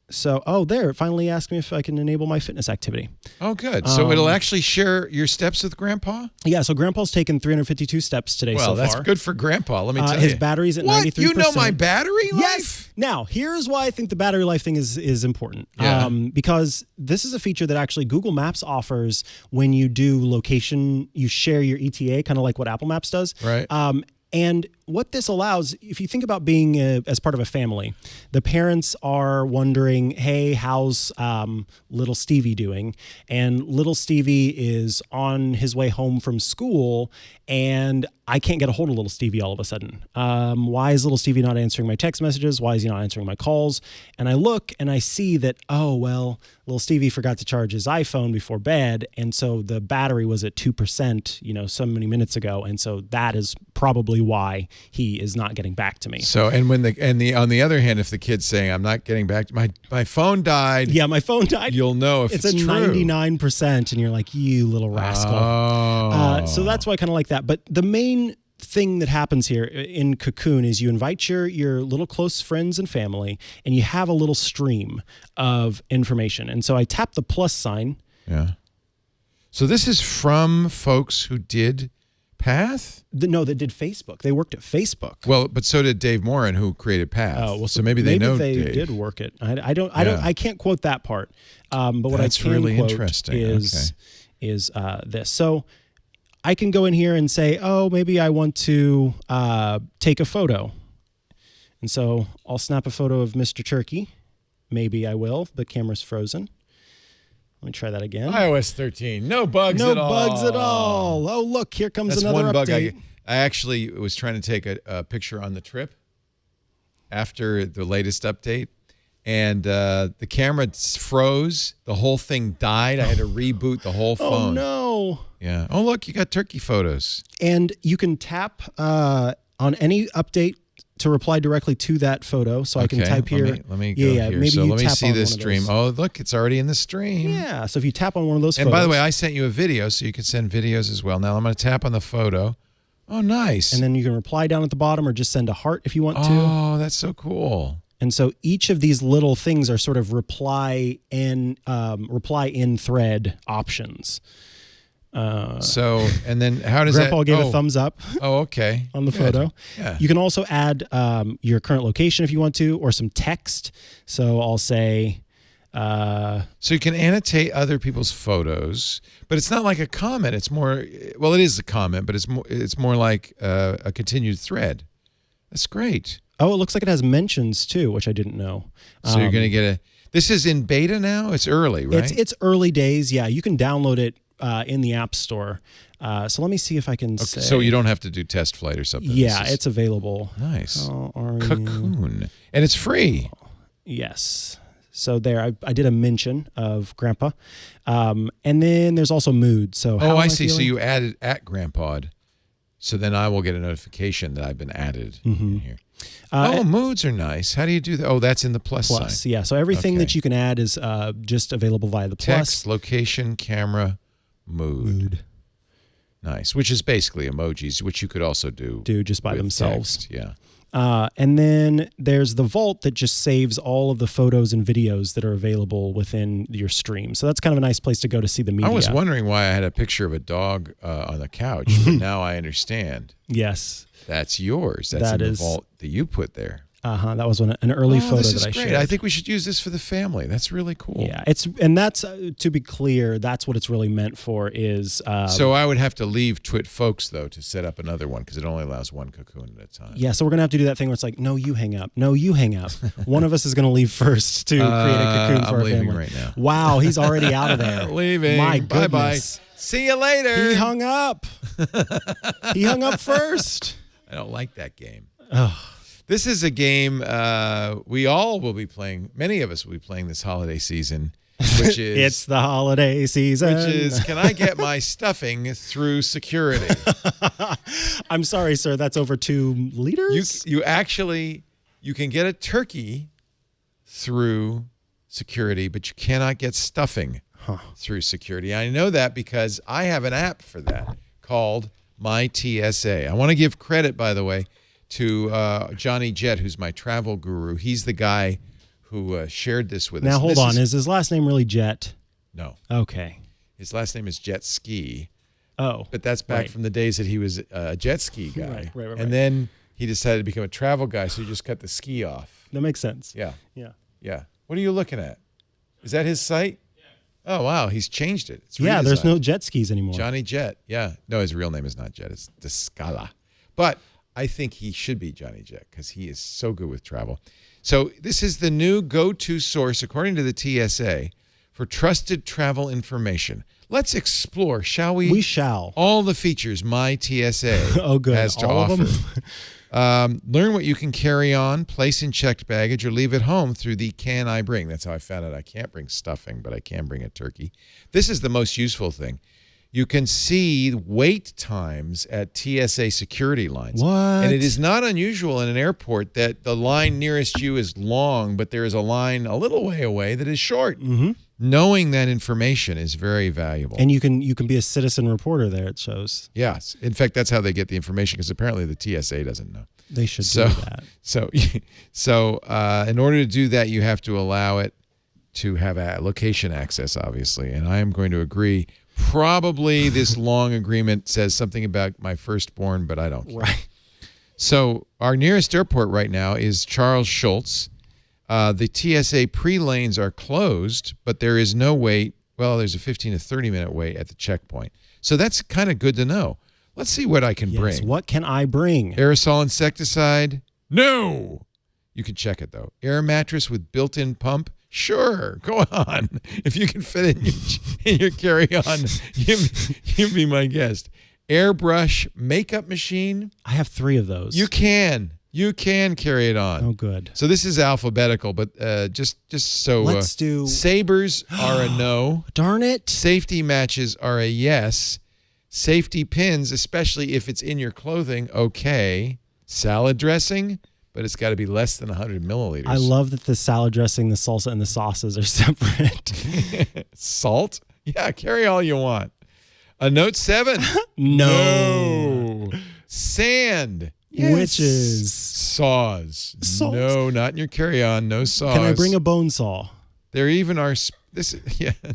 Speaker 1: So, there, it finally asked me if I can enable my fitness activity.
Speaker 2: Oh, good. So it'll actually share your steps with Grandpa?
Speaker 1: Yeah, so Grandpa's taken 352 steps today so far.
Speaker 2: Well, that's good for Grandpa, let me tell you.
Speaker 1: His battery's at 93%.
Speaker 2: You know my battery life?
Speaker 1: Yes. Now, here's why I think the battery life thing is important.
Speaker 2: Yeah.
Speaker 1: Because this is a feature that actually Google Maps offers when you do location, you share your ETA, kind of like what Apple Maps does.
Speaker 2: Right.
Speaker 1: And what this allows, if you think about being as part of a family, the parents are wondering, hey, how's little Stevie doing? And little Stevie is on his way home from school, and I can't get a hold of little Stevie all of a sudden. Why is little Stevie not answering my text messages? Why is he not answering my calls? And I look and I see that, little Stevie forgot to charge his iPhone before bed, and so the battery was at 2%, so many minutes ago, and so that is probably why he is not getting back to me.
Speaker 2: So, and on the other hand, if the kid's saying, I'm not getting back to my phone died.
Speaker 1: Yeah, my phone died.
Speaker 2: You'll know if it's
Speaker 1: a
Speaker 2: true.
Speaker 1: 99%, and you're like, you little rascal. So that's why I kind of like that. But the main thing that happens here in Cocoon is you invite your little close friends and family, and you have a little stream of information. And so I tap the plus sign.
Speaker 2: Yeah. So this is from folks who did Path?
Speaker 1: That did Facebook. They worked at Facebook.
Speaker 2: Well, but so did Dave Morin, who created Path.
Speaker 1: Oh, well,
Speaker 2: so maybe they know
Speaker 1: they
Speaker 2: Dave.
Speaker 1: did work it. I can't quote that part. But what
Speaker 2: That's
Speaker 1: I can
Speaker 2: really
Speaker 1: quote
Speaker 2: interesting.
Speaker 1: is this. So I can go in here and say, maybe I want to take a photo. And so I'll snap a photo of Mr. Turkey. Maybe I will. The camera's frozen. Let me try that again.
Speaker 2: iOS 13. No bugs
Speaker 1: No
Speaker 2: at all.
Speaker 1: bugs at all. Oh, look, here comes
Speaker 2: That's
Speaker 1: another
Speaker 2: one bug.
Speaker 1: update.
Speaker 2: I actually was trying to take a picture on the trip. after the latest update, and the camera froze. The whole thing died. I had to reboot the whole phone.
Speaker 1: Oh, no.
Speaker 2: Yeah. Oh, look, you got turkey photos.
Speaker 1: And you can tap on any update to reply directly to that photo. So I can type here.
Speaker 2: Let me go here.
Speaker 1: Maybe
Speaker 2: so
Speaker 1: you
Speaker 2: let me
Speaker 1: tap
Speaker 2: see
Speaker 1: on
Speaker 2: this
Speaker 1: one of
Speaker 2: stream.
Speaker 1: those.
Speaker 2: Oh, look, it's already in the stream.
Speaker 1: Yeah. So if you tap on one of those
Speaker 2: And
Speaker 1: photos.
Speaker 2: by the way, I sent you a video, so you can send videos as well. Now I'm going to tap on the photo. Oh, nice.
Speaker 1: And then you can reply down at the bottom or just send a heart if you want to.
Speaker 2: Oh, that's so cool.
Speaker 1: And so each of these little things are sort of reply in thread options.
Speaker 2: And then how does
Speaker 1: Grandpa
Speaker 2: that?
Speaker 1: gave a thumbs up.
Speaker 2: Oh, okay.
Speaker 1: On the
Speaker 2: Good.
Speaker 1: photo.
Speaker 2: Yeah.
Speaker 1: You can also add your current location if you want to, or some text. So I'll say.
Speaker 2: So you can annotate other people's photos, but it's not like a comment. It's more. Well, it is a comment, but it's more like a continued thread. That's great.
Speaker 1: Oh, it looks like it has mentions too, which I didn't know.
Speaker 2: So you're going to get This is in beta now. It's early, right?
Speaker 1: It's early days. Yeah, you can download it in the App Store. So let me see if I can say.
Speaker 2: So you don't have to do test flight or something.
Speaker 1: Yeah, it's available.
Speaker 2: Nice.
Speaker 1: Cocoon.
Speaker 2: Cocoon. And it's free.
Speaker 1: Yes. So there, I did a mention of Grandpa. And then there's also mood. So how am
Speaker 2: I see.
Speaker 1: feeling?
Speaker 2: So you added at Grandpod. So then I will get a notification that I've been added in here. Moods are nice. How do you do that? Oh, that's in the plus sign.
Speaker 1: Yeah. So everything that you can add is just available via the plus.
Speaker 2: Text, location, camera, mood. Nice. Which is basically emojis, which you could also do
Speaker 1: just by themselves.
Speaker 2: Text. Yeah.
Speaker 1: And then there's the vault that just saves all of the photos and videos that are available within your stream. So that's kind of a nice place to go to see the media.
Speaker 2: I was wondering why I had a picture of a dog on the couch, but now I understand.
Speaker 1: Yes.
Speaker 2: That's yours. That's in the vault that you put there.
Speaker 1: That was an early photo
Speaker 2: this is
Speaker 1: that I
Speaker 2: great.
Speaker 1: shared.
Speaker 2: I think we should use this for the family. That's really cool.
Speaker 1: Yeah, that's to be clear, that's what it's really meant for. Is
Speaker 2: so I would have to leave Twit Folks though to set up another one because it only allows one Cocoon at a time.
Speaker 1: Yeah, so we're gonna have to do that thing where it's like, no, you hang up. No, you hang up. One of us is gonna leave first to create a Cocoon for our
Speaker 2: leaving
Speaker 1: family.
Speaker 2: right now.
Speaker 1: Wow, he's already out of there.
Speaker 2: Leaving.
Speaker 1: My
Speaker 2: Bye bye.
Speaker 1: goodness.
Speaker 2: See you later.
Speaker 1: He hung up. He hung up first.
Speaker 2: I don't like that game.
Speaker 1: Oh.
Speaker 2: This is a game we all will be playing. Many of us will be playing this holiday season, which is
Speaker 1: it's the holiday season.
Speaker 2: Which is, can I get my stuffing through security?
Speaker 1: I'm sorry, sir. That's over 2 liters.
Speaker 2: You can get a turkey through security, but you cannot get stuffing through security. I know that because I have an app for that called MyTSA. I want to give credit, by the way, to Johnny Jett, who's my travel guru. He's the guy who shared this with us.
Speaker 1: Now, hold on. Is his last name really Jet?
Speaker 2: No.
Speaker 1: Okay.
Speaker 2: His last name is Jet Ski.
Speaker 1: Oh.
Speaker 2: But that's back from the days that he was a jet ski guy.
Speaker 1: Right.
Speaker 2: And then he decided to become a travel guy, so he just cut the ski off.
Speaker 1: That makes sense.
Speaker 2: Yeah.
Speaker 1: Yeah.
Speaker 2: What are you looking at? Is that his site? Oh, wow. He's changed it. It's
Speaker 1: there's no jet skis anymore.
Speaker 2: Johnny Jett. Yeah. No, his real name is not Jett. It's Descala. But I think he should be Johnny Jett because he is so good with travel. So this is the new go-to source, according to the TSA, for trusted travel information. Let's explore, shall we?
Speaker 1: We shall.
Speaker 2: All the features MyTSA
Speaker 1: oh, good.
Speaker 2: has to
Speaker 1: all
Speaker 2: offer.
Speaker 1: Of them?
Speaker 2: Learn what you can carry on, place in checked baggage, or leave at home through the Can I Bring. That's how I found out I can't bring stuffing, but I can bring a turkey. This is the most useful thing. You can see wait times at TSA security lines.
Speaker 1: What?
Speaker 2: And it is not unusual in an airport that the line nearest you is long, but there is a line a little way away that is short.
Speaker 1: Mm-hmm.
Speaker 2: Knowing that information is very valuable.
Speaker 1: And you can be a citizen reporter there, it shows.
Speaker 2: Yes. In fact, that's how they get the information because apparently the TSA doesn't know.
Speaker 1: They should do that.
Speaker 2: So in order to do that, you have to allow it to have a location access, obviously. And I am going to agree. Probably this long agreement says something about my firstborn, but I don't care.
Speaker 1: Right.
Speaker 2: So our nearest airport right now is Charles Schultz. The TSA pre-lanes are closed, but there is no wait. Well, there's a 15 to 30-minute wait at the checkpoint. So that's kind of good to know. Let's see what I can bring.
Speaker 1: What can I bring?
Speaker 2: Aerosol insecticide? No. You can check it, though. Air mattress with built-in pump? Sure, go on. If you can fit in your carry-on, you be my guest. Airbrush makeup machine?
Speaker 1: I have 3 of those.
Speaker 2: You can You can carry it on.
Speaker 1: Oh, good.
Speaker 2: So this is alphabetical, but just so
Speaker 1: let's do
Speaker 2: sabers are a no.
Speaker 1: Darn it.
Speaker 2: Safety matches are a yes. Safety pins, especially if it's in your clothing, okay. Salad dressing, but it's got to be less than 100 milliliters.
Speaker 1: I love that the salad dressing, the salsa, and the sauces are separate.
Speaker 2: Salt? Yeah, carry all you want. A Note 7?
Speaker 1: No.
Speaker 2: Sand.
Speaker 1: Yes. Witches.
Speaker 2: Saws.
Speaker 1: Salt.
Speaker 2: No, not in your carry-on. No saws.
Speaker 1: Can I bring a bone saw?
Speaker 2: There even are...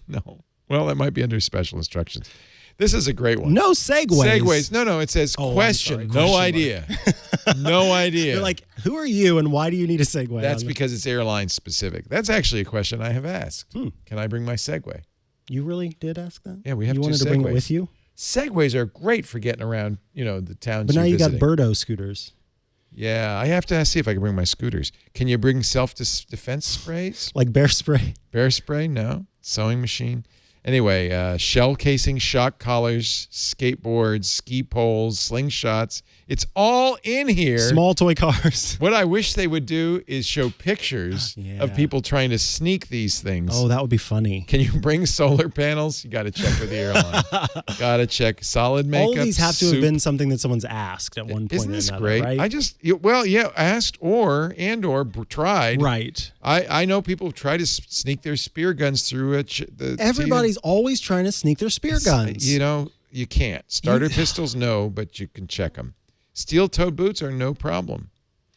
Speaker 2: no. Well, that might be under special instructions. This is a great one.
Speaker 1: No segues.
Speaker 2: Segues. No, it says question. No idea. No idea.
Speaker 1: You're like, who are you and why do you need a segue?
Speaker 2: That's because it's airline specific. That's actually a question I have asked. Can I bring my Segway?
Speaker 1: You really did ask that?
Speaker 2: Yeah, we have
Speaker 1: You
Speaker 2: two
Speaker 1: wanted to bring it with you?
Speaker 2: Segways are great for getting around, the towns.
Speaker 1: But now you
Speaker 2: visiting.
Speaker 1: got Birdo scooters.
Speaker 2: Yeah, I have to see if I can bring my scooters. Can you bring self-defense sprays?
Speaker 1: Like bear spray?
Speaker 2: Bear spray? No. Sewing machine? Anyway, shell casing, shock collars, skateboards, ski poles, slingshots. It's all in here.
Speaker 1: Small toy cars.
Speaker 2: What I wish they would do is show pictures of people trying to sneak these things.
Speaker 1: Oh, that would be funny.
Speaker 2: Can you bring solar panels? You got to check with the airline. Got to check solid makeup.
Speaker 1: All of these have to have been something that someone's asked at one point.
Speaker 2: Isn't this
Speaker 1: or another,
Speaker 2: great?
Speaker 1: right?
Speaker 2: Asked or tried.
Speaker 1: Right.
Speaker 2: I know people have tried to sneak their spear guns through
Speaker 1: Everybody's always trying to sneak their spear guns.
Speaker 2: You can't. Starter pistols, no, but you can check them. Steel-toed boots are no problem.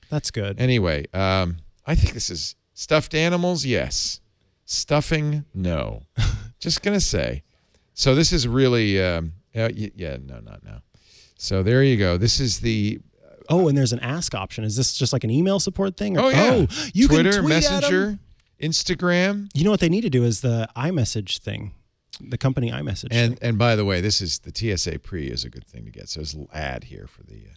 Speaker 1: That's good.
Speaker 2: Anyway, I think this is stuffed animals, yes. Stuffing, no. Just going to say. So this is really, no, not now. So there you go. This is the...
Speaker 1: and there's an ask option. Is this just like an email support thing?
Speaker 2: You
Speaker 1: Twitter,
Speaker 2: can tweet
Speaker 1: Messenger,
Speaker 2: Instagram.
Speaker 1: You know what they need to do is the iMessage thing. The company iMessage thing.
Speaker 2: And by the way, this is the TSA Pre is a good thing to get. So there's a little ad here for the...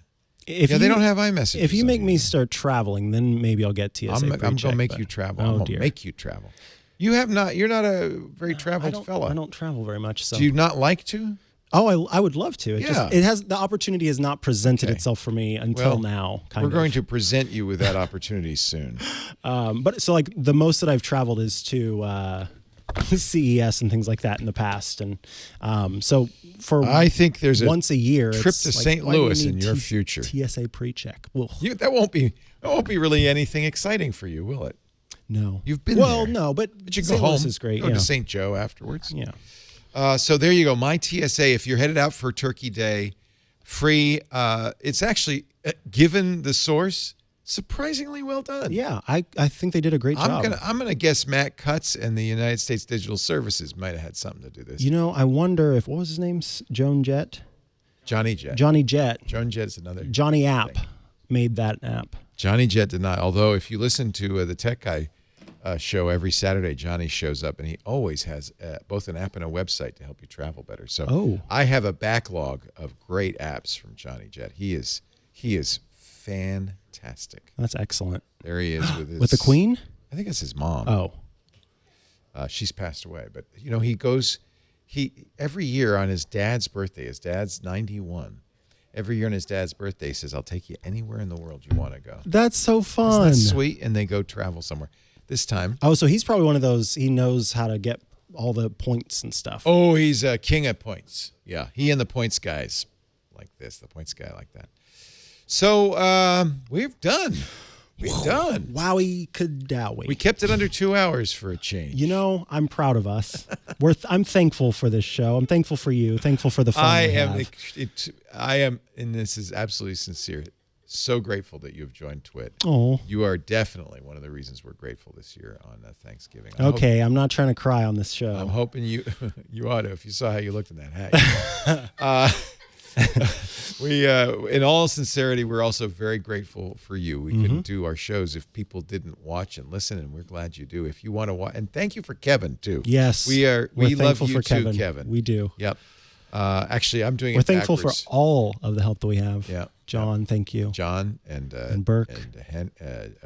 Speaker 1: they
Speaker 2: don't have iMessage.
Speaker 1: If you make me start traveling, then maybe I'll get TSA.
Speaker 2: I'm going to make you travel. I'm going to make you travel. You're not a very traveled fella.
Speaker 1: I don't travel very much. So.
Speaker 2: Do you not like to?
Speaker 1: Oh, I would love to. The opportunity has not presented itself for me until now.
Speaker 2: We're going to present you with that opportunity soon.
Speaker 1: But so like the most that I've traveled is to CES and things like that in the past, and so for
Speaker 2: I think there's
Speaker 1: once a year
Speaker 2: trip to St. Louis in your future.
Speaker 1: TSA pre-check.
Speaker 2: That won't be really anything exciting for you, will it?
Speaker 1: No,
Speaker 2: you've been there.
Speaker 1: Well, no, but
Speaker 2: you
Speaker 1: St.
Speaker 2: go home.
Speaker 1: Louis is great.
Speaker 2: Go to St. Joe afterwards.
Speaker 1: Yeah.
Speaker 2: So there you go. MyTSA. If you're headed out for Turkey Day, free. It's actually given the source. Surprisingly well done.
Speaker 1: Yeah, I think they did a great job.
Speaker 2: I'm gonna guess Matt Cutts and the United States Digital Services might have had something to do this.
Speaker 1: I wonder if what was his name? Joan Jett.
Speaker 2: Johnny Jett.
Speaker 1: Johnny Jett.
Speaker 2: Joan Jett is another.
Speaker 1: Johnny App made that app.
Speaker 2: Johnny Jett did not. Although if you listen to the Tech Guy show every Saturday, Johnny shows up and he always has both an app and a website to help you travel better. So I have a backlog of great apps from Johnny Jett. He is fantastic.
Speaker 1: That's excellent.
Speaker 2: There he is with his...
Speaker 1: With the Queen?
Speaker 2: I think it's his mom.
Speaker 1: Oh.
Speaker 2: She's passed away. But, every year on his dad's birthday, his dad's 91, every year on his dad's birthday, he says, I'll take you anywhere in the world you want to go.
Speaker 1: That's so fun.
Speaker 2: Isn't that sweet? And they go travel somewhere. This time...
Speaker 1: Oh, so he's probably one of those, he knows how to get all the points and stuff.
Speaker 2: Oh, he's a king of points. Yeah, he and the points guys like this, the points guy like that. So we've done. We've done.
Speaker 1: Wowie kadowie.
Speaker 2: We kept it under 2 hours for a change.
Speaker 1: I'm proud of us. I'm thankful for this show. I'm thankful for you. Thankful for the fun
Speaker 2: I am, and this is absolutely sincere, so grateful that you have joined Twit.
Speaker 1: Oh.
Speaker 2: You are definitely one of the reasons we're grateful this year on Thanksgiving.
Speaker 1: I'm not trying to cry on this show.
Speaker 2: I'm hoping you ought to if you saw how you looked in that hat. We, in all sincerity, we're also very grateful for you. We couldn't do our shows if people didn't watch and listen, and we're glad you do. If you want to watch, and thank you for Kevin too.
Speaker 1: Yes,
Speaker 2: we love you
Speaker 1: for
Speaker 2: too, Kevin.
Speaker 1: We do.
Speaker 2: Yep. Actually, I'm doing.
Speaker 1: We're thankful for all of the help that we have.
Speaker 2: Yeah,
Speaker 1: John, thank you.
Speaker 2: John and
Speaker 1: Burke
Speaker 2: and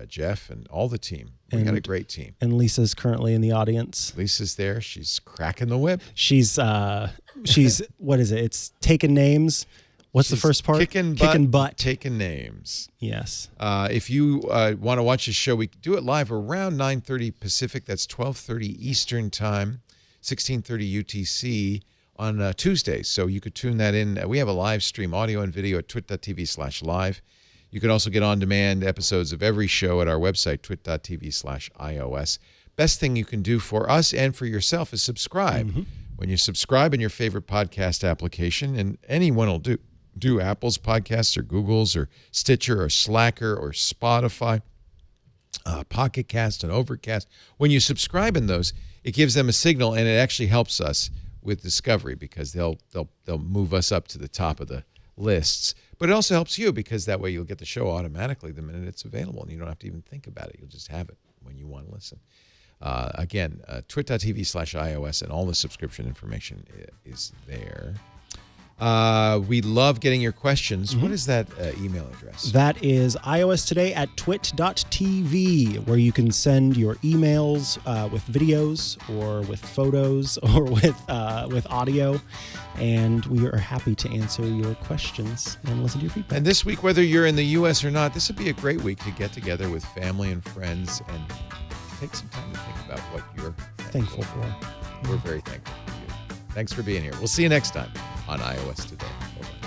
Speaker 2: Jeff and all the team. We got a great team.
Speaker 1: And Lisa's currently in the audience.
Speaker 2: Lisa's there. She's cracking the whip.
Speaker 1: She's what is it? It's taking names, What's the first part?
Speaker 2: Kicking butt, taking names.
Speaker 1: Yes.
Speaker 2: If you want to watch the show, we do it live around 9:30 Pacific. That's 12:30 Eastern Time, 16:30 UTC on Tuesdays. So you could tune that in. We have a live stream, audio and video at twit.tv/live. You can also get on-demand episodes of every show at our website, twit.tv/iOS. Best thing you can do for us and for yourself is subscribe. Mm-hmm. When you subscribe in your favorite podcast application, and anyone will do Apple's podcasts or Google's or Stitcher or Slacker or Spotify, Pocket Cast and Overcast. When you subscribe in those, it gives them a signal, and it actually helps us with discovery because they'll move us up to the top of the lists. But it also helps you because that way you'll get the show automatically the minute it's available, and you don't have to even think about it. You'll just have it when you want to listen. Again, twit.tv/iOS, and all the subscription information is there. We love getting your questions. Mm-hmm. What is that email address?
Speaker 1: That is iostoday@twit.tv, where you can send your emails with videos or with photos or with audio. And we are happy to answer your questions and listen to your feedback.
Speaker 2: And this week, whether you're in the U.S. or not, this would be a great week to get together with family and friends and take some time to think about what you're thankful for. We're very thankful for you. Thanks for being here. We'll see you next time on iOS Today. Bye-bye.